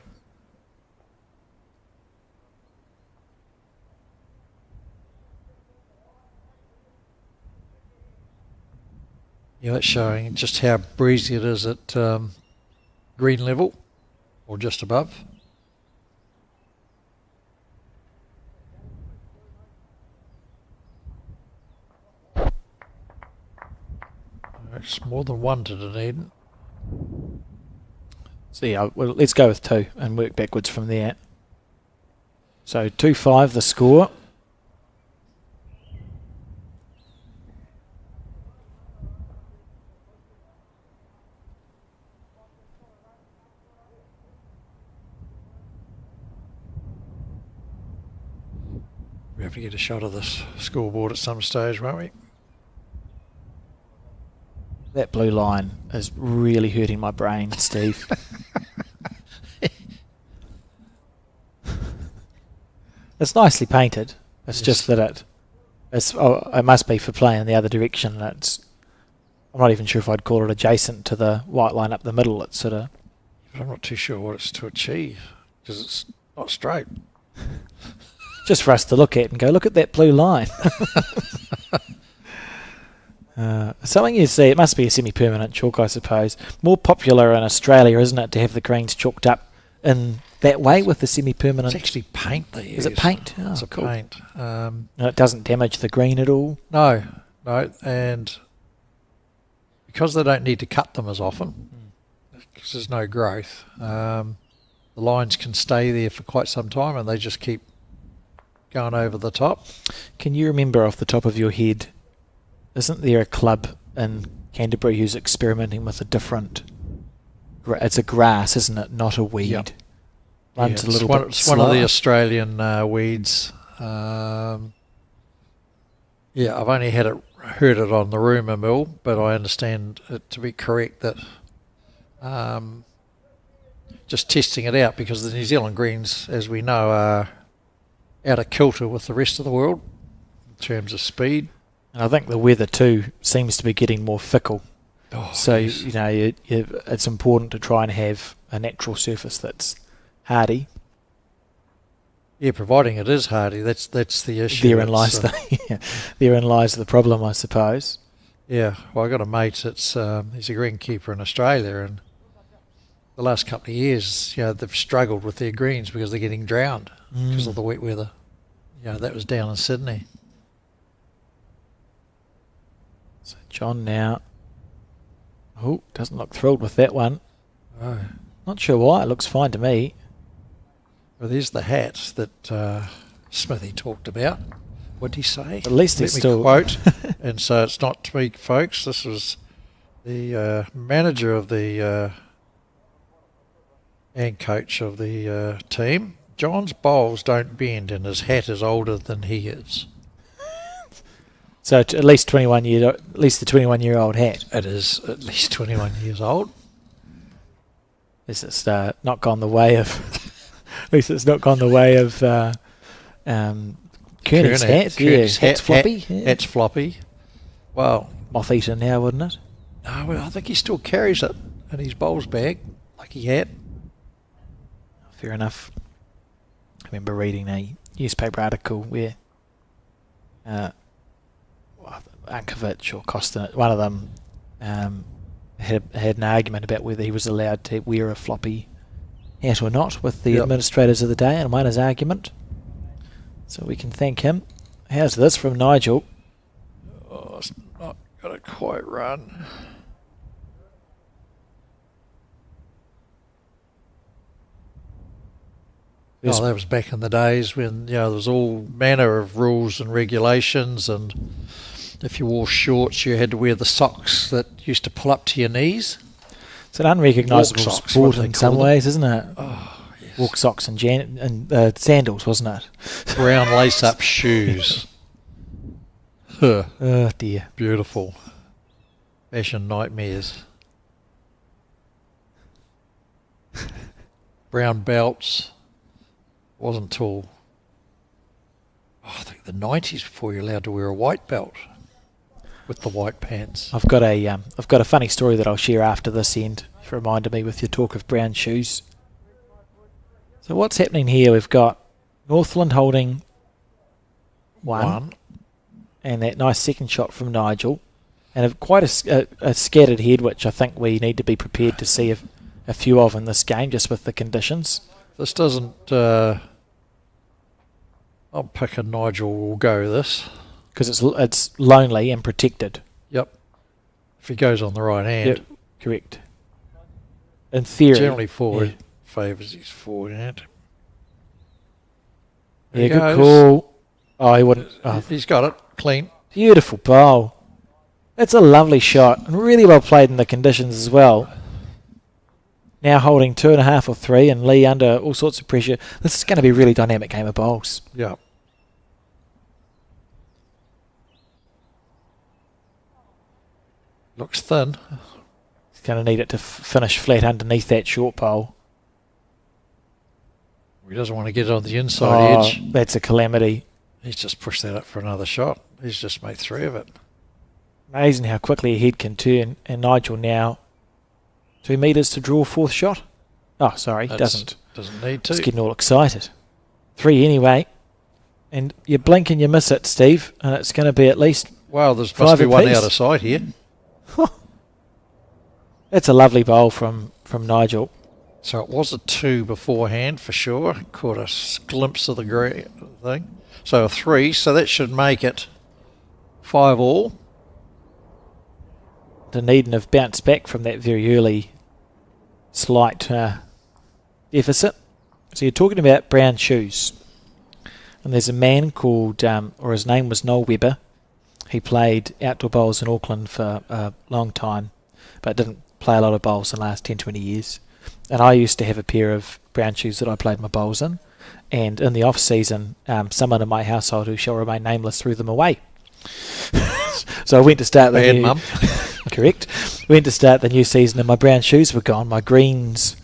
Yeah, that's showing just how breezy it is at green level, or just above. It's more than one to Dunedin. So yeah, well, let's go with 2 and work backwards from there. So 2-5 the score. We have to get a shot of this scoreboard at some stage, won't we? That blue line is really hurting my brain, Steve. It's nicely painted. It's just that it must be for playing the other direction. I'm not even sure if I'd call it adjacent to the white line up the middle. It's sort of. I'm not too sure what it's to achieve because it's not straight. Just for us to look at and go, look at that blue line. Something you see, it must be a semi-permanent chalk, I suppose. More popular in Australia, isn't it, to have the greens chalked up in that way with the semi-permanent? It's actually paint they use. Is it paint? Oh, it's a cool. paint. And it doesn't damage the green at all? No, and because they don't need to cut them as often, because there's no growth, the lines can stay there for quite some time and they just keep going over the top. Can you remember off the top of your head, isn't there a club in Canterbury who's experimenting with a different... It's a grass, isn't it? Not a weed. Yep. Runs Yeah, a little bit it's one of the slower. Australian weeds. Yeah, I've only heard it on the rumour mill, but I understand it to be correct that just testing it out, because the New Zealand greens, as we know, are out of kilter with the rest of the world in terms of speed. And I think the weather too seems to be getting more fickle. Oh, So, yes. it's important to try and have a natural surface that's hardy. Yeah, providing it is hardy, that's the issue. Therein lies therein lies the problem, I suppose. Yeah, well, I got a mate that's he's a greenkeeper in Australia, and the last couple of years, they've struggled with their greens because they're getting drowned because of the wet weather. That was down in Sydney. So John now, doesn't look thrilled with that one. Oh, Not sure why. It looks fine to me. well, there's the hat that Smithy talked about. What did he say? At least Let it's me still quote. And so it's not to me, folks. This was the manager of the and coach of the team. John's bowls don't bend, and his hat is older than he is. So at least the 21-year-old hat. It is at least 21 years old. This is not gone the way of. At least it's not gone the way of Kearney's hat. Kearney's Hat's floppy. Hat's floppy. Well, Moth-eaten now, wouldn't it? no, well, I think he still carries it in his bowls bag, like he had. Fair enough. I remember reading a newspaper article where Ankovic or Kostin, one of them, had an argument about whether he was allowed to wear a floppy hat or not with the administrators of the day, and won his argument. So we can thank him. How's this from Nigel? Oh, it's not going to quite run. There's- That was back in the days when there was all manner of rules and regulations, and if you wore shorts, you had to wear the socks that used to pull up to your knees. It's an unrecognisable Walk socks, sport what do they in some call them? ways, isn't it? Oh, yes. Walk socks and sandals, wasn't it? Brown lace-up shoes. Huh, Oh dear. beautiful. Fashion nightmares. Brown belts. Wasn't till I think the 90s before you're allowed to wear a white belt with the white pants. I've got a funny story that I'll share after this end. You've reminded me with your talk of brown shoes. So what's happening here? We've got Northland holding one, and that nice second shot from Nigel. and quite a scattered head, which I think we need to be prepared to see a few of in this game, just with the conditions. This doesn't... I'm picking Nigel will go this. Because it's lonely and protected. Yep. If he goes on the right hand. Yep, correct. In theory. Generally forward favours his forward hand. Yeah, good call. Oh, he wouldn't. Oh. He's got it. Clean. Beautiful bowl. That's a lovely shot. And really well played in the conditions as well. Now holding 2.5 or 3 and Lee under all sorts of pressure. This is going to be a really dynamic game of bowls. Yeah. Looks thin. He's going to need it to finish flat underneath that short pole. He doesn't want to get it on the inside edge. That's a calamity. He's just pushed that up for another shot. He's just made 3 of it. Amazing how quickly a head can turn. And Nigel now 2 metres to draw 4th shot. Oh, sorry, doesn't need to. Just getting all excited. 3 anyway. And you blink and you miss it, Steve. And it's going to be at least Wow, there's 5 must be one apiece. out of sight here. That's a lovely bowl from Nigel. So it was a 2 beforehand for sure. Caught a glimpse of the green thing. So a 3, so that should make it 5 all. Dunedin have bounced back from that very early slight deficit. So you're talking about brown shoes. And there's a man called, or his name was Noel Webber. He played outdoor bowls in Auckland for a long time, but didn't play a lot of bowls in the last 10, 20 years. And I used to have a pair of brown shoes that I played my bowls in. And in the off-season, someone in my household who shall remain nameless threw them away. So I went to start the Bad new... mum. Correct. Went to start the new season and my brown shoes were gone. My greens,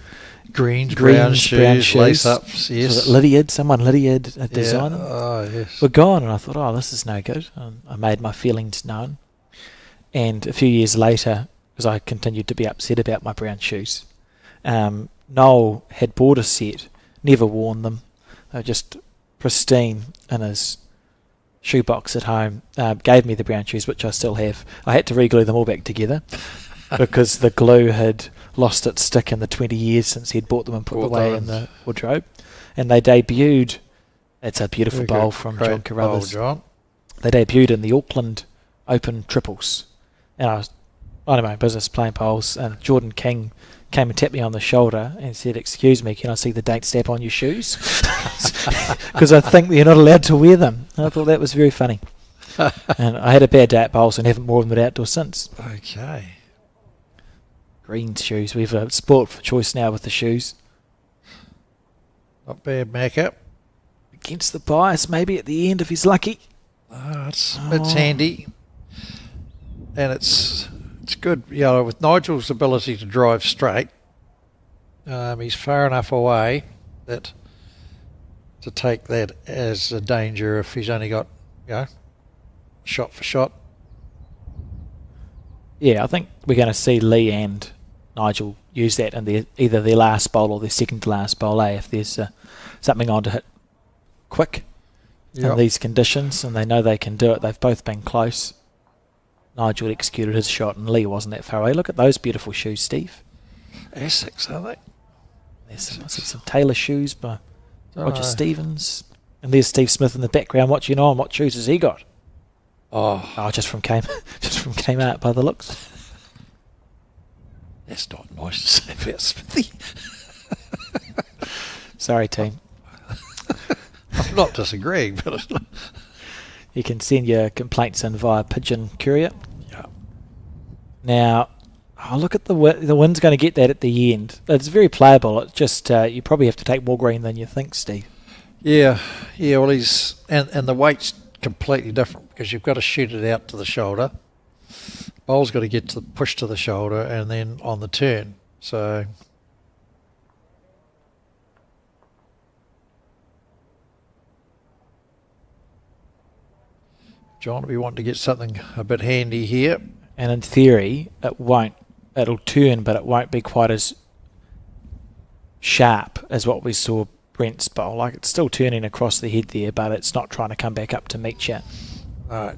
brown shoes, lace-ups, yes. So Lydiard, someone Lydiard designed them. Oh, yes. Were gone, and I thought, oh, this is no good. And I made my feelings known. And a few years later, because I continued to be upset about my brown shoes, Noel had bought a set, never worn them. They were just pristine in his shoebox at home. Gave me the brown shoes, which I still have. I had to re-glue them all back together because the glue had lost its stick in the 20 years since he'd bought them and put them away in the wardrobe. And they debuted. It's a beautiful bowl from John Carruthers. They debuted in the Auckland Open Triples. And I was minding my own business playing bowls, and Jordan King came and tapped me on the shoulder and said, "Excuse me, can I see the date stamp on your shoes?" Because I think you're not allowed to wear them. And I thought that was very funny. And I had a bad day at bowls and haven't worn them at outdoors since. Okay. Green shoes. We have a sport for choice now with the shoes. Not bad, Macca. Against the bias, maybe at the end if he's lucky. It's handy. And it's good, with Nigel's ability to drive straight. He's far enough away that to take that as a danger if he's only got, shot for shot. Yeah, I think we're going to see Lee and Nigel use that in either their last bowl or their second to last bowl, if there's something on to hit quick in these conditions, and they know they can do it. They've both been close. Nigel executed his shot and Lee wasn't that far away. Look at those beautiful shoes, Steve. Essex, are they? There's some Taylor shoes by Roger Stevens. And there's Steve Smith in the background watching on. What shoes has he got? Oh, just from Kmart by the looks. That's not nice to say about Smithy. Sorry, team. I'm not disagreeing, but it's not. You can send your complaints in via pigeon courier. Yeah. Now, look at the wind's going to get that at the end. It's very playable. It's just you probably have to take more green than you think, Steve. Yeah. Well, and the weight's completely different because you've got to shoot it out to the shoulder. Bowl's got to get push to the shoulder and then on the turn. So. John will be wanting to get something a bit handy here. And in theory, it won't. It'll turn, but it won't be quite as sharp as what we saw Brent's bowl. Like, it's still turning across the head there, but it's not trying to come back up to meet you. All right.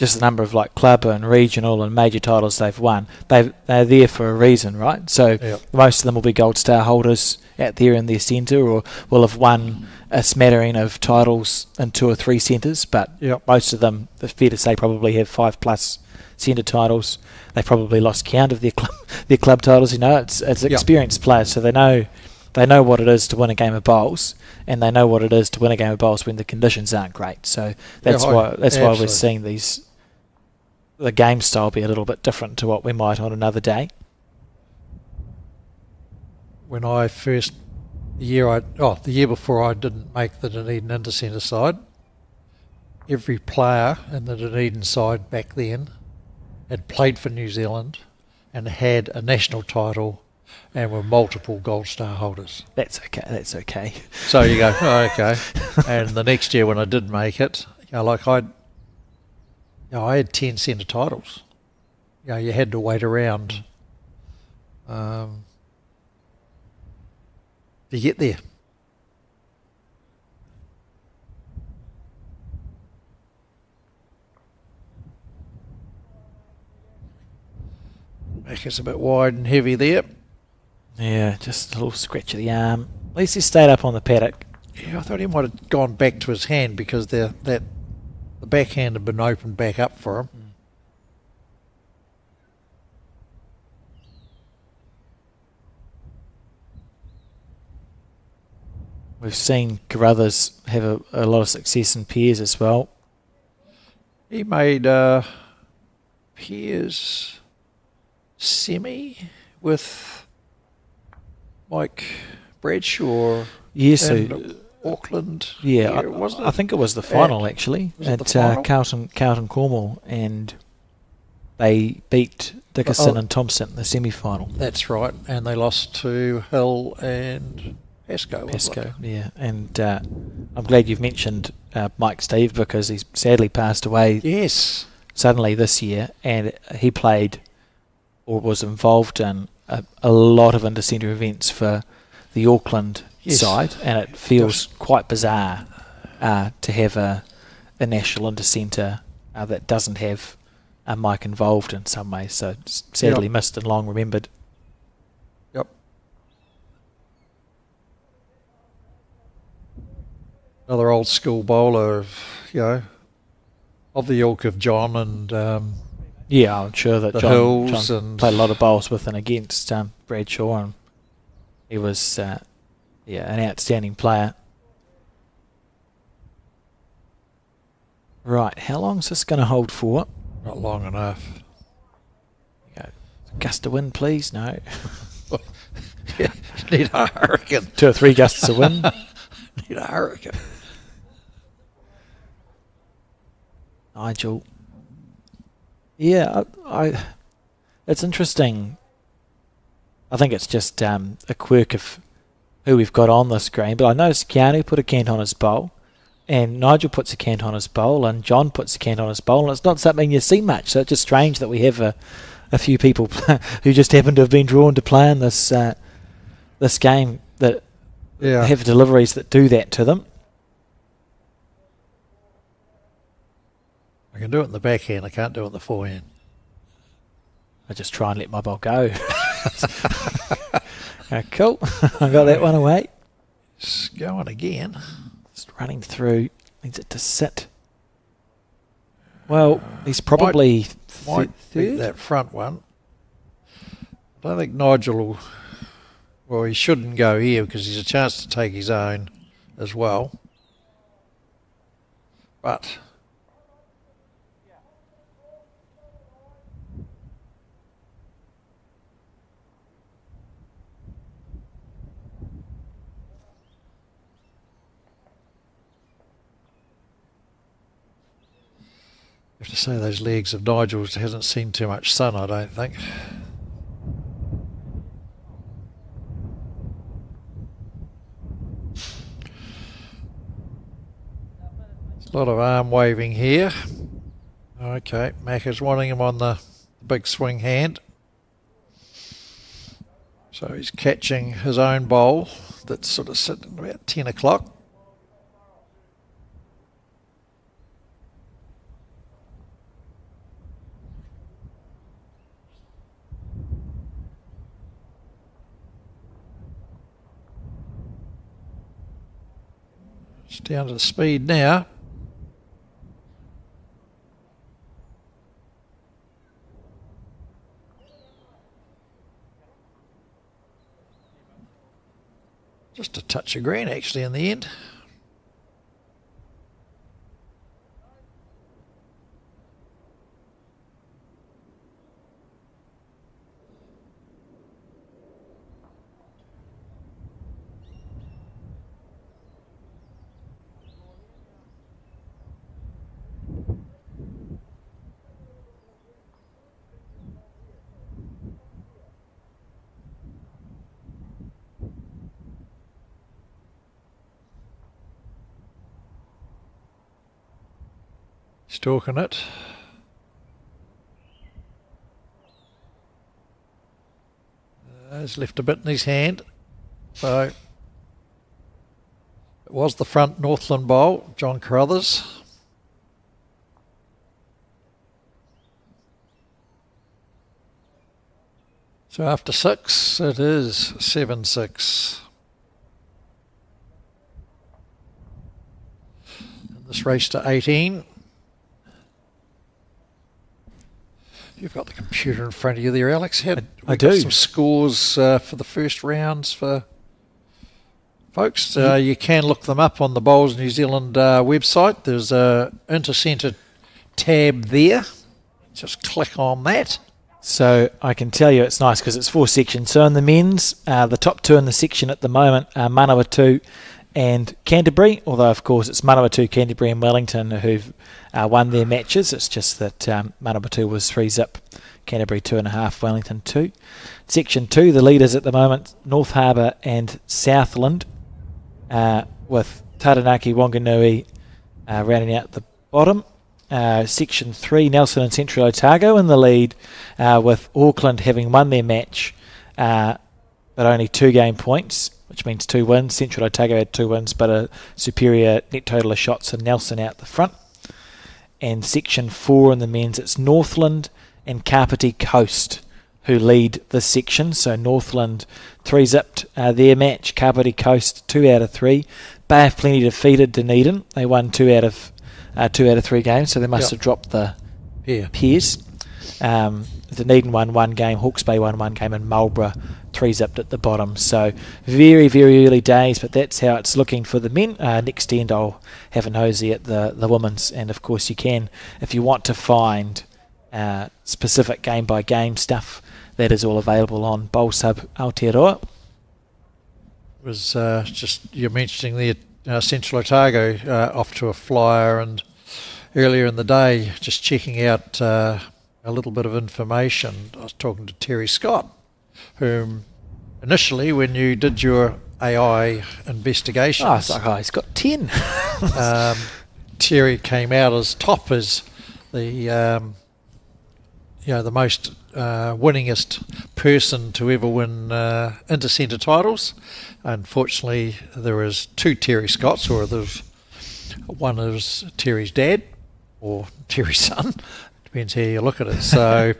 just the number of like club and regional and major titles they've won. They're there for a reason, right? So Yep. most of them will be Gold Star holders out there in their centre, or will have won a smattering of titles in 2 or 3 centres. But Yep. most of them, it's fair to say, probably have 5+ centre titles. They've probably lost count of their club titles. You know, it's Yep. experienced players, so they know what it is to win a game of bowls, and they know what it is to win a game of bowls when the conditions aren't great. So that's why we're absolutely. seeing the game style be a little bit different to what we might on another day. When I first, the year before I didn't make the Dunedin Intercentre side, every player in the Dunedin side back then had played for New Zealand and had a national title and were multiple Gold Star holders. That's okay. So you go, oh, okay. And the next year when I did make it, I had 10 centre titles. You had to wait around to get there. Back is a bit wide and heavy there. Yeah, just a little scratch of the arm. At least he stayed up on the paddock. Yeah, I thought he might have gone back to his hand because the backhand had been opened back up for him. We've seen Carruthers have a lot of success in pairs as well. He made Piers semi with Mike Bradshaw. Yes, and Auckland. yeah, wasn't it? I think it was the final actually Was it at the final? Carlton Cornwall, and they beat Dickerson Oh. and Thompson in the semi-final. That's right, and they lost to Hill and Pascoe. wasn't it? Pesco, yeah, and I'm glad you've mentioned Mike Steve, because he's sadly passed away Yes. suddenly this year, and he played or was involved in a lot of intercentre events for the Auckland Yes. side, and it feels quite bizarre to have a national intercentre that doesn't have Mike involved in some way, so it's sadly Yep. missed and long remembered. Yep. Another old school bowler of the ilk of John and Yeah, I'm sure that The John Hills and- played a lot of bowls with and against Bradshaw, and he was an outstanding player. Right, how long is this going to hold for? not long enough. Gust of wind, please. No. Yeah, need a hurricane. 2 or 3 gusts of wind. Need a hurricane. Nigel. Yeah, I it's interesting. I think it's just a quirk of who we've got on this screen, but I noticed Keanu put a cant on his bowl, and Nigel puts a cant on his bowl, and John puts a cant on his bowl, and it's not something you see much, so it's just strange that we have a few people who just happen to have been drawn to play in this this game that Yeah. have deliveries that do that to them. I can do it in the backhand, I can't do it in the forehand. I just try and let my bowl go. Cool. I got that one away. It's going again. Just running through. Needs it to sit. Well, he's probably Might beat third. that front one. I don't think Nigel will... Well, he shouldn't go here because he's a chance to take his own as well. But... I have to say those legs of Nigel's hasn't seen too much sun, I don't think. A lot of arm waving here. Okay, Macca's wanting him on the big swing hand. So he's catching his own bowl that's sort of sitting about 10 o'clock. It's down to the speed now. Just a touch of green actually in the end. Stalking it. He's left a bit in his hand. So it was the front Northland bowl, John Carruthers. So after 6, it is 7-6. And this race to 18. You've got the computer in front of you there, Alex. I do. Got some scores for the first rounds for folks. You can look them up on the Bowls New Zealand website. There's a Intercentre tab there. Just click on that. So I can tell you it's nice because it's 4 sections. So in the men's, the top 2 in the section at the moment are Manawatu and Canterbury, although of course it's Manawatu, Canterbury and Wellington who've won their matches. It's just that Manawatu was 3-zip, Canterbury 2.5, Wellington 2. Section 2, the leaders at the moment, North Harbour and Southland, with Taranaki, Wanganui rounding out the bottom. Section 3, Nelson and Central Otago in the lead, with Auckland having won their match, but only 2 game points, which means 2 wins. Central Otago had 2 wins, but a superior net total of shots, and Nelson out the front. And Section 4 in the men's, it's Northland and Kapiti Coast who lead this section. So Northland 3-zipped their match, Kapiti Coast 2 out of 3. Bay of Plenty defeated Dunedin. They won 2 out of 3 games, so they must have dropped the pairs. Dunedin won 1 game, Hawke's Bay won 1 game, and Marlborough 3-zipped at the bottom. So very, very early days, but that's how it's looking for the men. Next end I'll have a nosy at the women's, and of course you can, if you want to find specific game-by-game stuff, that is all available on Bowls Hub Aotearoa. It was just, you're mentioning the Central Otago off to a flyer, and earlier in the day just checking out a little bit of information. I was talking to Terry Scott, whom initially when you did your AI investigations, it's like, he's got 10. Terry came out as top as the the most winningest person to ever win Intercentre titles. Unfortunately, there was 2 Terry Scotts, or there's one is Terry's dad or Terry's son, depends how you look at it. So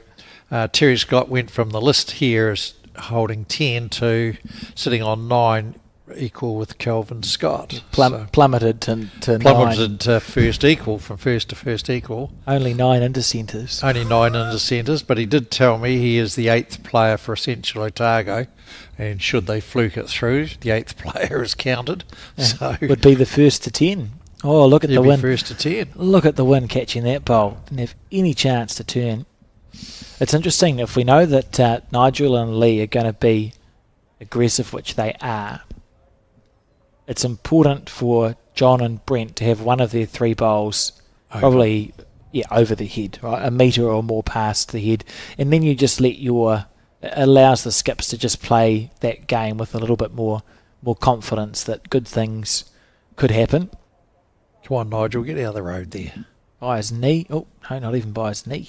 Terry Scott went from the list here as holding 10 to sitting on 9, equal with Kelvin Scott. Plummeted to 9. Plummeted to first equal, from first to first equal. Only 9 intercenters. Only 9 intercenters, but he did tell me he is the 8th player for Central Otago, and should they fluke it through, the 8th player is counted. Yeah, so would be the first to 10. Oh, look at the win. First to 10. Look at the win catching that bowl. Didn't have any chance to turn. It's interesting, if we know that Nigel and Lee are going to be aggressive, which they are, it's important for John and Brent to have one of their 3 bowls probably over the head, right, a metre or more past the head, and then you just allows the skips to just play that game with a little bit more confidence that good things could happen. Come on, Nigel, get out of the road there. By his knee. Oh, no, not even by his knee.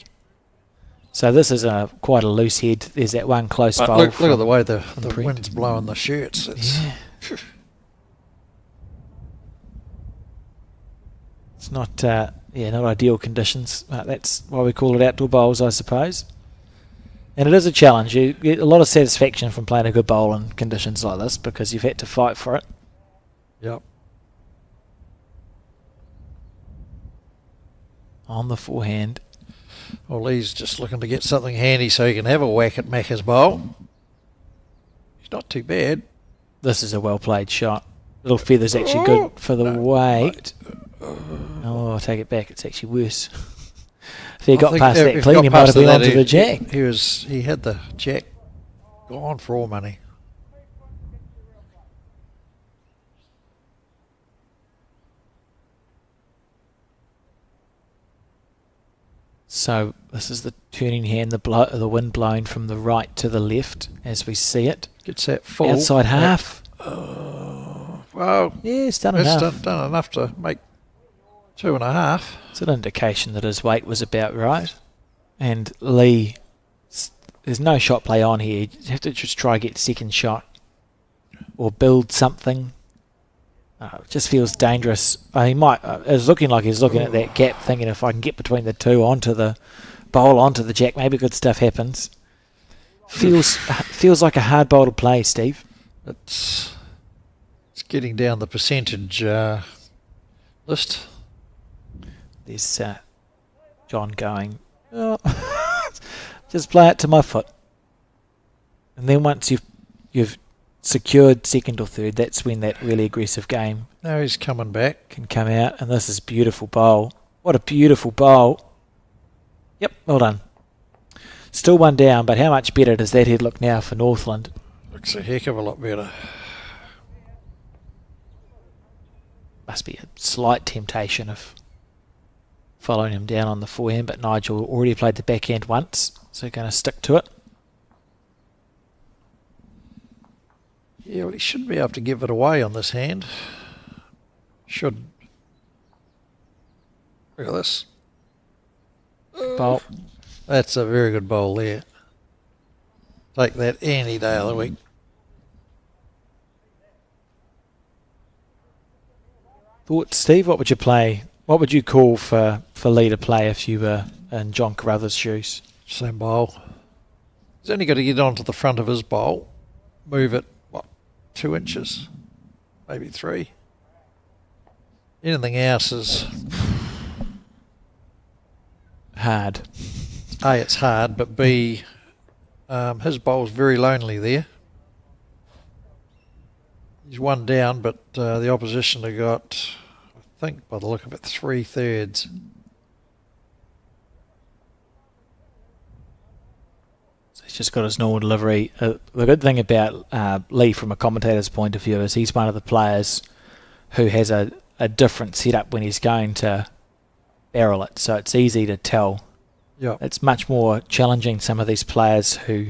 So this is quite a loose head. There's that one close bowl. Look at the way the wind's blowing the shirts. It's not not ideal conditions. That's why we call it outdoor bowls, I suppose. And it is a challenge. You get a lot of satisfaction from playing a good bowl in conditions like this, because you've had to fight for it. Yep. on the forehand. Well, Lee's just looking to get something handy so he can have a whack at Macca's bowl. He's not too bad. This is a well-played shot. Little feather's actually good for the weight. Oh, I take it back. It's actually worse. If he got past that clean, he might have been onto the jack. He had the jack gone for all money. So this is the turning hand, the wind blowing from the right to the left as we see it. Gets that full. Outside half. Well, yeah, it's done enough. It's done enough to make 2.5. It's an indication that his weight was about right. And Lee, there's no shot play on here. You have to just try to get second shot or build something. It just feels dangerous. He might. It's looking like he's looking at that gap, thinking if I can get between the two onto the bowl, onto the jack, maybe good stuff happens. Feels like a hard bowl to play, Steve. It's getting down the percentage list. There's John going, oh, just play it to my foot. And then once you've secured second or third, that's when that really aggressive game now he's coming back. Can come out. And this is beautiful bowl. What a beautiful bowl. Yep, well done. Still one down, but how much better does that head look now for Northland? Looks a heck of a lot better. Must be a slight temptation of following him down on the forehand, but Nigel already played the backhand once, so going to stick to it. Yeah, well, he should be able to give it away on this hand. Should. Look at this. Bowl. That's a very good bowl there. Take that any day of the week. Thoughts, Steve? What would you play? What would you call for Lee to play if you were in John Carruthers' shoes? Same bowl. He's only got to get onto the front of his bowl, move it, 2 inches, maybe 3. Anything else is hard. A, it's hard, but B, his bowl's very lonely there. He's one down, but the opposition have got, I think by the look of it, 3/3. So he's just got his normal delivery. The good thing about Lee from a commentator's point of view is he's one of the players who has a different setup when he's going to barrel it, so it's easy to tell. Yeah, it's much more challenging some of these players who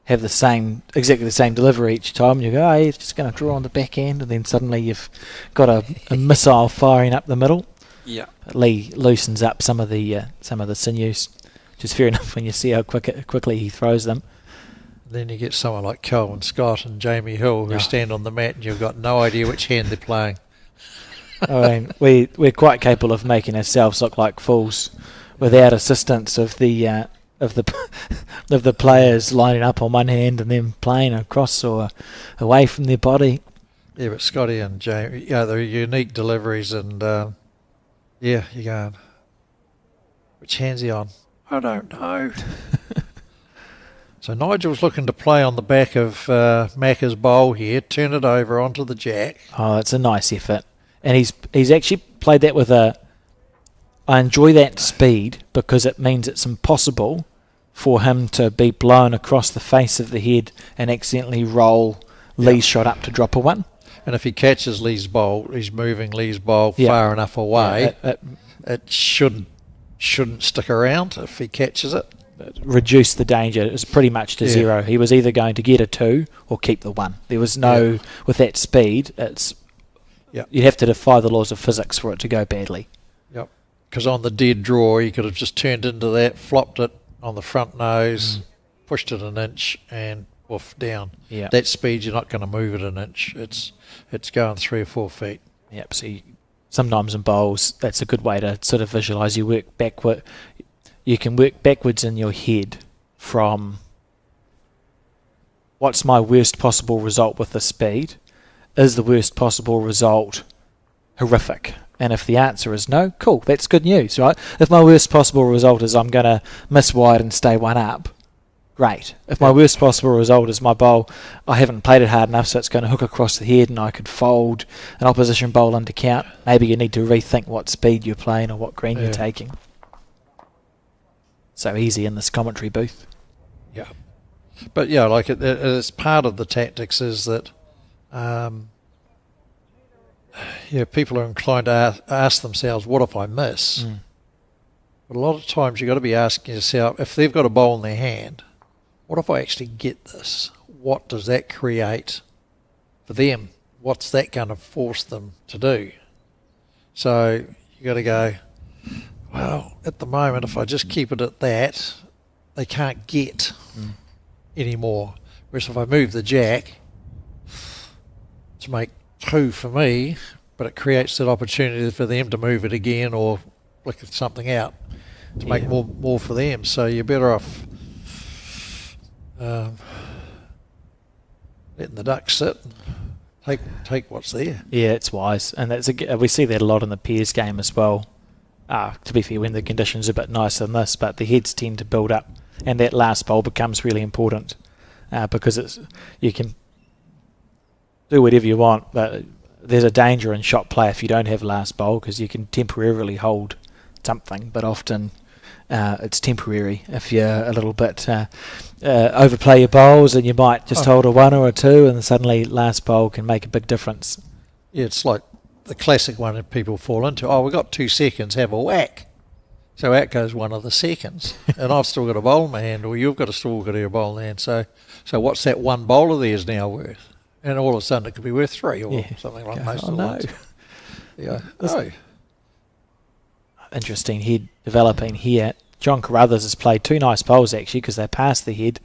have exactly the same delivery each time. And you go, oh, he's just going to draw on the back end, and then suddenly you've got a missile firing up the middle. Yeah, but Lee loosens up some of the sinews, which is fair enough when you see how quickly he throws them. Then you get someone like Kelvin Scott and Jamie Hill who stand on the mat, and you've got no idea which hand they're playing. I mean, we're quite capable of making ourselves look like fools without assistance of the players lining up on one hand and then playing across or away from their body. Yeah, but Scotty and Jamie, they're unique deliveries, and you're going, which hand's he on? I don't know. So Nigel's looking to play on the back of Macca's bowl here, turn it over onto the jack. Oh, it's a nice effort. And he's actually played that with I enjoy that speed because it means it's impossible for him to be blown across the face of the head and accidentally roll Lee's shot up to drop a one. And if he catches Lee's bowl, he's moving Lee's bowl far enough away. It shouldn't stick around if he catches it. Reduce the danger. It was pretty much to zero. He was either going to get a 2 or keep the 1. There was no, with that speed, you'd have to defy the laws of physics for it to go badly. Yep. Because on the dead draw, he could have just turned into that, flopped it on the front nose, pushed it an inch, and off down. Yeah. That speed, you're not going to move it an inch. It's going 3 or 4 feet. Yep. So sometimes in bowls, that's a good way to sort of visualise. You work backward. You can work backwards in your head from what's my worst possible result with the speed? Is the worst possible result horrific? And if the answer is no, cool, that's good news, right? If my worst possible result is I'm going to miss wide and stay one up, great. If my worst possible result is my bowl, I haven't played it hard enough, so it's going to hook across the head and I could fold an opposition bowl into count, maybe you need to rethink what speed you're playing or what green you're taking. So easy in this commentary booth. Yeah. But yeah, like it's part of the tactics is that people are inclined to ask themselves, what if I miss? But a lot of times you've got to be asking yourself, if they've got a bowl in their hand, what if I actually get this? What does that create for them? What's that going to force them to do? So you got to go, well, at the moment, if I just keep it at that, they can't get anymore. Whereas if I move the jack to make 2 for me, but it creates that opportunity for them to move it again or flick something out to make more for them. So you're better off letting the duck sit and take what's there. Yeah, it's wise. And we see that a lot in the pairs game as well. To be fair, when the conditions are a bit nicer than this, but the heads tend to build up, and that last bowl becomes really important because you can do whatever you want, but there's a danger in shot play if you don't have last bowl because you can temporarily hold something, but often it's temporary if you're a little bit overplay your bowls and you might just hold a 1 or a 2 and suddenly last bowl can make a big difference. Yeah, it's like the classic one that people fall into. Oh, we've got 2 seconds, have a whack. So out goes one of the seconds. And I've still got a bowl in my hand, or you've still got your bowl in hand. So what's that one bowl of theirs now worth? And all of a sudden it could be worth 3 or something like most of the ones. Yeah. Interesting head developing here. John Carruthers has played 2 nice bowls actually because they passed the head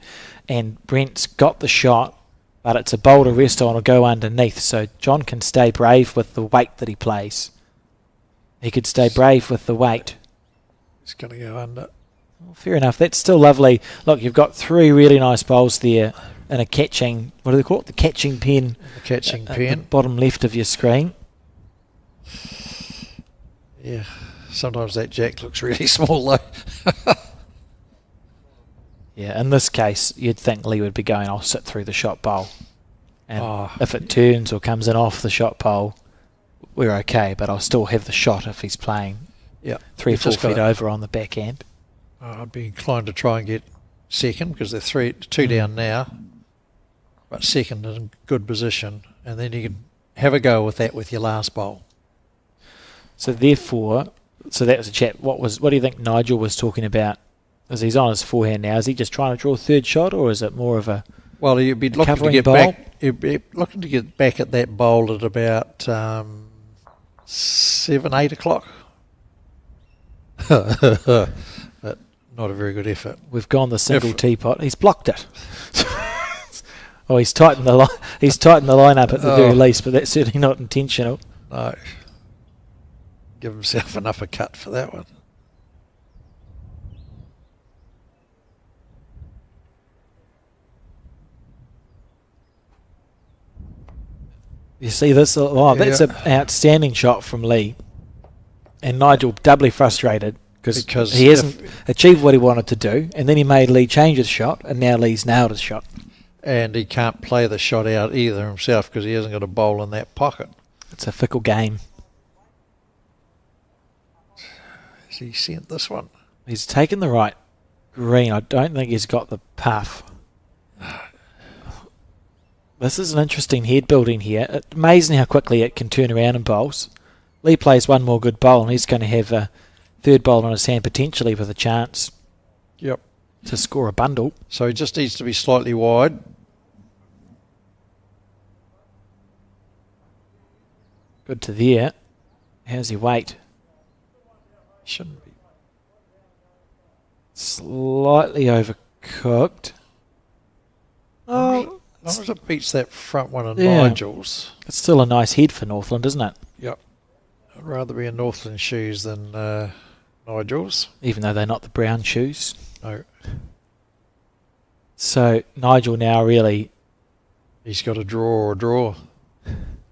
and Brent's got the shot, but it's a bowl to rest on or go underneath, so John can stay brave with the weight that he plays. He could stay brave with the weight. It's going to go under. Well, fair enough. That's still lovely. Look, you've got 3 really nice bowls there and a catching, what do they call it? The catching pen. The catching pen. At the bottom left of your screen. Yeah. Sometimes that jack looks really small though. Yeah, in this case, you'd think Lee would be going, I'll sit through the shot bowl. And if it turns or comes in off the shot bowl, we're okay, but I'll still have the shot if he's playing 3 or 4 feet over on the back end. I'd be inclined to try and get second because they're 2 down now, but second in good position, and then you can have a go with that with your last bowl. So therefore, that was a chat. What do you think Nigel was talking about? As he's on his forehand now, is he just trying to draw a third shot, or is it more of a Well, you'd be looking to get back. You'd be looking to get back at that bowl at about 7, 8 o'clock. But not a very good effort. We've gone the single teapot. He's blocked it. Oh, he's tightened the line up at the very least, but that's certainly not intentional. No. Give himself an uppercut for that one. You see this? That's an outstanding shot from Lee. And Nigel doubly frustrated because he hasn't achieved what he wanted to do, and then he made Lee change his shot, and now Lee's nailed his shot. And he can't play the shot out either himself because he hasn't got a bowl in that pocket. It's a fickle game. Has he sent this one? He's taken the right green. I don't think he's got the puff. This is an interesting head building here. It's amazing how quickly it can turn around in bowls. Lee plays one more good bowl and he's going to have a third bowl in his hand potentially with a chance to score a bundle. So he just needs to be slightly wide. Good to there. How's he weight? Shouldn't be. Slightly overcooked. Oh, as long as it beats that front one of Nigel's. It's still a nice head for Northland, isn't it? Yep. I'd rather be in Northland shoes than Nigel's. Even though they're not the brown shoes. No. So Nigel now really... He's got to draw or draw.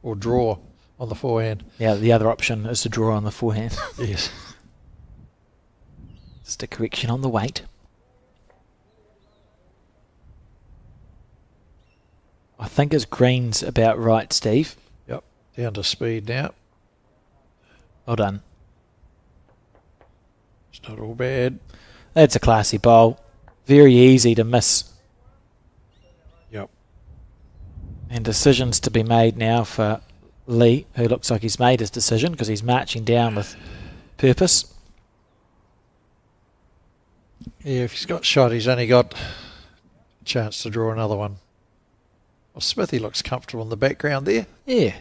Or draw. on the forehand. Yeah, the other option is to draw on the forehand. Yes. Just a correction on the weight. I think his green's about right, Steve. Yep. Down to speed now. Well done. It's not all bad. That's a classy bowl. Very easy to miss. Yep. And decisions to be made now for Lee, who looks like he's made his decision because he's marching down with purpose. Yeah, if he's got shot, he's only got a chance to draw another one. Well, Smithy looks comfortable in the background there. Yeah.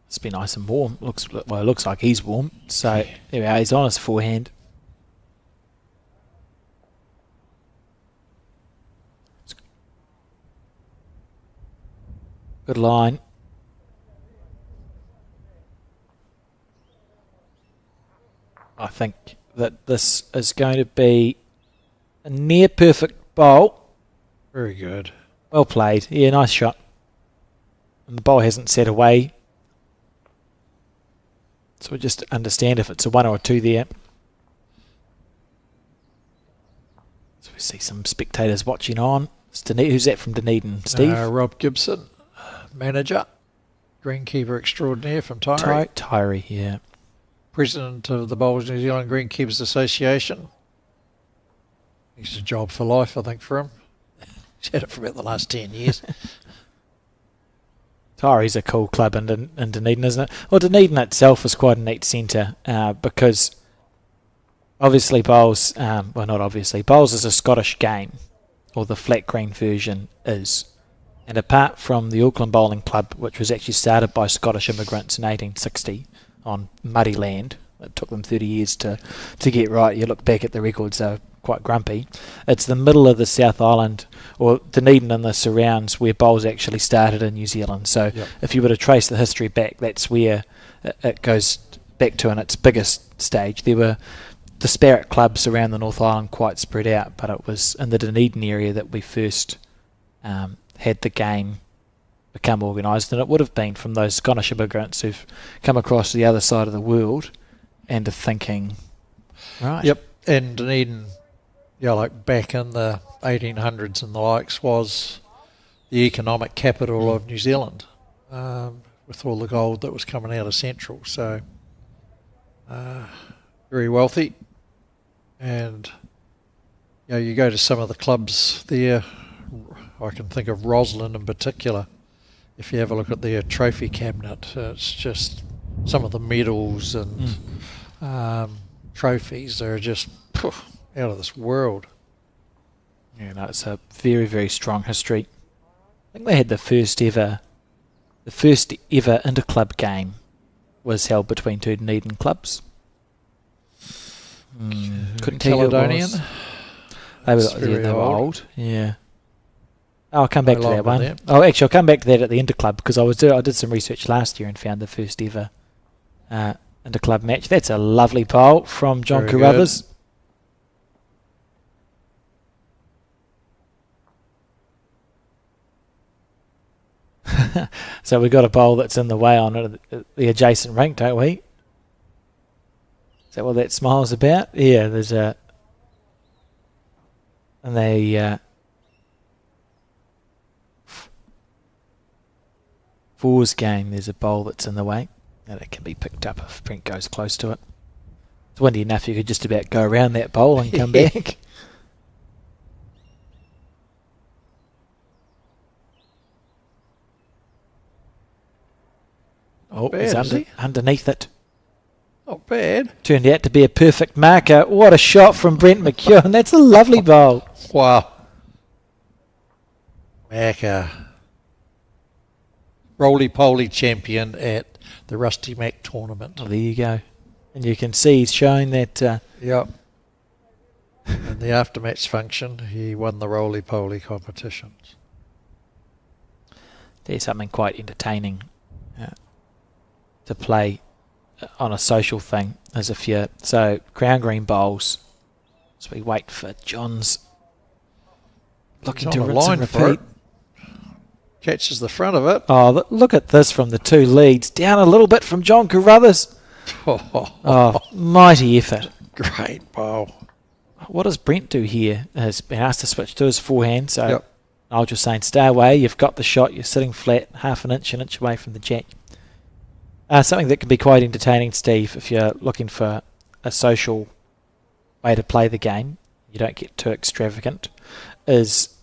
It's been nice and warm. It looks like he's warm. So there we are. He's on his forehand. Good line. I think that this is going to be a near perfect bowl. Very good. Well played. Yeah, nice shot. And the bowl hasn't set away. So we just understand if it's a 1 or a 2 there. So we see some spectators watching on. Who's that from Dunedin, Steve? Rob Gibson, manager, greenkeeper extraordinaire from Tyree. Tyree, yeah. President of the Bowls New Zealand Greenkeepers Association. It's a job for life, I think, for him. He's had it for about the last 10 years. Tyree's a cool club in Dunedin, isn't it? Well, Dunedin itself is quite a neat centre because obviously bowls, well, not obviously, bowls is a Scottish game, or the flat green version is. And apart from the Auckland Bowling Club, which was actually started by Scottish immigrants in 1860 on muddy land, it took them 30 years to get right. You look back at the records, they're quite grumpy. It's the middle of the South Island, or Dunedin and the surrounds, where bowls actually started in New Zealand. So if you were to trace the history back, that's where it goes back to in its biggest stage. There were disparate clubs around the North Island quite spread out, but it was in the Dunedin area that we first had the game become organised, and it would have been from those Scottish immigrants who've come across the other side of the world and are thinking, right. Yep, and Dunedin, like back in the 1800s and the likes, was the economic capital of New Zealand, with all the gold that was coming out of Central. So very wealthy, and you go to some of the clubs there. I can think of Roslyn in particular. If you have a look at their trophy cabinet, it's just some of the medals and trophies are just out of this world. Yeah, no, it's a very, very strong history. I think they had the first ever inter-club game was held between two Dunedin clubs. Couldn't tell you who it was. They were old. Yeah. I'll come back to that one. Actually, I'll come back to that at the Interclub because I did some research last year and found the first ever Interclub match. That's a lovely bowl from John Carruthers. So we've got a bowl that's in the way on the adjacent rink, don't we? Is that what that smile's about? Yeah, there's a... And they... Fours game, there's a bowl that's in the way, and it can be picked up if Brent goes close to it. It's windy enough you could just about go around that bowl and come back. He's underneath it. Not bad. Turned out to be a perfect marker. What a shot from Brent McEwen. That's a lovely bowl. Wow. Macca. Roly-poly champion at the Rusty Mac tournament. Oh, there you go. And you can see he's showing that... Yep. In the aftermatch function, he won the roly-poly competitions. There's something quite entertaining to play on a social thing, as if you're... So, crown green bowls. So we wait for John's looking to rinse and repeat. Catches the front of it. Oh, look at this from the two leads. Down a little bit from John Carruthers. Oh, mighty effort. Great bowl. What does Brent do here? Has been asked to switch to his forehand, so Yep. I'll just saying stay away. You've got the shot. You're sitting flat, half an inch away from the jack. Something that can be quite entertaining, Steve, if you're looking for a social way to play the game, you don't get too extravagant, is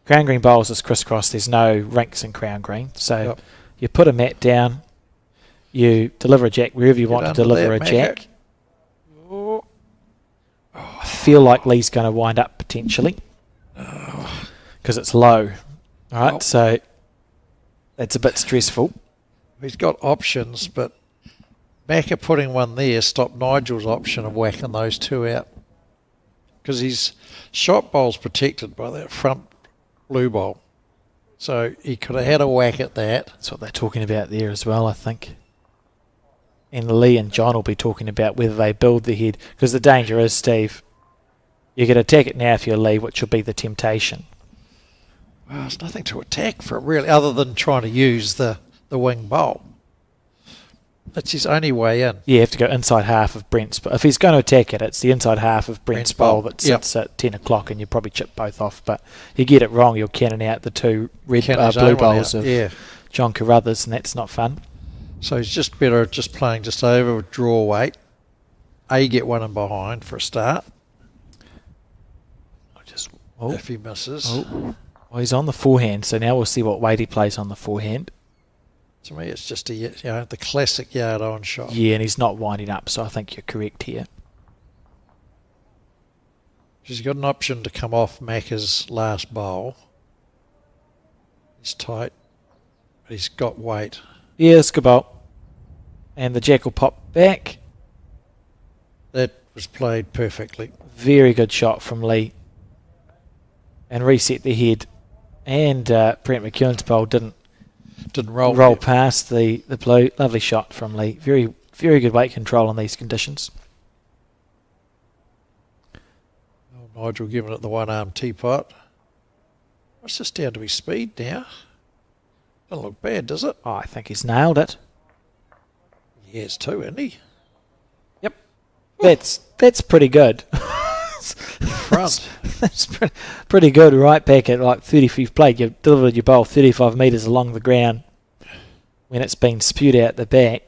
Crown Green bowls is crisscross. There's no rinks in Crown Green. So you put a mat down, you deliver a jack wherever you want to deliver a jack. Oh, I feel like Lee's going to wind up potentially because it's low. All right, so that's a bit stressful. He's got options, but Macca putting one there stopped Nigel's option of whacking those two out because his shot bowl's protected by that front blue bowl. So he could have had a whack at that. That's what they're talking about there as well, I think. And Lee and John will be talking about whether they build the head, because the danger is, Steve, you can attack it now if you're Lee, which will be the temptation. Well, there's nothing to attack for it really, other than trying to use the wing bowl. That's his only way in. Yeah, you have to go inside half of Brent's. But if he's going to attack it, it's the inside half of Brent's bowl that sits at 10 o'clock, and you probably chip both off. But you get it wrong, you'll cannon out the two blue bowls of John Carruthers, and that's not fun. So he's just better just playing just over with draw weight. Get one in behind for a start. If he misses. Well, he's on the forehand, so now we'll see what weight he plays on the forehand. To me, it's just the classic yard on shot. Yeah, and he's not winding up, so I think you're correct here. He's got an option to come off Macca's last bowl. He's tight, but he's got weight. Yeah, it's good bowl. And the jack will pop back. That was played perfectly. Very good shot from Lee. And reset the head. And Brent McEwen's bowl didn't roll past the blue. Lovely shot from Lee. Very, very good weight control in these conditions. Nigel giving it the one-arm teapot. What's this down to his speed now? Doesn't look bad, does it? Oh, I think he's nailed it. He has too, isn't he? Yep. That's pretty good. Front. That's pretty good. Right back at like 30 feet you've played. You've delivered your bowl 35 metres along the ground when it's been spewed out the back.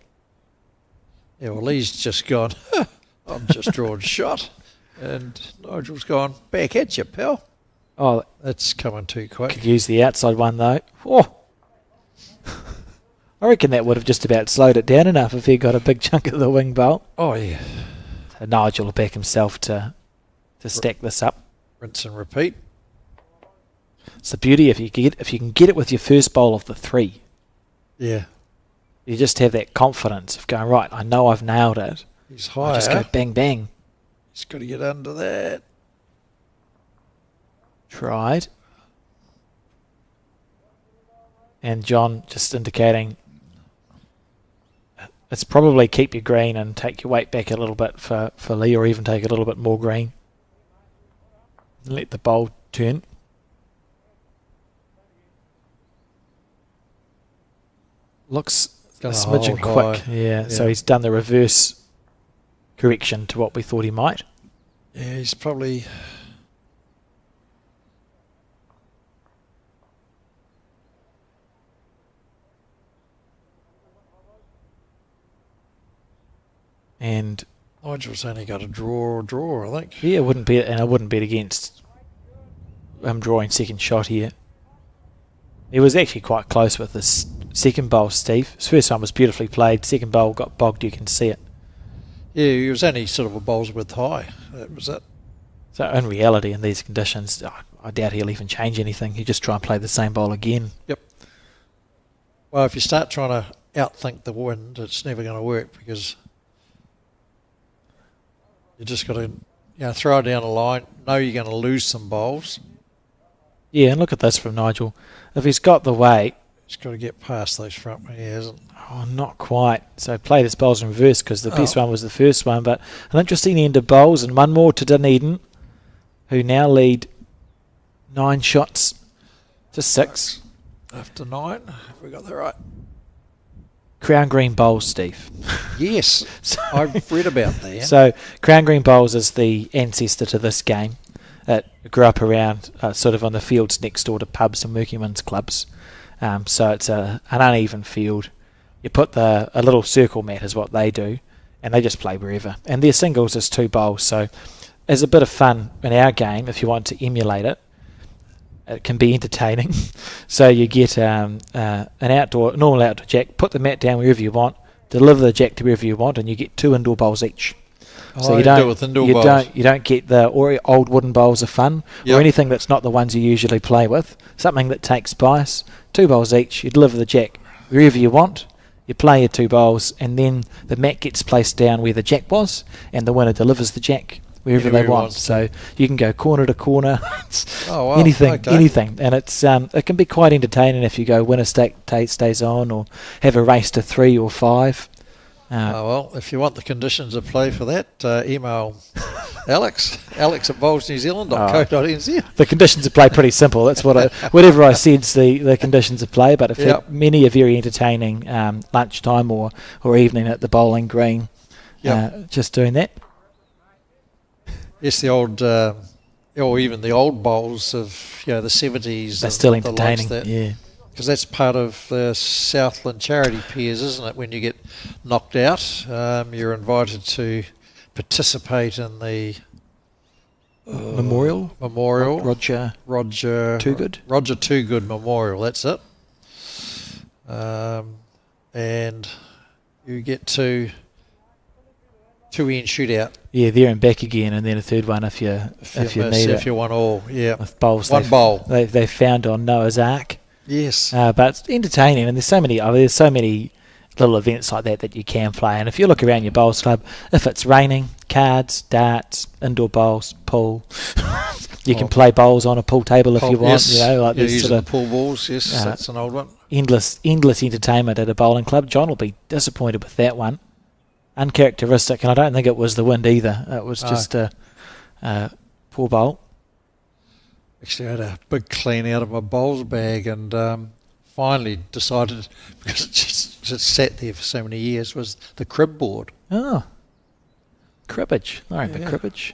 Yeah, well, Lee's just gone, I'm just drawing shot. And Nigel's gone, back at you, pal. Oh, that's coming too quick. Could use the outside one, though. Oh. I reckon that would have just about slowed it down enough if he got a big chunk of the wing bowl. Oh, yeah. So Nigel will back himself to stack this up. Rinse and repeat. It's the beauty if you can get it with your first bowl of the three. Yeah. You just have that confidence of going, right, I know I've nailed it. He's higher. Just go bang, bang. He's got to get under that. Tried. And John just indicating it's probably keep your green and take your weight back a little bit for Lee, or even take a little bit more green. Let the bowl turn. Looks a smidgen quick. Yeah, so he's done the reverse correction to what we thought he might. Yeah, he's probably... And Nigel's only got a draw, I think. Yeah, I wouldn't bet against him drawing second shot here. He was actually quite close with this second bowl, Steve. His first one was beautifully played. Second bowl got bogged, you can see it. Yeah, he was only sort of a bowl's width high. That was it. So in reality, in these conditions, I doubt he'll even change anything. He'll just try and play the same bowl again. Yep. Well, if you start trying to outthink the wind, it's never going to work, because you just got to throw it down a line, know you're going to lose some bowls. Yeah, and look at this from Nigel. If he's got the weight... He's got to get past those front, he hasn't. Oh, not quite. So played his bowls in reverse because the best one was the first one. But an interesting end of bowls, and one more to Dunedin, who now lead 9 shots to 6. after 9. Have we got that right? Crown Green Bowls, Steve. Yes, I've read about that. So Crown Green Bowls is the ancestor to this game. It grew up around sort of on the fields next door to pubs and workingmen's clubs. So it's an uneven field. You put a little circle mat is what they do, and they just play wherever. And their singles is 2 bowls. So as a bit of fun in our game, if you want to emulate it, it can be entertaining. So you get an normal outdoor jack, put the mat down wherever you want, deliver the jack to wherever you want, and you get 2 indoor bowls each. So you don't get the old wooden bowls of fun or anything that's not the ones you usually play with. Something that takes spice. 2 bowls each. You deliver the jack wherever you want. You play your 2 bowls, and then the mat gets placed down where the jack was, and the winner delivers the jack wherever they want. So you can go corner to corner, anything, and it's it can be quite entertaining if you go winner stays on, or have a race to 3 or 5. Well, if you want the conditions of play for that, email Alex at bowlsnewzealand.co.nz. The conditions of play pretty simple. That's whatever I said's the conditions of play. But many are very entertaining. Lunchtime or evening at the bowling green. Just doing that. Yes, the old, or even the old bowls of the 70s. They're still entertaining. Because that's part of the Southland charity piers, isn't it? When you get knocked out, you're invited to participate in the Memorial. Roger Toogood. Roger Toogood Memorial. That's it. And you get to 2-end shootout. Yeah, there and back again, and then a third one if you need it. If you want all, with bowls. One bowl. They found on Noah's Ark. Yes. But it's entertaining, and there's so many little events like that you can play. And if you look around your bowls club, if it's raining, cards, darts, indoor bowls, pool. You can play bowls on a pool table if you want. Yes. Using the pool balls. Yes, that's an old one. Endless entertainment at a bowling club. John will be disappointed with that one. Uncharacteristic, and I don't think it was the wind either. It was just a poor bowl. Actually, I had a big clean out of my bowls bag, and finally decided, because it just sat there for so many years, was the crib board. Oh, cribbage. All right, the cribbage.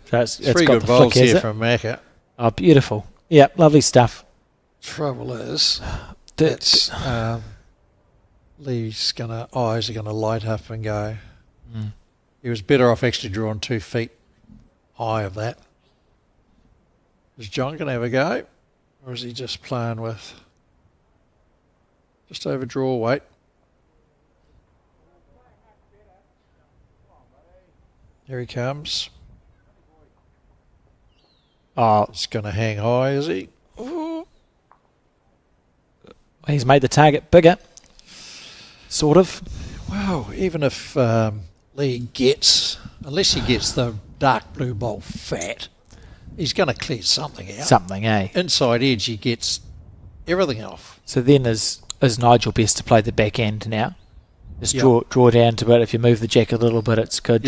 So it's 3 got good the bowls flick, here from Macca. Oh, beautiful. Yeah, lovely stuff. Trouble is, Lee's eyes are gonna light up and go. He was better off actually drawing 2 feet high of that. Is John going to have a go? Or is he just playing with just over draw weight? Here he comes. Oh, it's going to hang high, is he? He's made the target bigger. Sort of. Well, even if Lee unless he gets the dark blue bowl fat, he's going to clear something out. Something, eh? Inside edge, he gets everything off. So then is Nigel best to play the back end now? Just draw down to it. If you move the jack a little bit, it's good.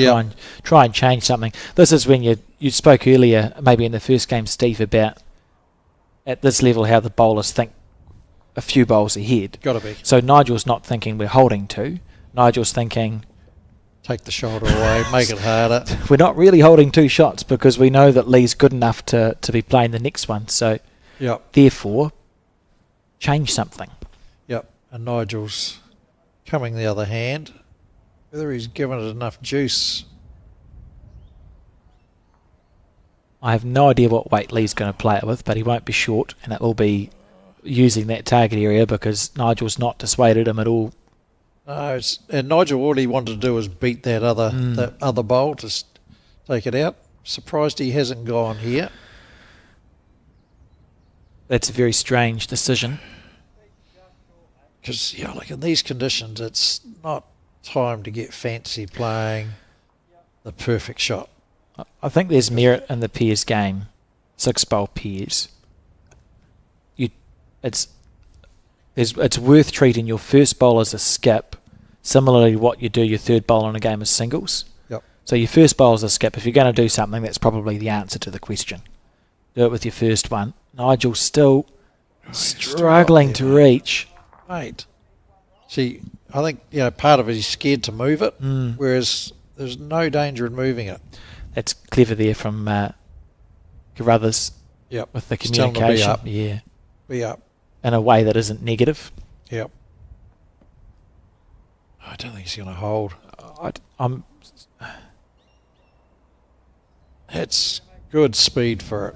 Try and change something. This is when you spoke earlier, maybe in the first game, Steve, about at this level how the bowlers think a few bowls ahead. Got to be. So Nigel's not thinking we're holding 2. Nigel's thinking, take the shoulder away, make it harder. We're not really holding 2 shots because we know that Lee's good enough to be playing the next one. So therefore, change something. Yep. And Nigel's coming the other hand. Whether he's given it enough juice. I have no idea what weight Lee's going to play it with, but he won't be short, and it will be using that target area because Nigel's not dissuaded him at all. No, and Nigel, all he wanted to do was beat that other bowl to take it out. Surprised he hasn't gone here. That's a very strange decision. Because, like in these conditions, it's not time to get fancy playing the perfect shot. I think there's merit in the pairs game, 6-bowl pairs. It's worth treating your first bowl as a skip, similarly to what you do your third bowl in a game of singles. Yep. So your first bowl is a skip. If you're going to do something, that's probably the answer to the question. Do it with your first one. Nigel's still struggling to reach. Mate. See, I think part of it he's scared to move it, whereas there's no danger in moving it. That's clever there from Carruthers. Yep. With the Just tell him to communication. be up. Yeah. Be up. In a way that isn't negative. Yep. I don't think he's going to hold. I'm. That's good speed for it.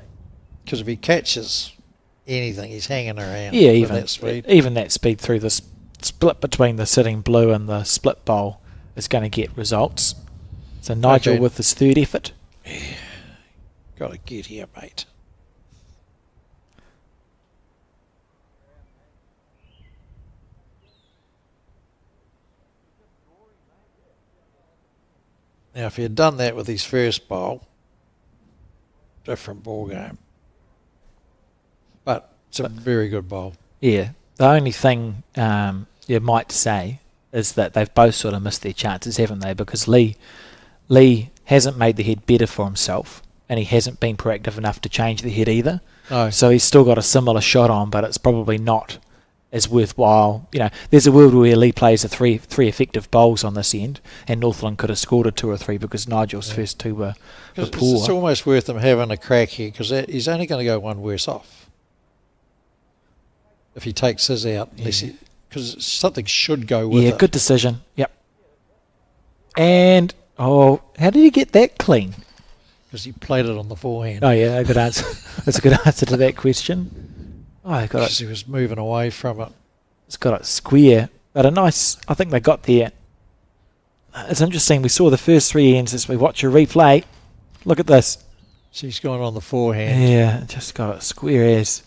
Because if he catches anything, he's hanging around. Yeah, with even that speed. Even that speed through the split between the sitting blue and the split bowl is going to get results. So Nigel Okay. with his third effort. Got to get here, mate. Now, if he had done that with his first bowl, different ball game. But it's a very good bowl. Yeah. The only thing you might say is that they've both sort of missed their chances, haven't they? Because Lee hasn't made the head better for himself, and he hasn't been proactive enough to change the head either. No. So he's still got a similar shot on, but it's probably not as worthwhile. There's a world where Lee plays a three effective bowls on this end, and Northland could have scored a 2 or 3 because Nigel's first 2 were poor. It's almost worth him having a crack here because he's only going to go one worse off if he takes his out. Because something should go with it. Yeah, good decision. Yep. And, how did he get that clean? Because he played it on the forehand. Oh, yeah, good answer. That's a good answer to that question. Oh, I got it. Because he was moving away from it. It's got it square, but I think they got there. It's interesting. We saw the first 3 ends as we watch a replay. Look at this. So he's gone on the forehand. Yeah, just got it square as.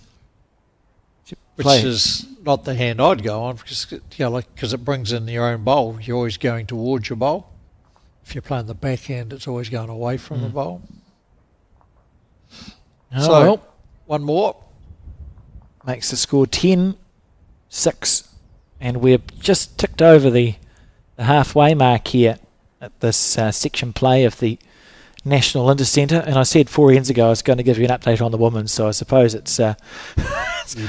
Which is not the hand I'd go on because it brings in your own bowl. You're always going towards your bowl. If you're playing the backhand, it's always going away from the bowl. Oh, So, well, one more. makes the score 10-6. And we've just ticked over the halfway mark here at this section play of the National Intercentre. And I said 4 ends ago I was going to give you an update on the women's, so I suppose it's You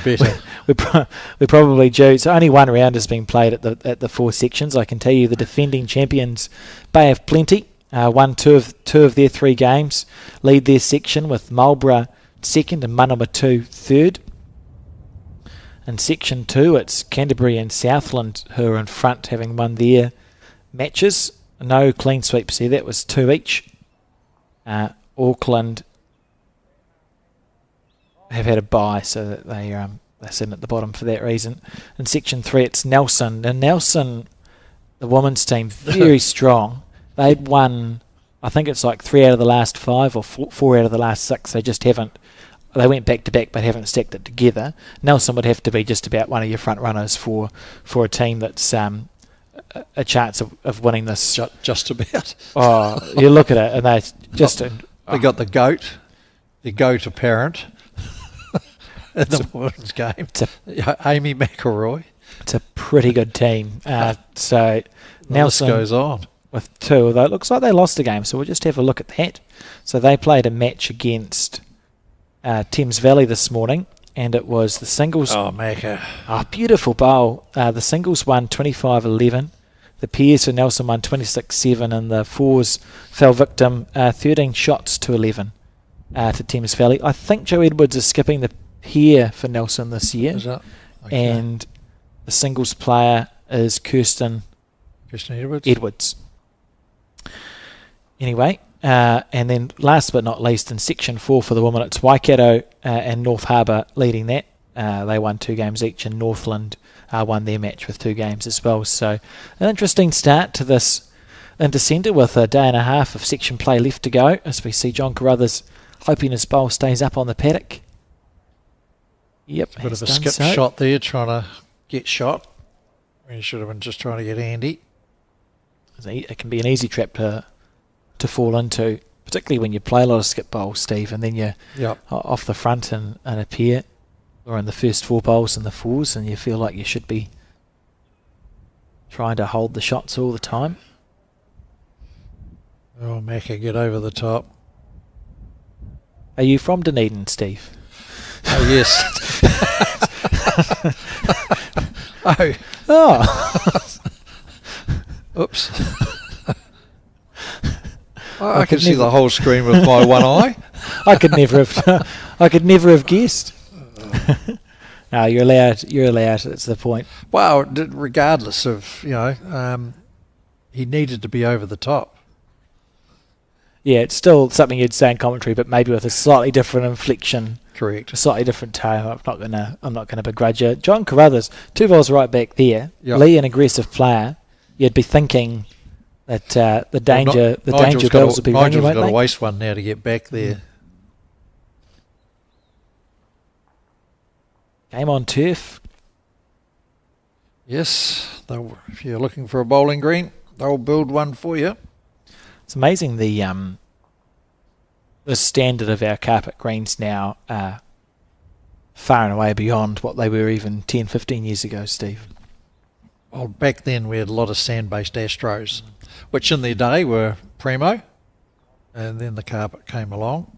better. we're probably due. So only one round has been played at the 4 sections. I can tell you the defending champions, Bay of Plenty, won two of their 3 games, lead their section with Marlborough second and Manawatu third. In section 2, it's Canterbury and Southland who are in front, having won their matches. No clean sweeps here. That was 2 each. Auckland have had a bye, so that they're sitting at the bottom for that reason. In section 3, it's Nelson. And Nelson, the women's team, very strong. They'd won, I think it's like 3 out of the last 5 or 4 out of the last 6. They just haven't. They went back to back, but haven't stacked it together. Nelson would have to be just about one of your front runners for a team that's a chance of winning this. Just about. Oh, you look at it, and they just. They got the goat apparent in the women's game. Amy McElroy. It's a pretty good team. So Nelson goes on with 2, although it looks like they lost a game. So we'll just have a look at that. So they played a match against Thames Valley this morning, and it was the singles. Oh, Macca. Oh, beautiful bowl. The singles won 25-11. The pairs for Nelson won 26-7, and the fours fell victim 13 shots to 11 to Thames Valley. I think Joe Edwards is skipping the pair for Nelson this year. Is that? Okay. And the singles player is Kirsten Edwards. Anyway, and then last but not least, in section 4 for the women, it's Waikato and North Harbour leading that. They won 2 games each, and Northland won their match with 2 games as well. So an interesting start to this Intercentre with a day and a half of section play left to go, as we see John Carruthers hoping his bowl stays up on the paddock. Yep, Bit of a skip shot there, trying to get shot. He should have been just trying to get Andy. It can be an easy trap to fall into, particularly when you play a lot of skip bowls, Steve, and then you're off the front and a pair, or in the first 4 bowls and the 4s, and you feel like you should be trying to hold the shots all the time. Oh, Macca, get over the top. Are you from Dunedin, Steve? Oh, yes. Oh, Oh, oops. I can see the whole screen with my one eye. I could never have. I could never have guessed. No, you're allowed. You're allowed. That's the point. Well, regardless of, he needed to be over the top. Yeah, it's still something you'd say in commentary, but maybe with a slightly different inflection, Correct. a slightly different tone. I'm not gonna begrudge you. John Carruthers, 2 balls right back there. Yep. Lee, an aggressive player. You'd be thinking that the danger bells would be ringing, Nigel's won't got to they? waste one now to get back there. Game on turf. Yes, if you're looking for a bowling green, they'll build one for you. It's amazing the standard of our carpet greens now are far and away beyond what they were even 10, 15 years ago, Steve. Well, back then we had a lot of sand-based Astros, which in their day were primo, and then the carpet came along.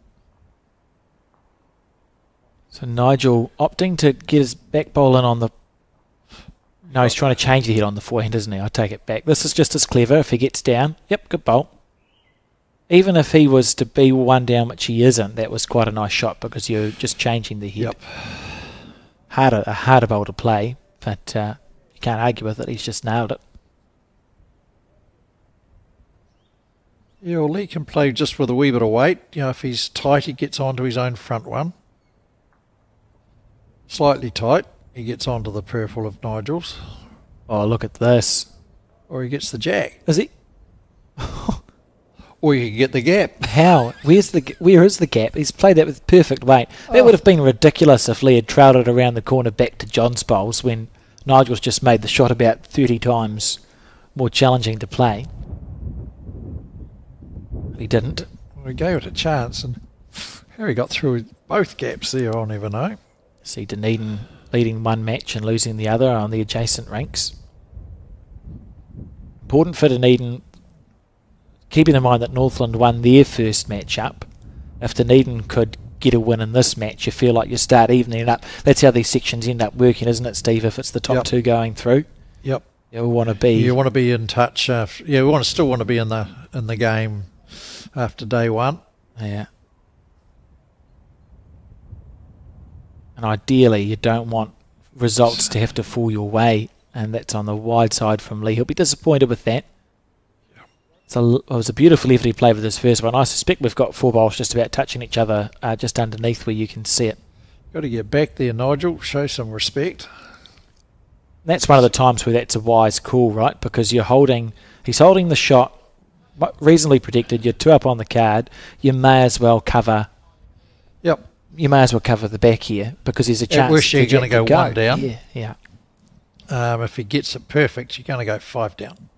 So Nigel opting to get his back bowl in on the... No, he's trying to change the head on the forehand, isn't he? I take it back. This is just as clever if he gets down. Yep, good bowl. Even if he was to be one down, which he isn't, that was quite a nice shot because you're just changing the head. Yep. A harder bowl to play, but you can't argue with it. He's just nailed it. Yeah, well, Lee can play just with a wee bit of weight. If he's tight, he gets onto his own front one. Slightly tight, he gets onto the purple of Nigel's. Oh, look at this. Or he gets the jack. Is he? Or you can get the gap. How? Where is the gap? He's played that with perfect weight. That would have been ridiculous if Lee had trailed it around the corner back to John's bowls when Nigel's just made the shot about 30 times more challenging to play. But he didn't. We gave it a chance, and how he got through both gaps there, I'll never know. See Dunedin leading one match and losing the other on the adjacent ranks. Important for Dunedin, keeping in mind that Northland won their first match up. If Dunedin could get a win in this match, you feel like you start evening it up. That's how these sections end up working, isn't it, Steve? If it's the top two going through, Yep. you want to be. You want to be in touch. We still want to be in the game after day one. Yeah. And ideally, you don't want results to have to fall your way, and that's on the wide side from Lee. He'll be disappointed with that. So it was a beautiful effort he played with this first one. I suspect we've got 4 bowls just about touching each other just underneath where you can see it. Got to get back there, Nigel. Show some respect. That's one of the times where that's a wise call, right? Because he's holding the shot reasonably protected. You're 2 up on the card. You may as well cover. Yep. You may as well cover the back here because there's a chance. At worst, you're going to go 1 down. Yeah. If he gets it perfect, you're going to go 5 down.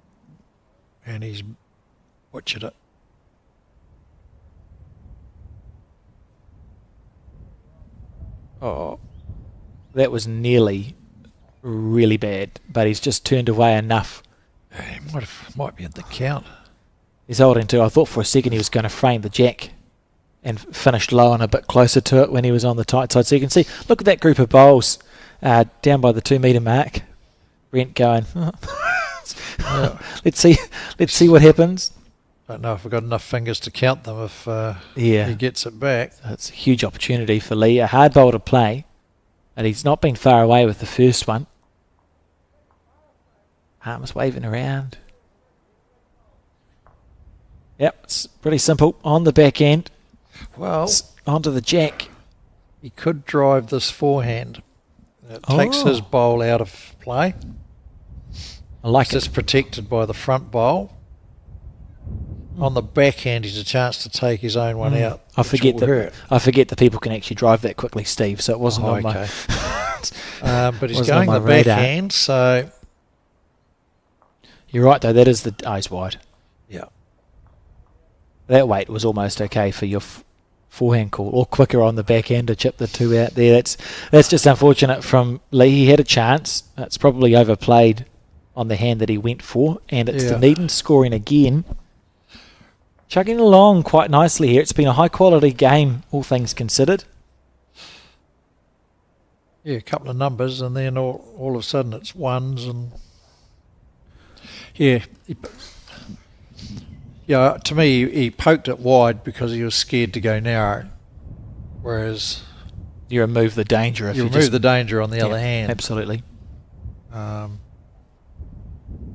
And he's butchered it. Oh, that was nearly really bad, but he's just turned away enough. He might be at the count. He's holding to. I thought for a second he was going to frame the jack and finished low and a bit closer to it when he was on the tight side. So you can see, look at that group of bowls down by the 2 metre mark. Brent going, let's see what happens. Don't know if I've got enough fingers to count them if he gets it back. It's a huge opportunity for Lee. A hard bowl to play, and he's not been far away with the first one. Arms waving around. Yep, it's pretty simple. On the back end. Well, onto the jack. He could drive this forehand. It takes his bowl out of play. I like it. It's protected by the front bowl. On the backhand, he's a chance to take his own one out. I forget that people can actually drive that quickly, Steve. So it wasn't on my. But he's going the backhand, so. You're right, though. That is the eyes wide. Yeah. That weight was almost okay for your forehand call, or quicker on the backhand to chip the 2 out there. That's just unfortunate from Lee. He had a chance. That's probably overplayed on the hand that he went for, and it's Dunedin scoring again. Chugging along quite nicely here. It's been a high-quality game, all things considered. a couple of numbers, and then all of a sudden it's ones, and yeah. Yeah, to me, he poked it wide because he was scared to go narrow. Whereas You remove the danger if you you remove just, the danger on the other hand. Absolutely. Um,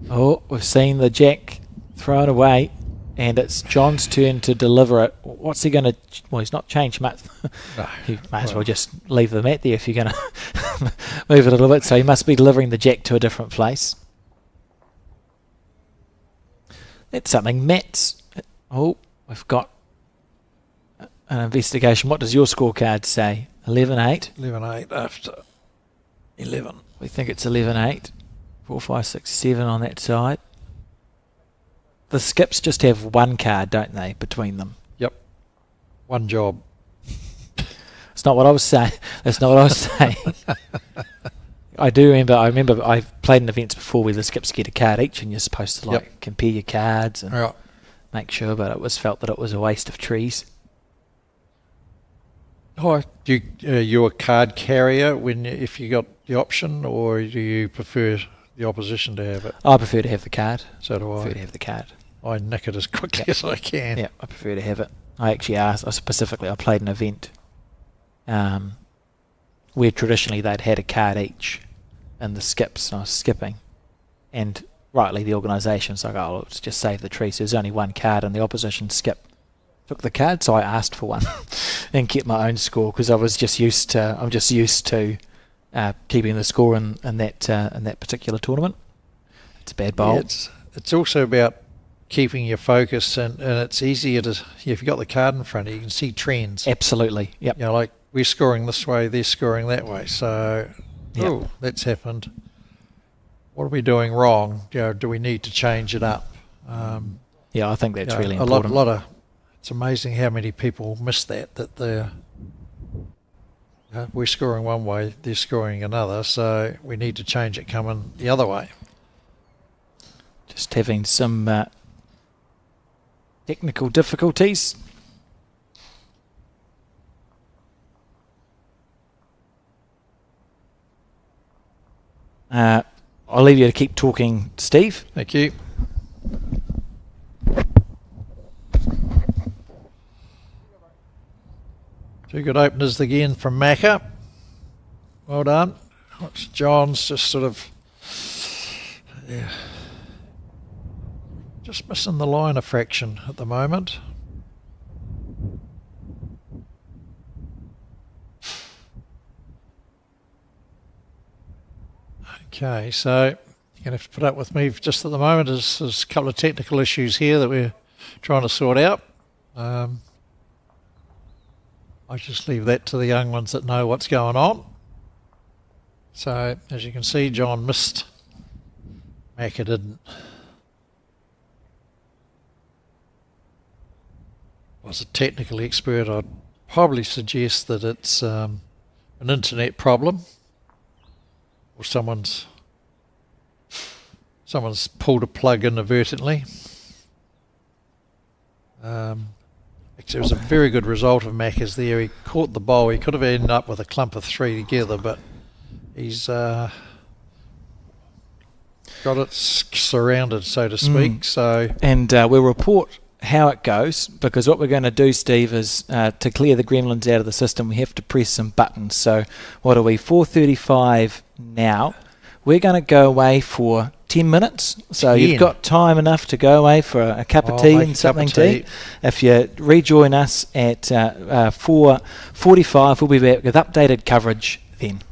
Oh, we've seen the jack thrown away, and it's John's turn to deliver it. What's he going to... Well, he's not changed much. You might as well just leave the mat there if you're going to move it a little bit. So he must be delivering the jack to a different place. That's something. Matt's... Oh, we've got an investigation. What does your scorecard say? 11-8? 11-8 after 11. We think it's 11-8. 4, 5, 6, 7 on that side. The skips just have one card, don't they, between them? Yep. One job. It's not what I was saying. That's not what I was saying. I remember I've played in events before where the skips get a card each and you're supposed to compare your cards and make sure, but it was felt that it was a waste of trees. Oh, you're a card carrier if you got the option, or do you prefer the opposition to have it? I prefer to have the card. So do I. I prefer to have the card. I nick it as quickly as I can. Yeah, I prefer to have it. I actually asked, I played an event where traditionally they'd had a card each in the skips, and I was skipping. And rightly the organisation's like, oh, let's just save the tree. So there's only one card, and the opposition skip took the card, so I asked for one and kept my own score because I'm just used to keeping the score in that particular tournament. It's a bad bowl. Yeah, it's also about keeping your focus, and it's easier to, if you've got the card in front of you, you can see trends. Absolutely, yep. You know, like we're scoring this way, they're scoring that way. So, that's happened. What are we doing wrong? You know, do we need to change it up? I think that's really important. It's amazing how many people miss that we're scoring one way, they're scoring another, so we need to change it coming the other way. Just having some technical difficulties. I'll leave you to keep talking, Steve. Thank you. Two good openers again from Macca. Well done. John's just sort of just missing the line a fraction at the moment. Okay, so you're going to have to put up with me just at the moment. There's a couple of technical issues here that we're trying to sort out. I just leave that to the young ones that know what's going on. So, as you can see, John missed. Macca didn't. Was a technical expert, I'd probably suggest that it's an internet problem, or someone's pulled a plug inadvertently. Actually, it was a very good result of Macca's there. He caught the bowl. He could have ended up with a clump of three together, but he's got it surrounded, so to speak. And we'll report how it goes, because what we're going to do, Steve, is to clear the gremlins out of the system, we have to press some buttons. So what are we, 4:35 now? We're going to go away for 10 minutes, so you've got time enough to go away for a cup of tea and something to eat. If you rejoin us at 4:45, we'll be back with updated coverage then.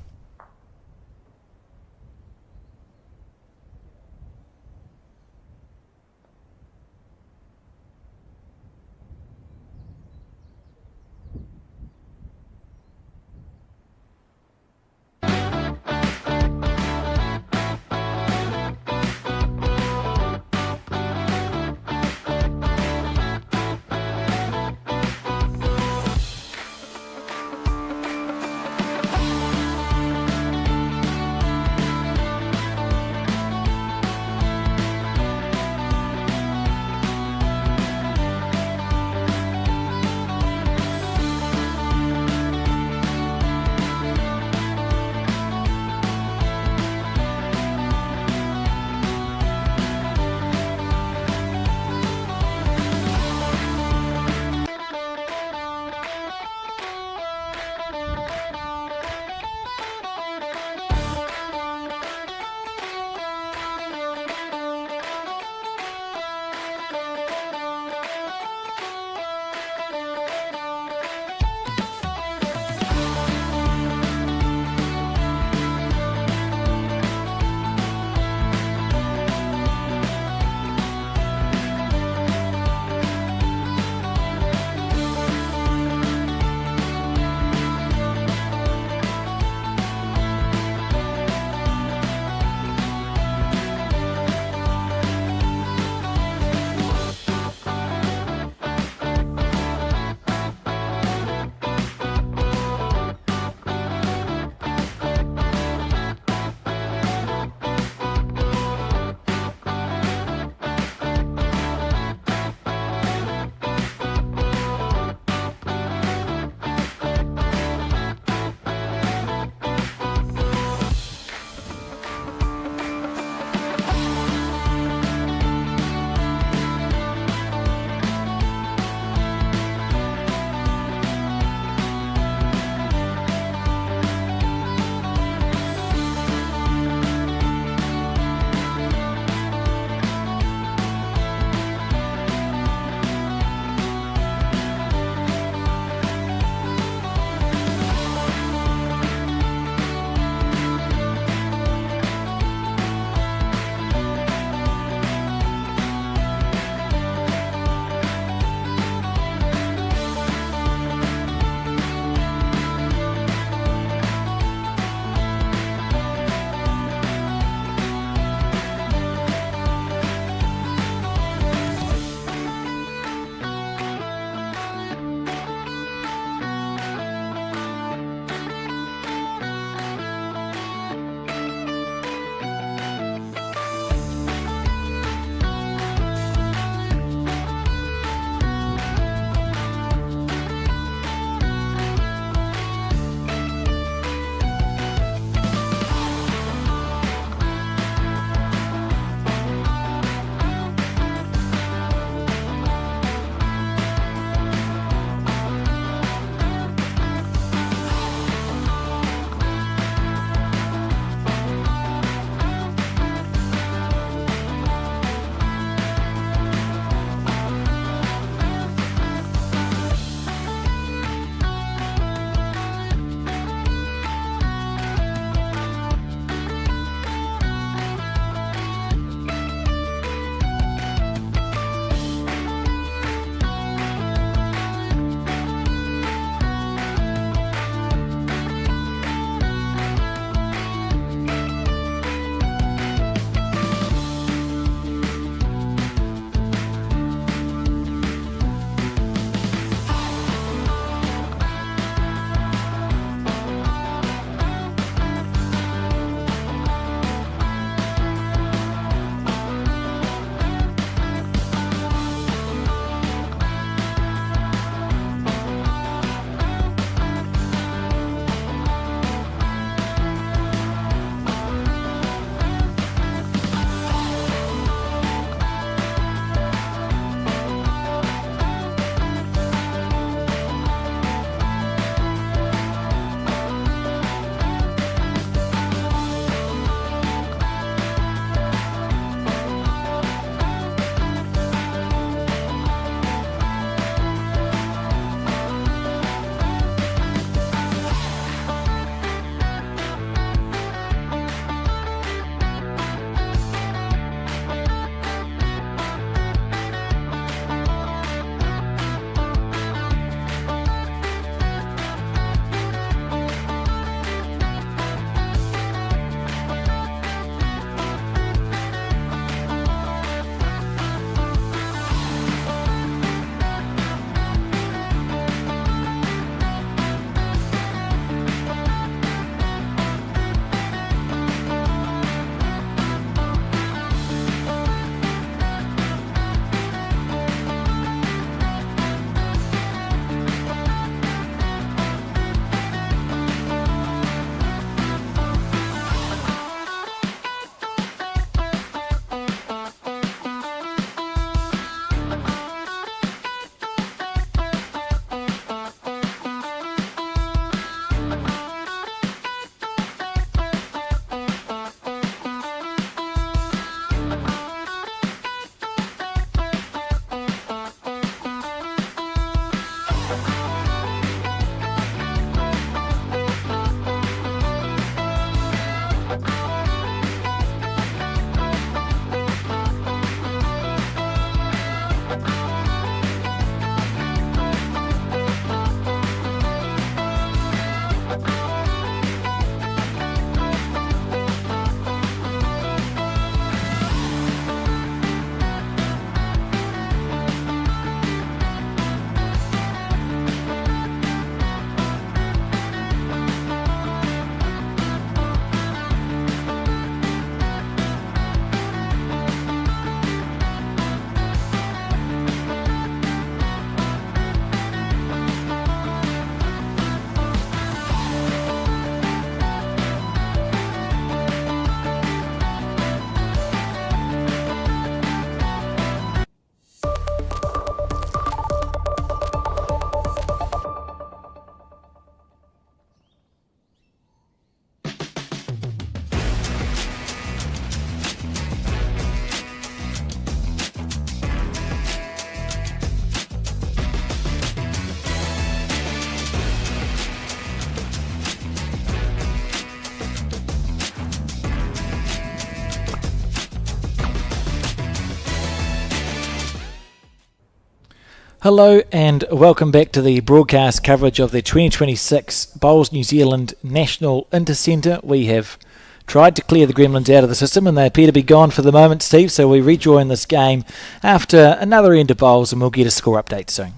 Hello and welcome back to the broadcast coverage of the 2026 Bowls New Zealand National Intercentre. We have tried to clear the gremlins out of the system and they appear to be gone for the moment, Steve, so we rejoin this game after another end of bowls and we'll get a score update soon.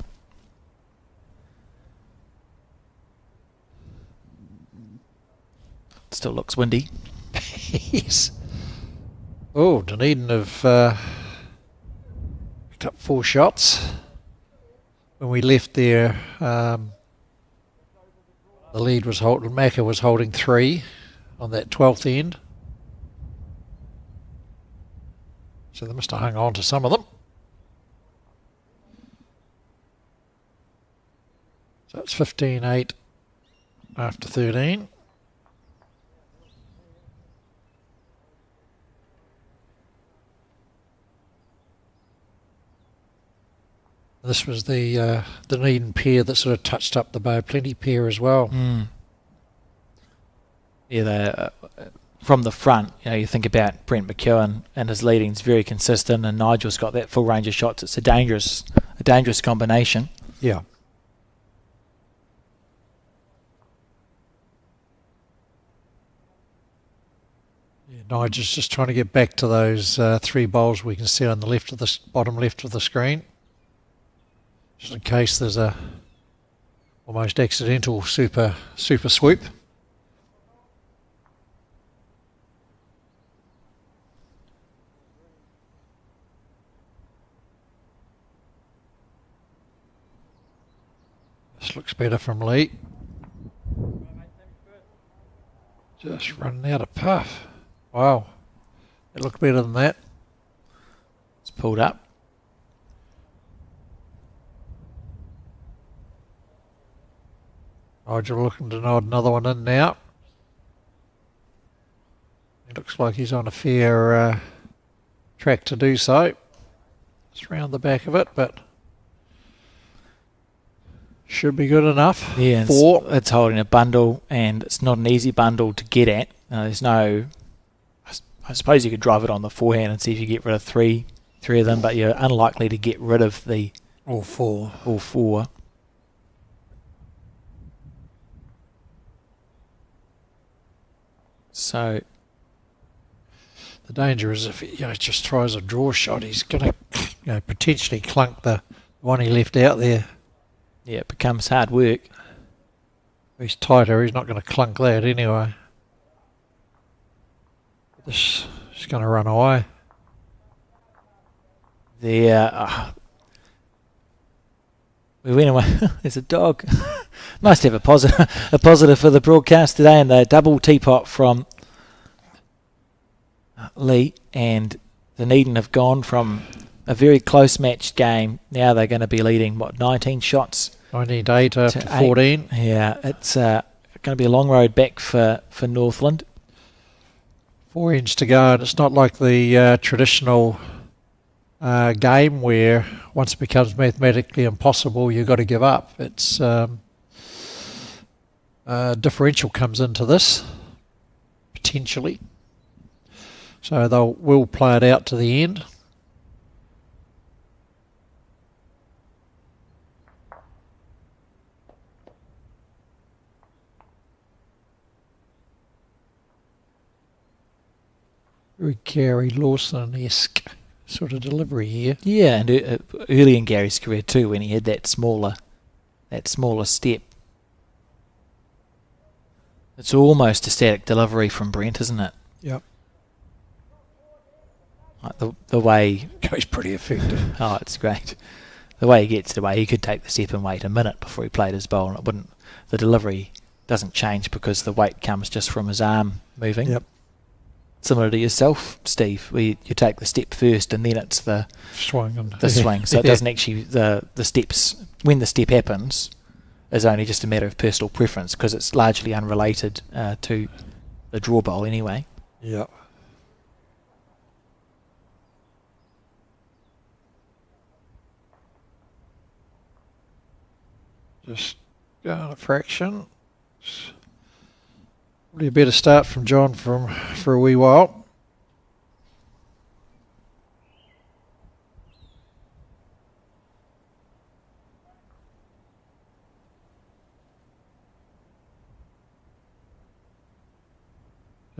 Still looks windy. Yes. Oh, Dunedin have picked up 4 shots. When we left there, the lead was holding, Macca was holding 3 on that 12th end. So they must have hung on to some of them. So it's 15-8 after 13. This was the Dunedin pair that sort of touched up the Bow Plenty pair as well. Mm. Yeah, from the front, you think about Brent McEwen and his leading's very consistent, and Nigel's got that full range of shots. It's a dangerous combination. Yeah. Nigel's just trying to get back to those 3 bowls we can see on the left of the bottom left of the screen. Just in case there's a almost accidental super swoop. This looks better from Lee. Just running out of puff. Wow. It looked better than that. It's pulled up. Nigel looking to nod another one in now. It looks like he's on a fair track to do so. It's round the back of it, but should be good enough. Yeah, 4. it's holding a bundle, and it's not an easy bundle to get at. There's no... I suppose you could drive it on the forehand and see if you get rid of three of them, but you're unlikely to get rid of the... All 4. All 4. So the danger is if he just tries a draw shot, he's going to potentially clunk the one he left out there. Yeah, it becomes hard work. He's tighter, he's not going to clunk that anyway. This is going to run away. There, we went away. There's a dog. Nice to have a positive for the broadcast today, and the double teapot from Lee and Dunedin have gone from a very close matched game. Now they're going to be leading 19 shots. 19-8 after 14. Yeah, it's going to be a long road back for Northland. 4 ends to go, and it's not like the traditional game where once it becomes mathematically impossible, you've got to give up. It's differential comes into this potentially, so we'll play it out to the end. Very Gary Lawson-esque sort of delivery here. Yeah, and early in Gary's career too, when he had that smaller step. It's almost a static delivery from Brent, isn't it? Yep. Like the way... Goes pretty effective. Oh, it's great. The way he gets it away, he could take the step and wait a minute before he played his bowl, and it wouldn't... The delivery doesn't change because the weight comes just from his arm moving. Yep. Similar to yourself, Steve, where you take the step first and then it's the swing. Swing. So it doesn't actually... The steps... When the step happens... is only just a matter of personal preference because it's largely unrelated to the draw bowl anyway. Yeah. Just going a fraction. Probably a better start from John for a wee while.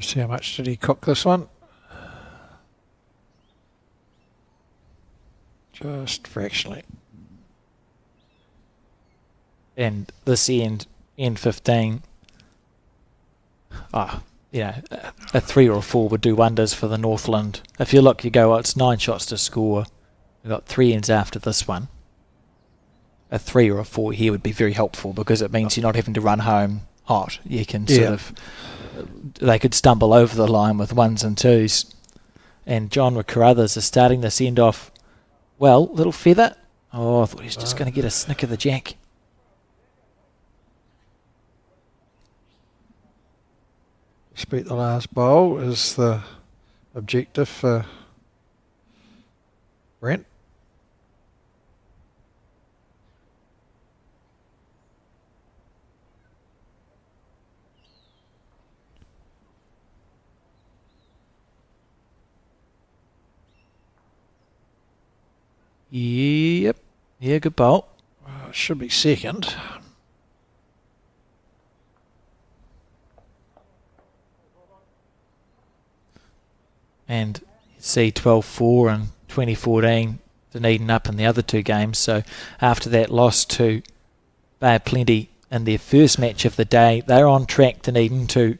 Let's see how much did he cook this one. Just fractionally. And this end 15, a 3 or a 4 would do wonders for the Northland. If you look, you go, it's 9 shots to score. We've got 3 ends after this one. A 3 or a 4 here would be very helpful because it means you're not having to run home hot. You can they could stumble over the line with 1s and 2s. And John Carruthers is starting this end off well. Little feather. Oh, I thought he was just going to get a snick of the jack. Beat the last bowl is the objective for Brent. Yep. Yeah, good bowl. It should be second. And you see 12-4 and 2014, Dunedin up in the other 2 games. So after that loss to Bay of Plenty in their first match of the day, they're on track, Dunedin, to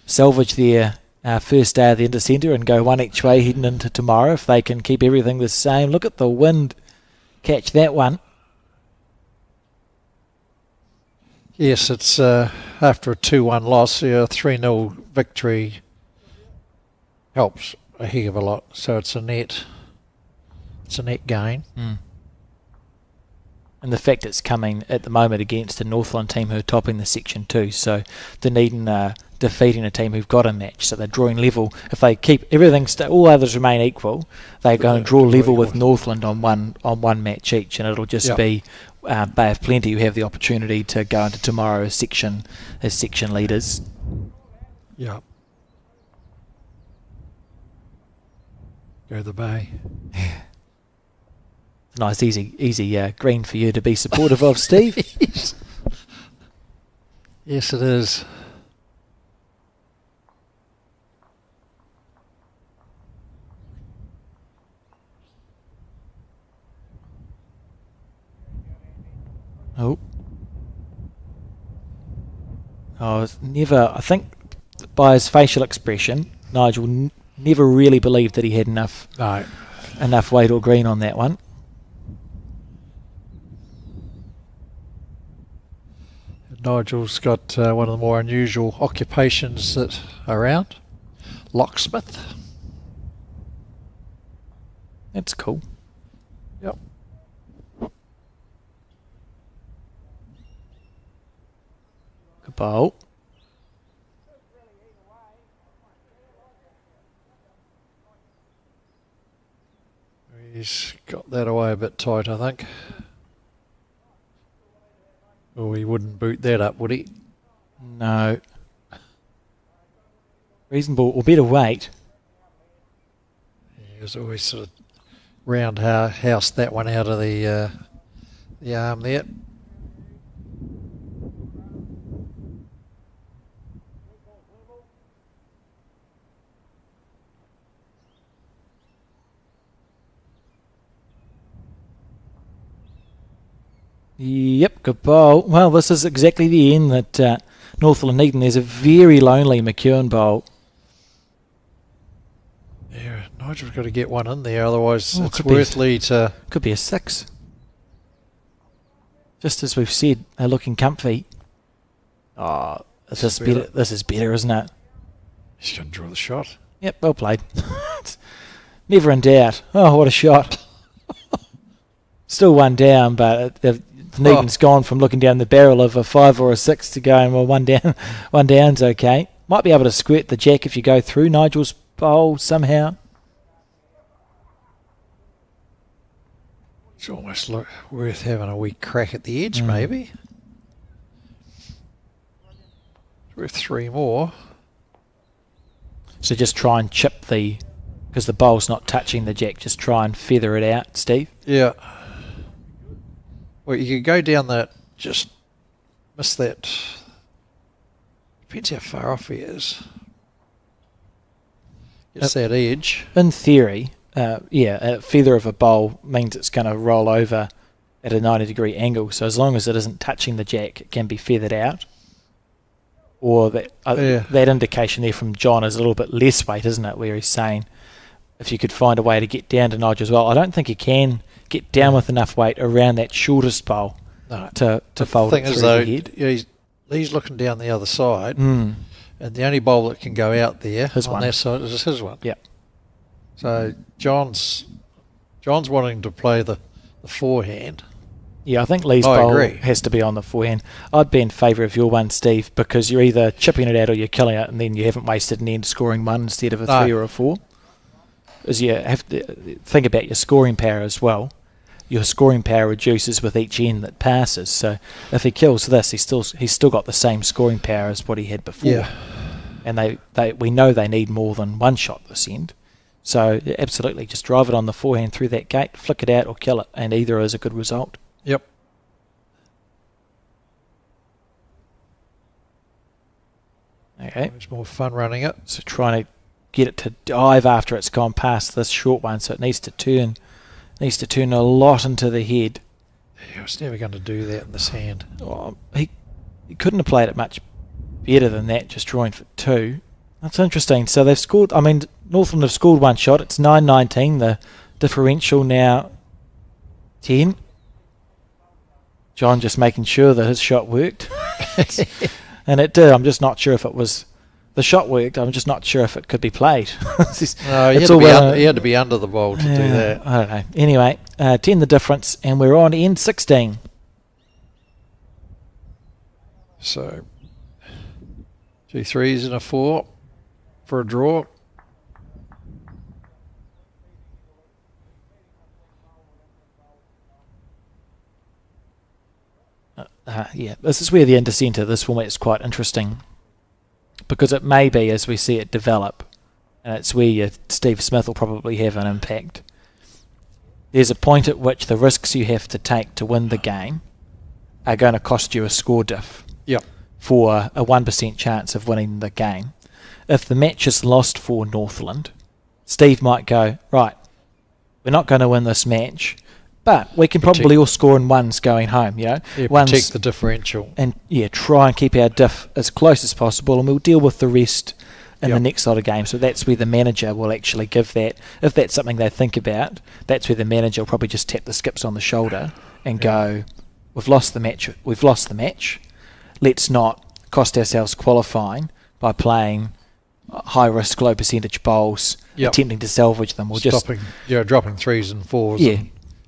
salvage their first day of the Intercentre and go one each way heading into tomorrow if they can keep everything the same. Look at the wind. Catch that one. Yes, it's after a 2-1 loss, a 3-0 victory helps a heck of a lot. So it's a net gain. Mm. And the fact it's coming at the moment against a Northland team who are topping the section too. So Dunedin are defeating a team who've got a match. So they're drawing level. If they keep everything, all others remain equal, they're going to draw level with Northland on one match each, and it'll just be Bay of Plenty who have the opportunity to go into tomorrow as section leaders. Yeah. Go the Bay. Nice, easy green for you to be supportive of, Steve. Yes, it is. I think by his facial expression, Nigel never really believed that he had enough weight or green on that one. Nigel's got one of the more unusual occupations that are around. Locksmith. That's cool. Yep. Good bowl. He's got that away a bit tight, I think. Or he wouldn't boot that up, would he? No. Reasonable or better weight. He was always sort of roundhouse that one out of the arm there. Yep, good bowl. Well, this is exactly the end that Northland need, and there's a very lonely McEwen bowl. Yeah, Nigel's got to get one in there, otherwise it's worthly to... Could be a 6. Just as we've said, they're looking comfy. Oh, this is better, isn't it? He's going to draw the shot. Yep, well played. Never in doubt. Oh, what a shot. Still one down, but Dunedin's gone from looking down the barrel of a 5 or a 6 to going, well, one down's okay. Might be able to squirt the jack if you go through Nigel's bowl somehow. It's almost worth having a wee crack at the edge, maybe. It's worth 3 more. So just try and chip because the bowl's not touching the jack, just try and feather it out, Steve. Yeah. Well, you could go down that, just miss that. Depends how far off he is. It's that edge. In theory, a feather of a bowl means it's going to roll over at a 90-degree angle. So as long as it isn't touching the jack, it can be feathered out. Or that indication there from John is a little bit less weight, isn't it? Where he's saying if you could find a way to get down to Nigel as well. I don't think he can get down with enough weight around that shortest bowl to fold it through the head. He's looking down the other side, and the only bowl that can go out there on that side is his one. Yeah. So John's wanting to play the forehand. Yeah, I think Lee's bowl has to be on the forehand. I'd be in favour of your one, Steve, because you're either chipping it out or you're killing it, and then you haven't wasted an end scoring one instead of a 3 or a 4. As you have to think about your scoring power as well. Your scoring power reduces with each end that passes. So if he kills this, he's still got the same scoring power as what he had before. Yeah. And we know they need more than one shot this end. So absolutely, just drive it on the forehand through that gate, flick it out or kill it, and either is a good result. Yep. Okay. It's more fun running it. So trying to get it to dive after it's gone past this short one, so it needs to turn a lot into the head. He was never going to do that in this hand. Oh, he couldn't have played it much better than that, just drawing for 2. That's interesting. So they've scored, Northland have scored one shot. It's 9-19. The differential now 10. John just making sure that his shot worked. And it did. I'm just not sure if it was... The shot worked. I'm just not sure if it could be played. No, he had to be under the ball to do that. I don't know. Anyway, 10 the difference, and we're on end 16. So, 2 3s and a 4 for a draw. This is where the Intercentre, this format is quite interesting, because it may be, as we see it develop, and it's where Steve Smith will probably have an impact. There's a point at which the risks you have to take to win the game are going to cost you a score diff for a 1% chance of winning the game. If the match is lost for Northland, Steve might go, right, we're not going to win this match, but we can probably all score in ones going home, protect the differential. And, try and keep our diff as close as possible, and we'll deal with the rest in the next lot of games. So that's where the manager will actually give that. If that's something they think about, that's where the manager will probably just tap the skips on the shoulder and go, we've lost the match. Let's not cost ourselves qualifying by playing high-risk, low-percentage bowls, attempting to salvage them. Dropping 3s and 4s. Yeah.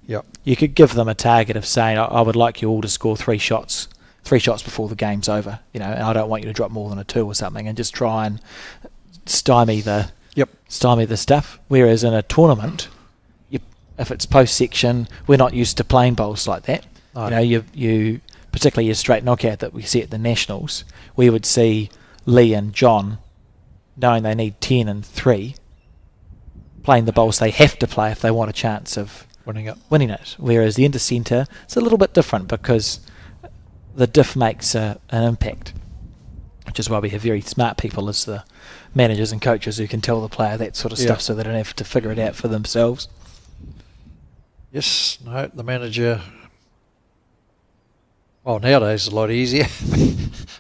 Yep. You could give them a target of saying, I would like you all to score 3 shots before the game's over, and I don't want you to drop more than a 2 or something, and just try and stymie the stuff. Whereas in a tournament, if it's post-section, we're not used to playing bowls like that. No. You particularly your straight knockout that we see at the Nationals, we would see Lee and John, knowing they need 10 and 3, playing the bowls they have to play if they want a chance of winning it. Whereas the Intercentre, it's a little bit different because the diff makes an impact, which is why we have very smart people as the managers and coaches who can tell the player that sort of stuff so they don't have to figure it out for themselves. Yes, no, the manager... Well, nowadays it's a lot easier.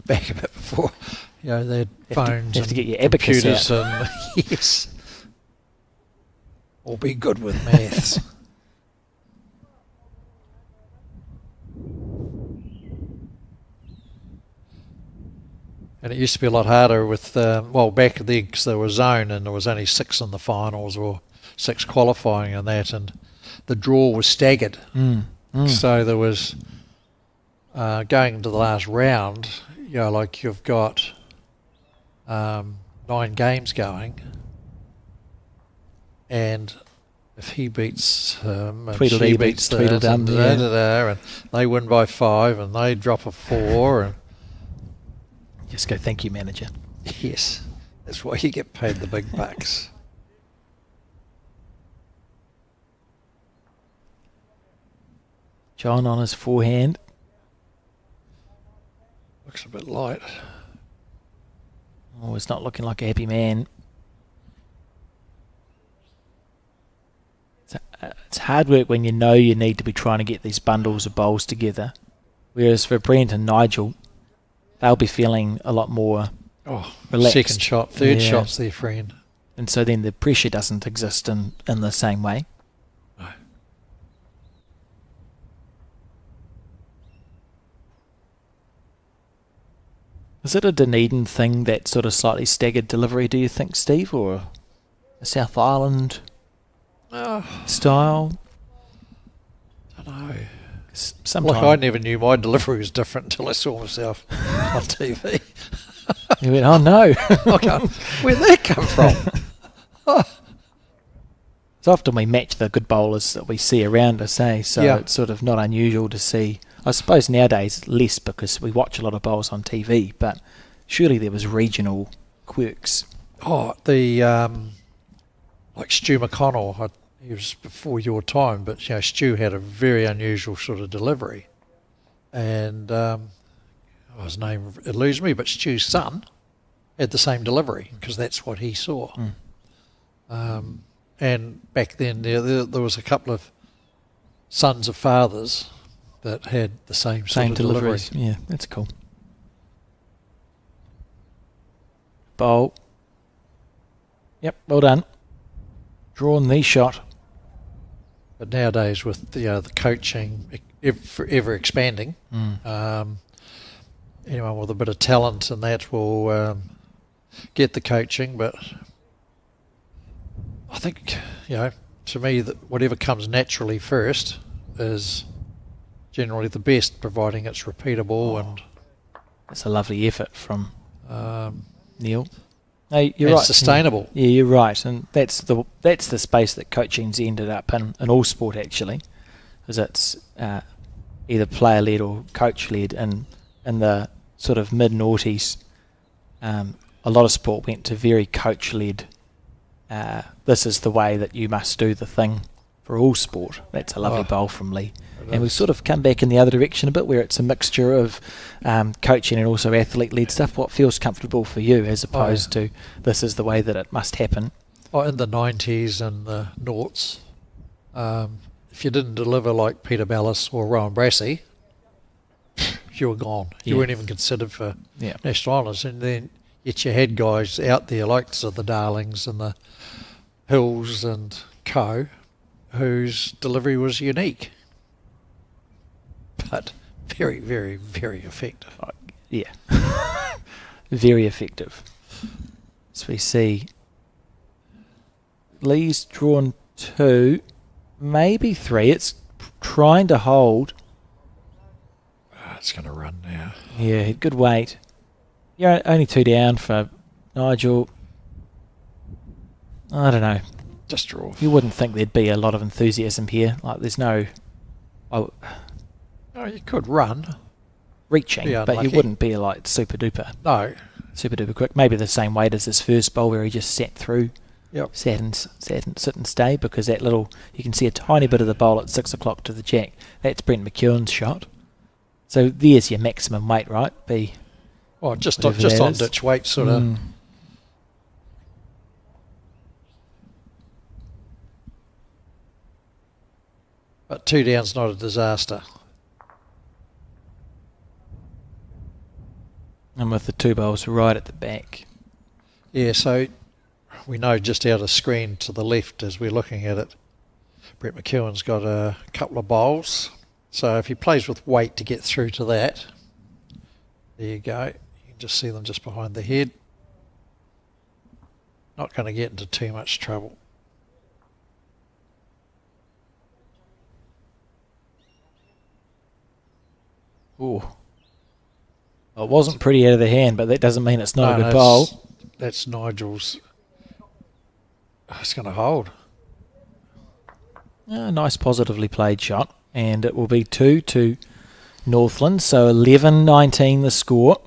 Back a bit before, they had phones have to get your abacus computers out. And yes, or be good with maths. And it used to be a lot harder with, back then, because there was zone and there was only 6 in the finals or 6 qualifying and that, and the draw was staggered. So there was, going into the last round, like you've got 9 games going, and if he beats him and Tweedledee she beats beats Tweedledum, Tweedledum, and they win by 5 and they drop a 4 and just go, thank you, manager. yes, that's why you get paid the big bucks. John on his forehand. Looks a bit light. Oh, it's not looking like a happy man. it's hard work when you know you need to be trying to get these bundles of bowls together. Whereas for Brent and Nigel, they'll be feeling a lot more relaxed. Second shot, third shot's their friend. And so then the pressure doesn't exist in the same way. No. Is it a Dunedin thing, that sort of slightly staggered delivery, do you think, Steve, or a South Island style? I don't know. Sometimes I never knew my delivery was different until I saw myself on TV. you went, oh no. Where'd that come from? So often we match the good bowlers that we see around us, eh? So Yeah. it's sort of not unusual to see. I suppose nowadays less because we watch a lot of bowls on TV, but surely there was regional quirks. The like Stu McConnell, he was before your time, but Stu had a very unusual sort of delivery, and his name eludes me, but Stu's son had the same delivery because that's what he saw. And back then there was a couple of sons of fathers that had the same sort of delivery. Deliveries. Yeah, that's cool. Bowl. Yep, well done. Drawn the shot. But nowadays with the coaching ever expanding, anyone with a bit of talent and that will get the coaching. But I think, to me, that whatever comes naturally first is generally the best, providing it's repeatable and That's a lovely effort from Neil. No, you're and right. sustainable. Yeah, you're right, and that's the space that coaching's ended up in all sport actually, because it's either player led or coach led. And in the sort of mid noughties, a lot of sport went to very coach led. This is the way that you must do the thing for all sport. That's a lovely bowl from Lee. And we've sort of come back in the other direction a bit, where it's a mixture of coaching and also athlete-led stuff. What feels comfortable for you, as opposed to this is the way that it must happen? In the 90s and the noughts, if you didn't deliver like Peter Ballas or Rowan Brassey, you were gone. You weren't even considered for National Islands. And then yet you had guys out there like the Darlings and the Hills and Co, whose delivery was unique. But very, very, very effective. Yeah. Very effective. So we see Lee's drawn 2, maybe 3. It's trying to hold. It's going to run now. Yeah, good weight. Yeah, only 2 down for Nigel. I don't know. Just draw. You wouldn't think there'd be a lot of enthusiasm here. Like, there's no... you could run. reaching, but you wouldn't be like super duper. No. Super duper quick. Maybe the same weight as his first bowl where he just sat through. Yep. Sat and sit and stay, because that little, you can see a tiny bit of the bowl at 6 o'clock to the jack. That's Brent McEwen's shot. So there's your maximum weight, right? Just on ditch weight, sort of. But 2 down's not a disaster. And with the 2 bowls right at the back. Yeah, so we know just out of screen to the left as we're looking at it, Brent McEwen's got a couple of bowls. So if he plays with weight to get through to that, there you go. You can just see them just behind the head. Not going to get into too much trouble. Ooh. Well, it wasn't pretty out of the hand, but that doesn't mean it's not a good bowl. That's Nigel's. It's going to hold. Nice positively played shot. And it will be 2 to Northland. So 11-19 the score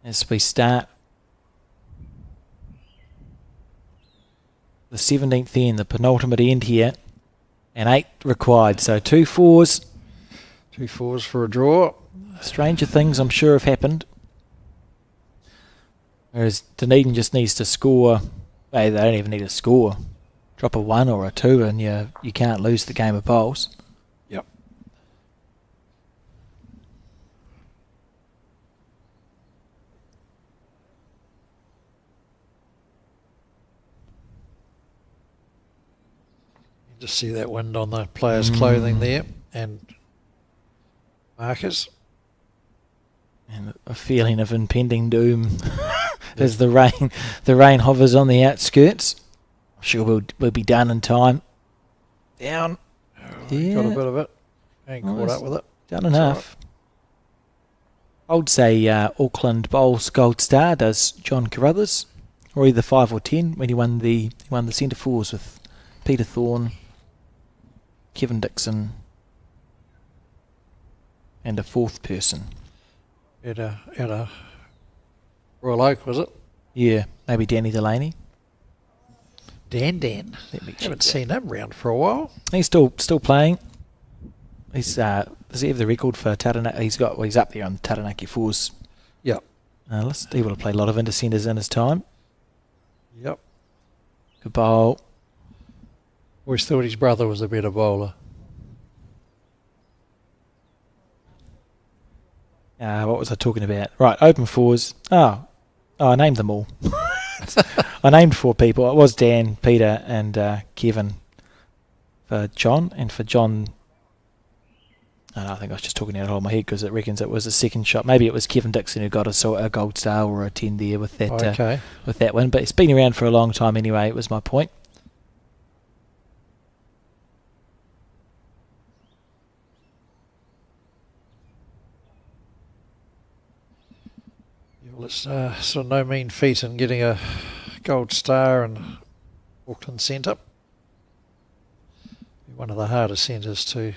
as we start the 17th end, the penultimate end here. And 8 required. So 2 fours. 2 fours for a draw. Stranger things, I'm sure, have happened. Whereas Dunedin just needs to score. They don't even need to score. drop a 1 or a 2 and you can't lose the game of bowls. Yep. You just see that wind on the players' clothing there and markers. And a feeling of impending doom as the rain hovers on the outskirts. I'm sure we'll be done in time. Down. Yeah. Got a bit of it. Ain't caught up with it. Done enough. Right. I would say Auckland Bowls Gold Star does John Carruthers, or either 5 or 10 when he won the centre fours with Peter Thorne, Kevin Dixon, and a fourth person. At a Royal Oak, was it? Yeah, maybe Danny Delaney. Dan. Haven't seen him round for a while. He's still playing. He's does he have the record for Taranaki? He's up there on the Taranaki fours. Yep. List. He would have played a lot of intercenters in his time. Yep. Good bowl. Always thought his brother was a better bowler. What was I talking about? Right, open fours. Oh, I named them all. I named 4 people. It was Dan, Peter, and Kevin for John. And for John, I think I was just talking out of my head because it reckons it was a second shot. Maybe it was Kevin Dixon who got a gold star or a 10 there with that with that win. But it's been around for a long time anyway. It was my point. Well, it's sort of no mean feat in getting a gold star in Auckland Centre. One of the hardest centres to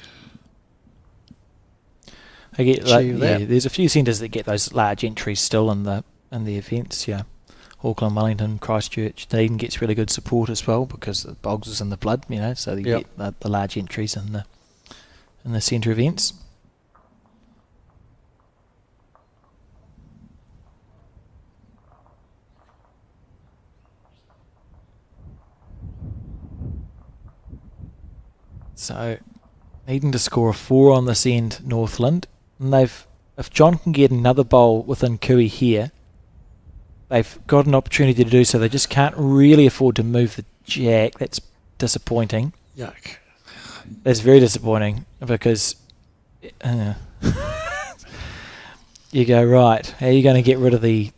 achieve that. Yeah, there's a few centres that get those large entries still in the events. Yeah, Auckland, Wellington, Christchurch. Dunedin gets really good support as well because the Bogs is in the blood. So you get the large entries in the centre events. So, needing to score a 4 on this end, Northland. And if John can get another bowl within Kui here, they've got an opportunity to do so. They just can't really afford to move the jack. That's disappointing. Yuck. That's very disappointing because you go, right, how are you going to get rid of the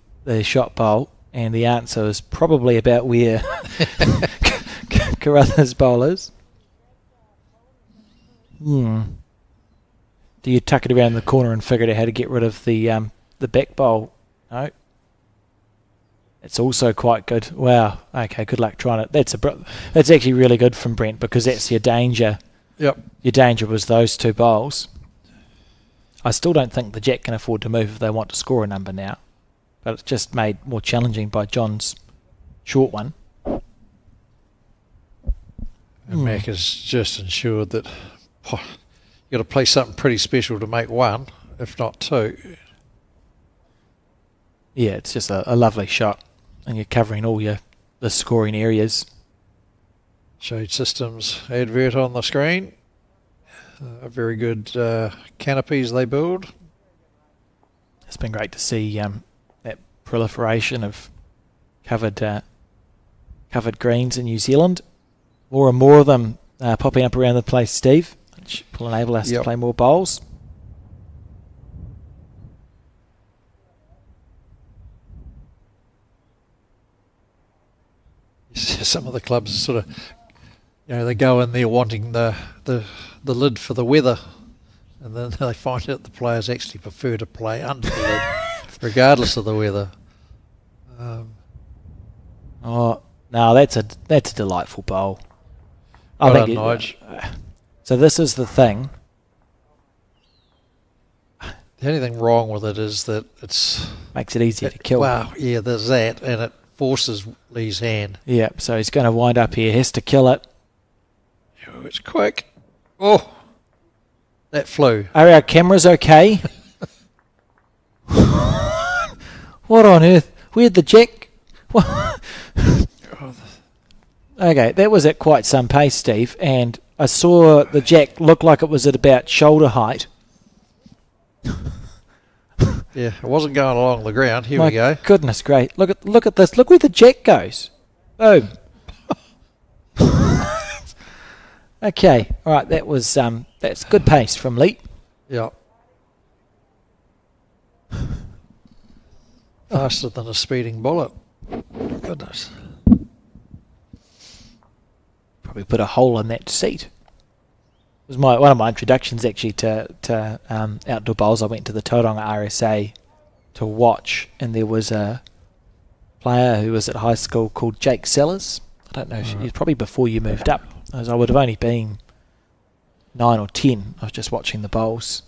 shot bowl? And the answer is probably about where Carruthers' bowl is. Do you tuck it around the corner and figure out how to get rid of the back bowl? No. It's also quite good. Wow. Okay, good luck trying it. That's actually really good from Brent because that's your danger. Yep. Your danger was those 2 bowls. I still don't think the jack can afford to move if they want to score a number now. But it's just made more challenging by John's short one. And Mac has just ensured that you've got to play something pretty special to make 1, if not 2. Yeah, it's just a lovely shot. And you're covering all the scoring areas. Shade Systems advert on the screen. Very good canopies they build. It's been great to see that proliferation of covered greens in New Zealand. More and more of them popping up around the place, Steve, which will enable us to play more bowls. Some of the clubs sort of, they go in there wanting the lid for the weather, and then they find out the players actually prefer to play under the lid, regardless of the weather. No, that's a delightful bowl. So this is the thing. The only thing wrong with it is that makes it easier to kill. Wow, yeah, there's that, and it forces Lee's hand. Yeah, so he's going to wind up here. Has to kill it. Oh, it's quick. Oh, that flew. Are our cameras okay? What on earth? Where'd the jack? Okay, that was at quite some pace, Steve, and I saw the jack look like it was at about shoulder height. Yeah, it wasn't going along the ground. Here My we go. Goodness great. Look at this. Look where the jack goes. Boom. Okay. All right, that's good pace from Lee. Yeah. Faster than a speeding bullet. Goodness. Probably put a hole in that seat. It was one of my introductions actually to outdoor bowls. I went to the Tauranga RSA to watch, and there was a player who was at high school called Jake Sellers. I don't know if he's probably before you moved up, as I would have only been 9 or 10. I was just watching the bowls,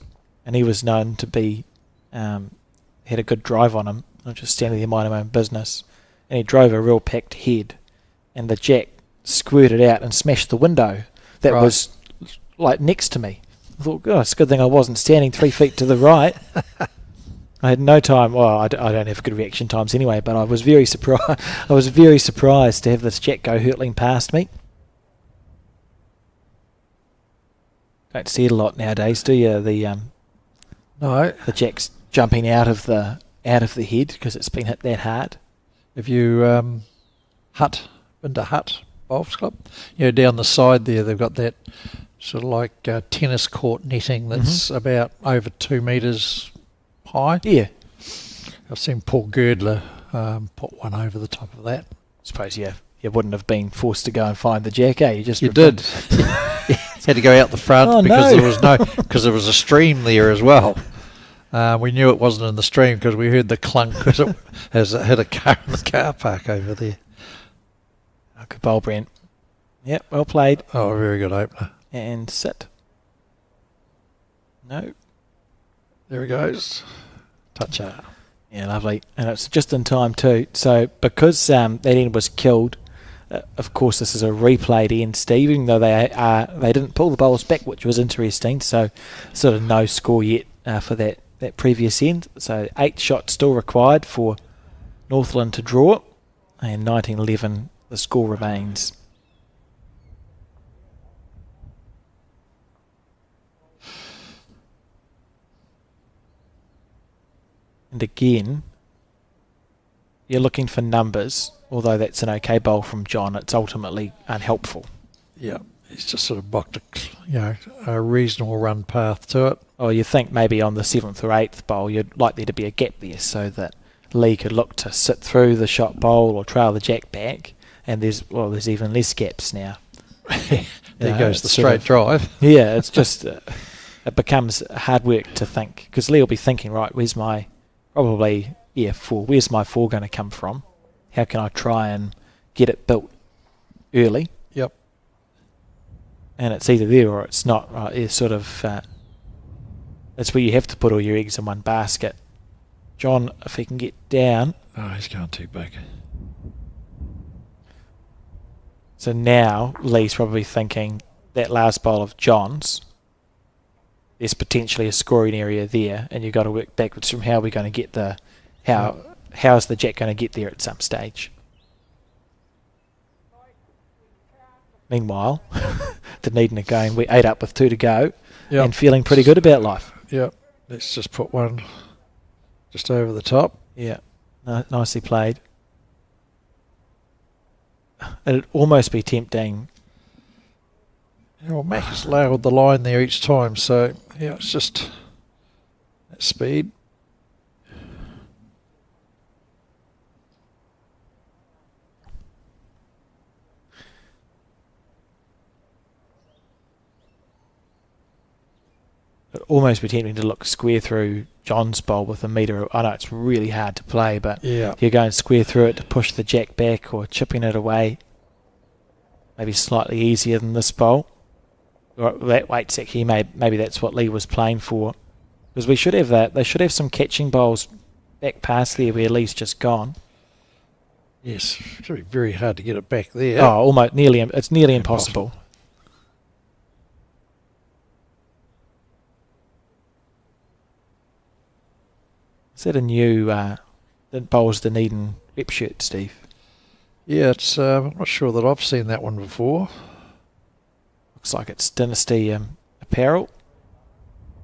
and he was known to be had a good drive on him. I was just standing there minding my own business, and he drove a real packed head, and the jack squirted out and smashed the window that was like next to me. I thought, oh, it's a good thing I wasn't standing 3 feet to the right. I had no time. Well, I don't have good reaction times anyway, but I was very surprised. I was very surprised to have this jack go hurtling past me. Don't see it a lot nowadays, do you? No. The jack's jumping out of the head because it's been hit that hard. If you been to Hutt Bowls Club, down the side there they've got that sort of like tennis court netting that's about over 2 metres high. Yeah. I've seen Paul Girdler put one over the top of that. I suppose you wouldn't have been forced to go and find the jack, eh? You did. Had to go out the front because there was a stream there as well. We knew it wasn't in the stream because we heard the clunk as it hit a car in the car park over there. Oh, good bowl, Brent. Yep, well played. Oh, a very good opener. And sit. No. There he goes. Touch out. Yeah, lovely. And it's just in time too. So because that end was killed, of course this is a replayed end, Steve, even though they didn't pull the bowls back, which was interesting. So sort of no score yet for that previous end. So 8 shots still required for Northland to draw, and 1911 the score remains. And again, you're looking for numbers, although that's an okay bowl from John. It's ultimately unhelpful. Yeah, he's just sort of blocked a reasonable run path to it. Oh, you think maybe on the 7th or 8th bowl you'd like there to be a gap there so that Lee could look to sit through the shot bowl or trail the jack back, and there's even less gaps now. There goes the straight drive. Yeah, it's just it becomes hard work to think, because Lee will be thinking, right, where's my 4? Where's my 4 going to come from? How can I try and get it built early? Yep. And it's either there or it's not. Right? It's sort of that's where you have to put all your eggs in one basket. John, if he can get down. Oh, he's going too big. So now Lee's probably thinking that last bowl of John's, there's potentially a scoring area there, and you've got to work backwards from how we're going to get how's the jack going to get there at some stage. Meanwhile, Dunedin are going, we're 8 up with 2 to go, and feeling pretty good about life. Yep. Let's just put one just over the top. Yeah, nicely played. It'd almost be tempting. Well, Mac has lowered the line there each time, so it's just that speed. It'd almost be tempting to look square through John's bowl with a metre. I know it's really hard to play, but you're going square through it to push the jack back or chipping it away. Maybe slightly easier than this bowl. Or that weight's actually maybe that's what Lee was playing for, because we should have that. They should have some catching bowls back past there where Lee's just gone. Yes, it's going to be very hard to get it back there. Oh, almost it's nearly impossible. Is that a new Bowls Dunedin rep shirt, Steve? Yeah, it's. I'm not sure that I've seen that one before. Looks like it's Dynasty Apparel.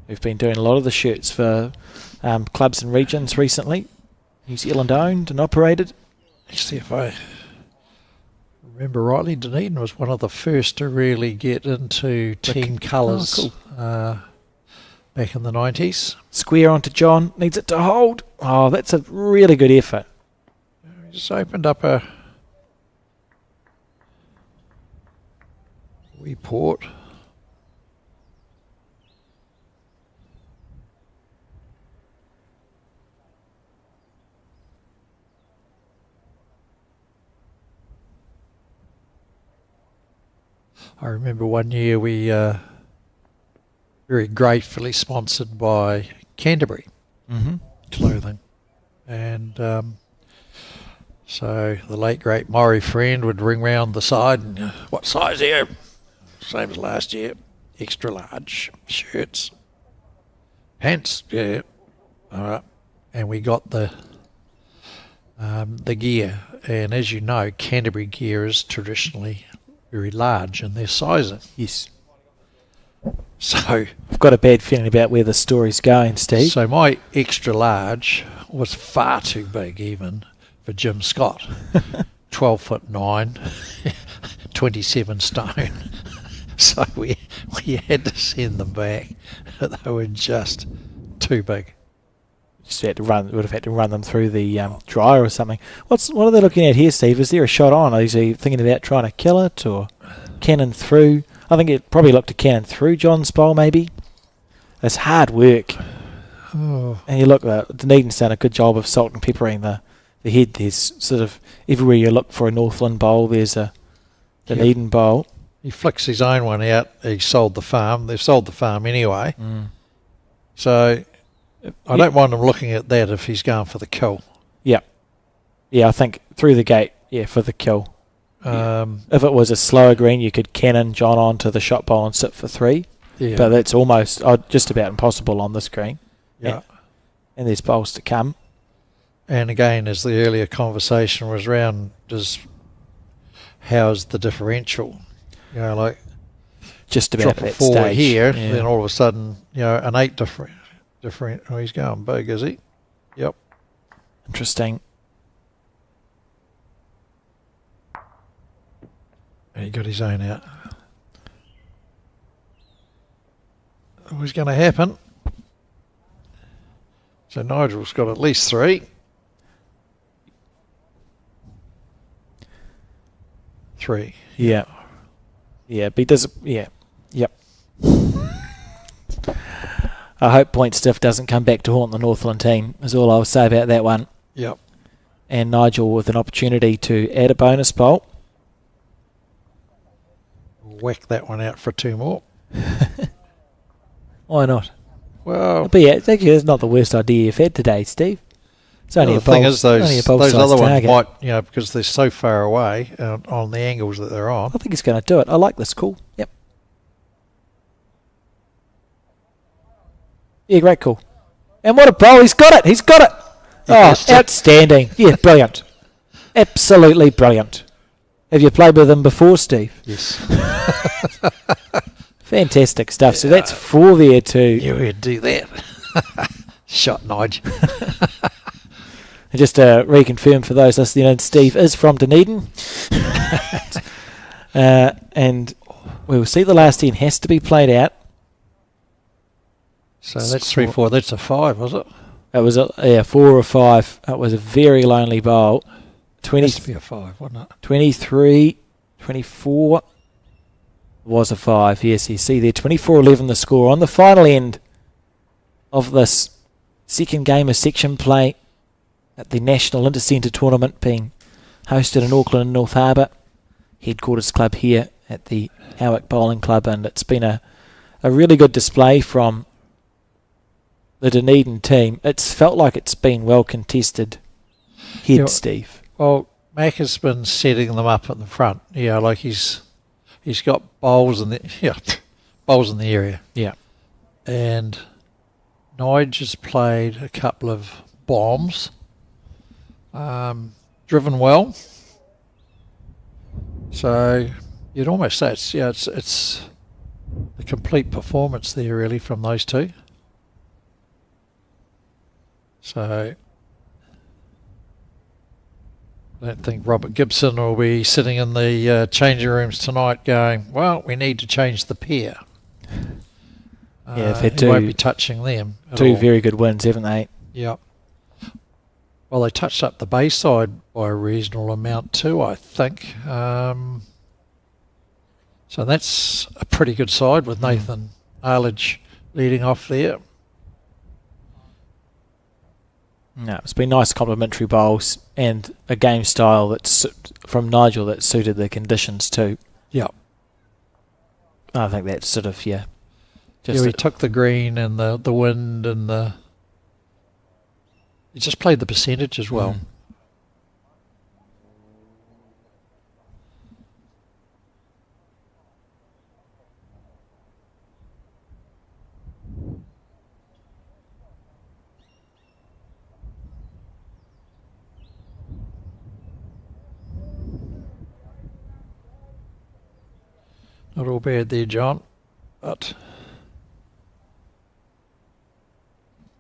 We've been doing a lot of the shirts for clubs and regions recently. New Zealand owned and operated. Let's see if I remember rightly. Dunedin was one of the first to really get into team colours back in the 90s. Square onto John. Needs it to hold. Oh, that's a really good effort. Just opened up a wee port. I remember one year we very gratefully sponsored by Canterbury clothing, and so the late great Maury friend would ring round the side and what size here? Same as last year, extra large shirts, pants, yeah, all right, and we got the gear, and as you know, Canterbury gear is traditionally very large in their sizing. Yes. So I've got a bad feeling about where the story's going, Steve. So my extra large was far too big even for Jim Scott. 12'9", 27 stone. So we had to send them back. They were just too big. Just would have had to run them through the dryer or something. What are they looking at here, Steve? Is there a shot on? Is he thinking about trying to kill it or cannon through? I think it probably looked to cannon through John's bowl, maybe. It's hard work. Oh. And you look, Dunedin's done a good job of salt and peppering the head. There's sort of, everywhere you look for a Northland bowl, there's a Dunedin bowl. He flicks his own one out. He sold the farm. They've sold the farm anyway. So I don't mind him looking at that if he's going for the kill. Yeah. Yeah, I think through the gate, for the kill. If it was a slower green, you could cannon John onto the shot bowl and sit for 3. Yeah. But that's almost just about impossible on this green. Yeah. And there's bowls to come. And again, as the earlier conversation was around, how's the differential? You know, like just about drop at a that 4 stage. here, then all of a sudden, an 8 different. Oh, he's going big, is he? Yep. Interesting. And he got his own out. Always going to happen. So Nigel's got at least 3. 3. Yeah. Yeah, but he does. Yeah. Yep. I hope Point Stiff doesn't come back to haunt the Northland team, is all I'll say about that one. Yep. And Nigel with an opportunity to add a bonus bowl. Whack that one out for 2 more. Why not? Well, But yeah, actually, that's not the worst idea you've had today, Steve. It's only the a bowl. thing is, those other ones target. might, because they're so far away on the angles that they're on. I think he's going to do it. I like this call. Yep. Yeah, great call. And what a bowl. He's got it. He's got it. Oh, outstanding. Yeah, brilliant. Absolutely brilliant. Have you played with him before, Steve? Yes. Fantastic stuff. So that's 4 there too. You would do that. Shot Nigel. And just to reconfirm for those listening in, Steve is from Dunedin. And we will see the last 10 has to be played out. So that's 3-4. That's a 5, was it? It was 4 or 5. It was a very lonely bowl. 20, It has to be a 5, wasn't it? 23, 24 was a 5. Yes, you see there, 24-11 the score on the final end of this second game of section play at the National Intercentre tournament being hosted in Auckland and North Harbour, headquarters club here at the Howick Bowling Club, and it's been a really good display from the Dunedin team. It's felt like it's been well contested. Steve. Well, Mac has been setting them up at the front. Yeah, like he's got bowls in the area. Yeah. And Nige has played a couple of bombs, driven well, So you'd almost say it's the complete performance there really from those two. So I don't think Robert Gibson will be sitting in the changing rooms tonight going, well, we need to change the pair. Yeah, they've had he won't be touching them at two all. very good wins, haven't they? Yep. Well, they touched up the Bayside by a reasonable amount too, I think. So that's a pretty good side with Nathan Arledge leading off there. No, it's been nice complementary bowls and a game style that's from Nigel that suited the conditions too. Yep. I think that's sort of, Yeah, he took the green and the wind and he just played the percentage as well. Not all bad there, John, but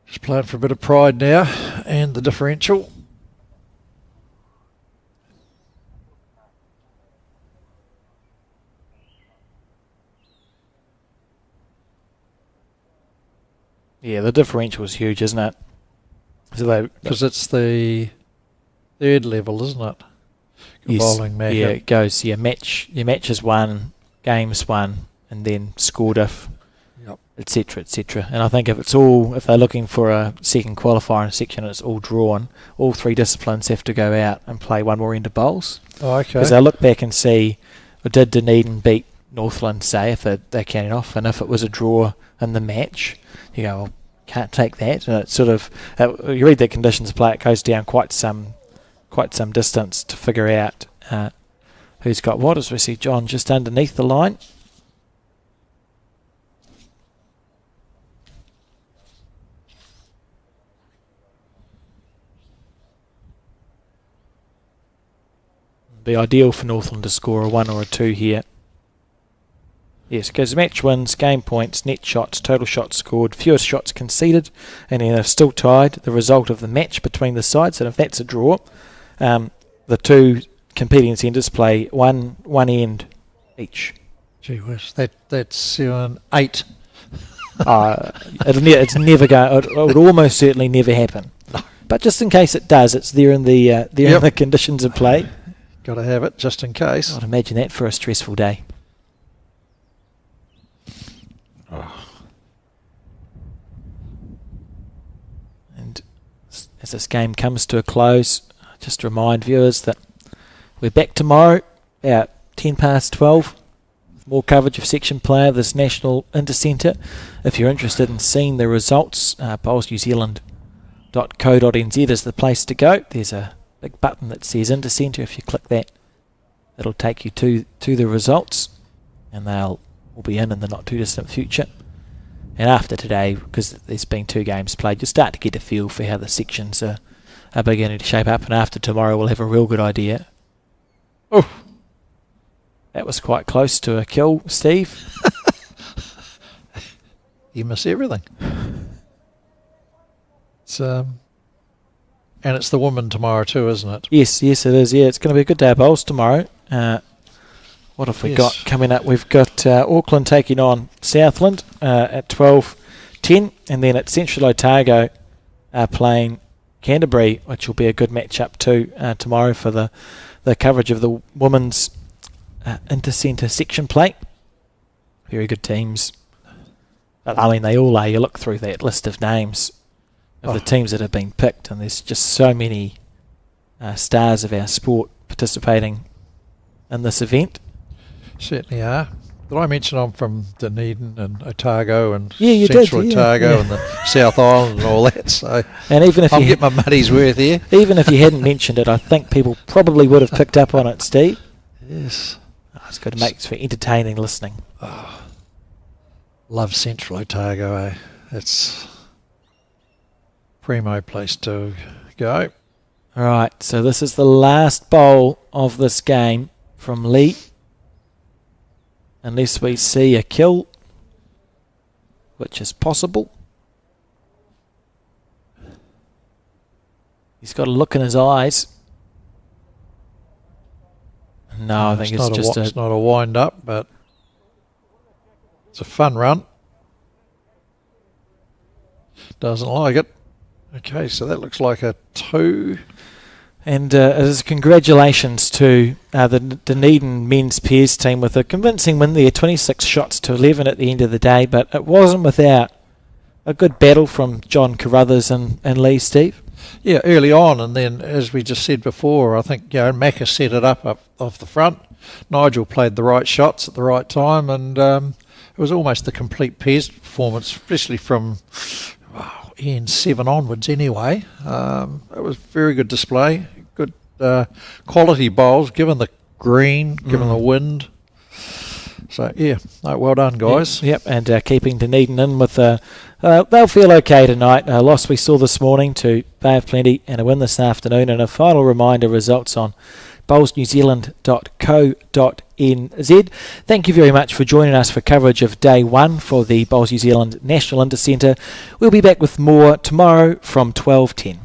just playing for a bit of pride now and the differential. Yeah, the differential is huge, isn't it? Because it's the third level, isn't it? Yes, Bowling market. yeah, it goes. Your matches won, games won, and then score diff, etc., etc. And I think if they're looking for a second qualifier in a section, and it's all drawn. All three disciplines have to go out and play one more end of bowls. Oh, okay. Because they'll look back and see, did Dunedin beat Northland, say, if they're counting off, and if it was a draw in the match, you go, well, can't take that. And it's sort of you read the conditions of play, it goes down quite some distance to figure out who's got what. As we see John just underneath the line. Be ideal for Northland to score a 1 or a 2 here. Yes, because match wins, game points, net shots, total shots scored, fewest shots conceded, and then they're still tied. The result of the match between the sides, and if that's a draw, the two competing centres play one end each. Gee whiz, that's 7, 8. It's never going. It would almost certainly never happen. But just in case it does, it's there in the in the conditions of play. Got to have it just in case. I'd imagine that for a stressful day. And as this game comes to a close, just remind viewers that we're back tomorrow at 12:10 with more coverage of section play of this national Intercentre. If you're interested in seeing the results, bowlsnewzealand.co.nz is the place to go. There's a big button that says Intercentre. If you click that, it'll take you to the results, and they'll will be in the not too distant future. And after today, because there's been 2 games played, you'll start to get a feel for how the sections are beginning to shape up. And after tomorrow, we'll have a real good idea. Oh, that was quite close to a kill, Steve. You miss everything. It's and it's the woman tomorrow too, isn't it? Yes, it is. Yeah, it's going to be a good day of bowls tomorrow. What have we got coming up? We've got Auckland taking on Southland at 12:10, and then at Central Otago playing Canterbury, which will be a good match-up too tomorrow for the coverage of the women's Intercentre section play. Very good teams. I mean, they all are. You look through that list of names of the teams that have been picked, and there's just so many stars of our sport participating in this event. Certainly are. Did I mention I'm from Dunedin and Otago and you Central did, Otago and the South Island and all that? So and even if I'll you get my money's worth here. Even if you hadn't mentioned it, I think people probably would have picked up on it, Steve. Yes. It's good to make for entertaining listening. Love Central Otago, eh? It's primo place to go. All right, so this is the last bowl of this game. from Lee. Unless we see a kill, which is possible. He's got a look in his eyes. No, I think it's just it's not a wind up, but it's a fun run. Doesn't like it. Okay, so that looks like a 2. And as congratulations to the Dunedin men's pairs team with a convincing win there, 26 shots to 11 at the end of the day, but it wasn't without a good battle from John Carruthers and Lee, Steve. Yeah, early on, and then as we just said before, I think Macca set it up off the front. Nigel played the right shots at the right time, and it was almost a complete pairs performance, especially from Ian 7 onwards anyway. It was a very good display, good quality bowls, given the green, given the wind. So, yeah, no, well done, guys. Yep, and keeping Dunedin in with they'll feel okay tonight. A loss we saw this morning to Bay of Plenty and a win this afternoon. And a final reminder, results on bowlsnewzealand.co.nz. Thank you very much for joining us for coverage of Day 1 for the Bowls New Zealand National Intercentre. We'll be back with more tomorrow from 12:10.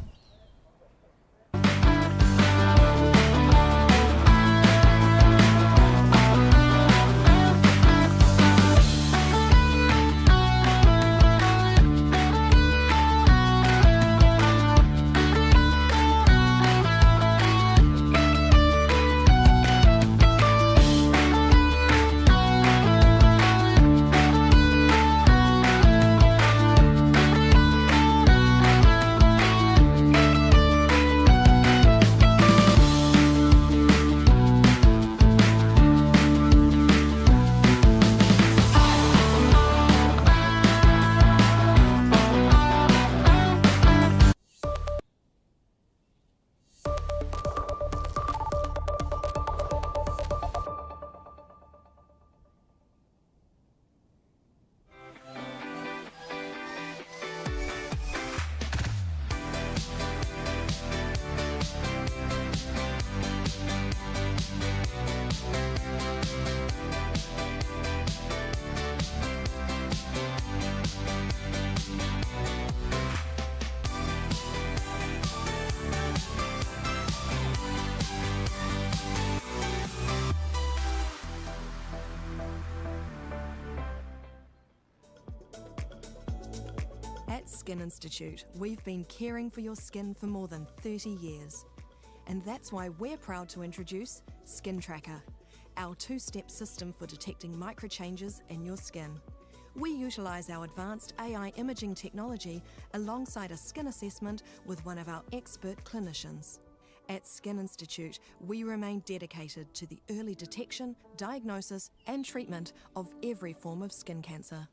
At Skin Institute, we've been caring for your skin for more than 30 years. And that's why we're proud to introduce Skin Tracker, our 2-step system for detecting microchanges in your skin. We utilise our advanced AI imaging technology alongside a skin assessment with one of our expert clinicians. At Skin Institute, we remain dedicated to the early detection, diagnosis and treatment of every form of skin cancer.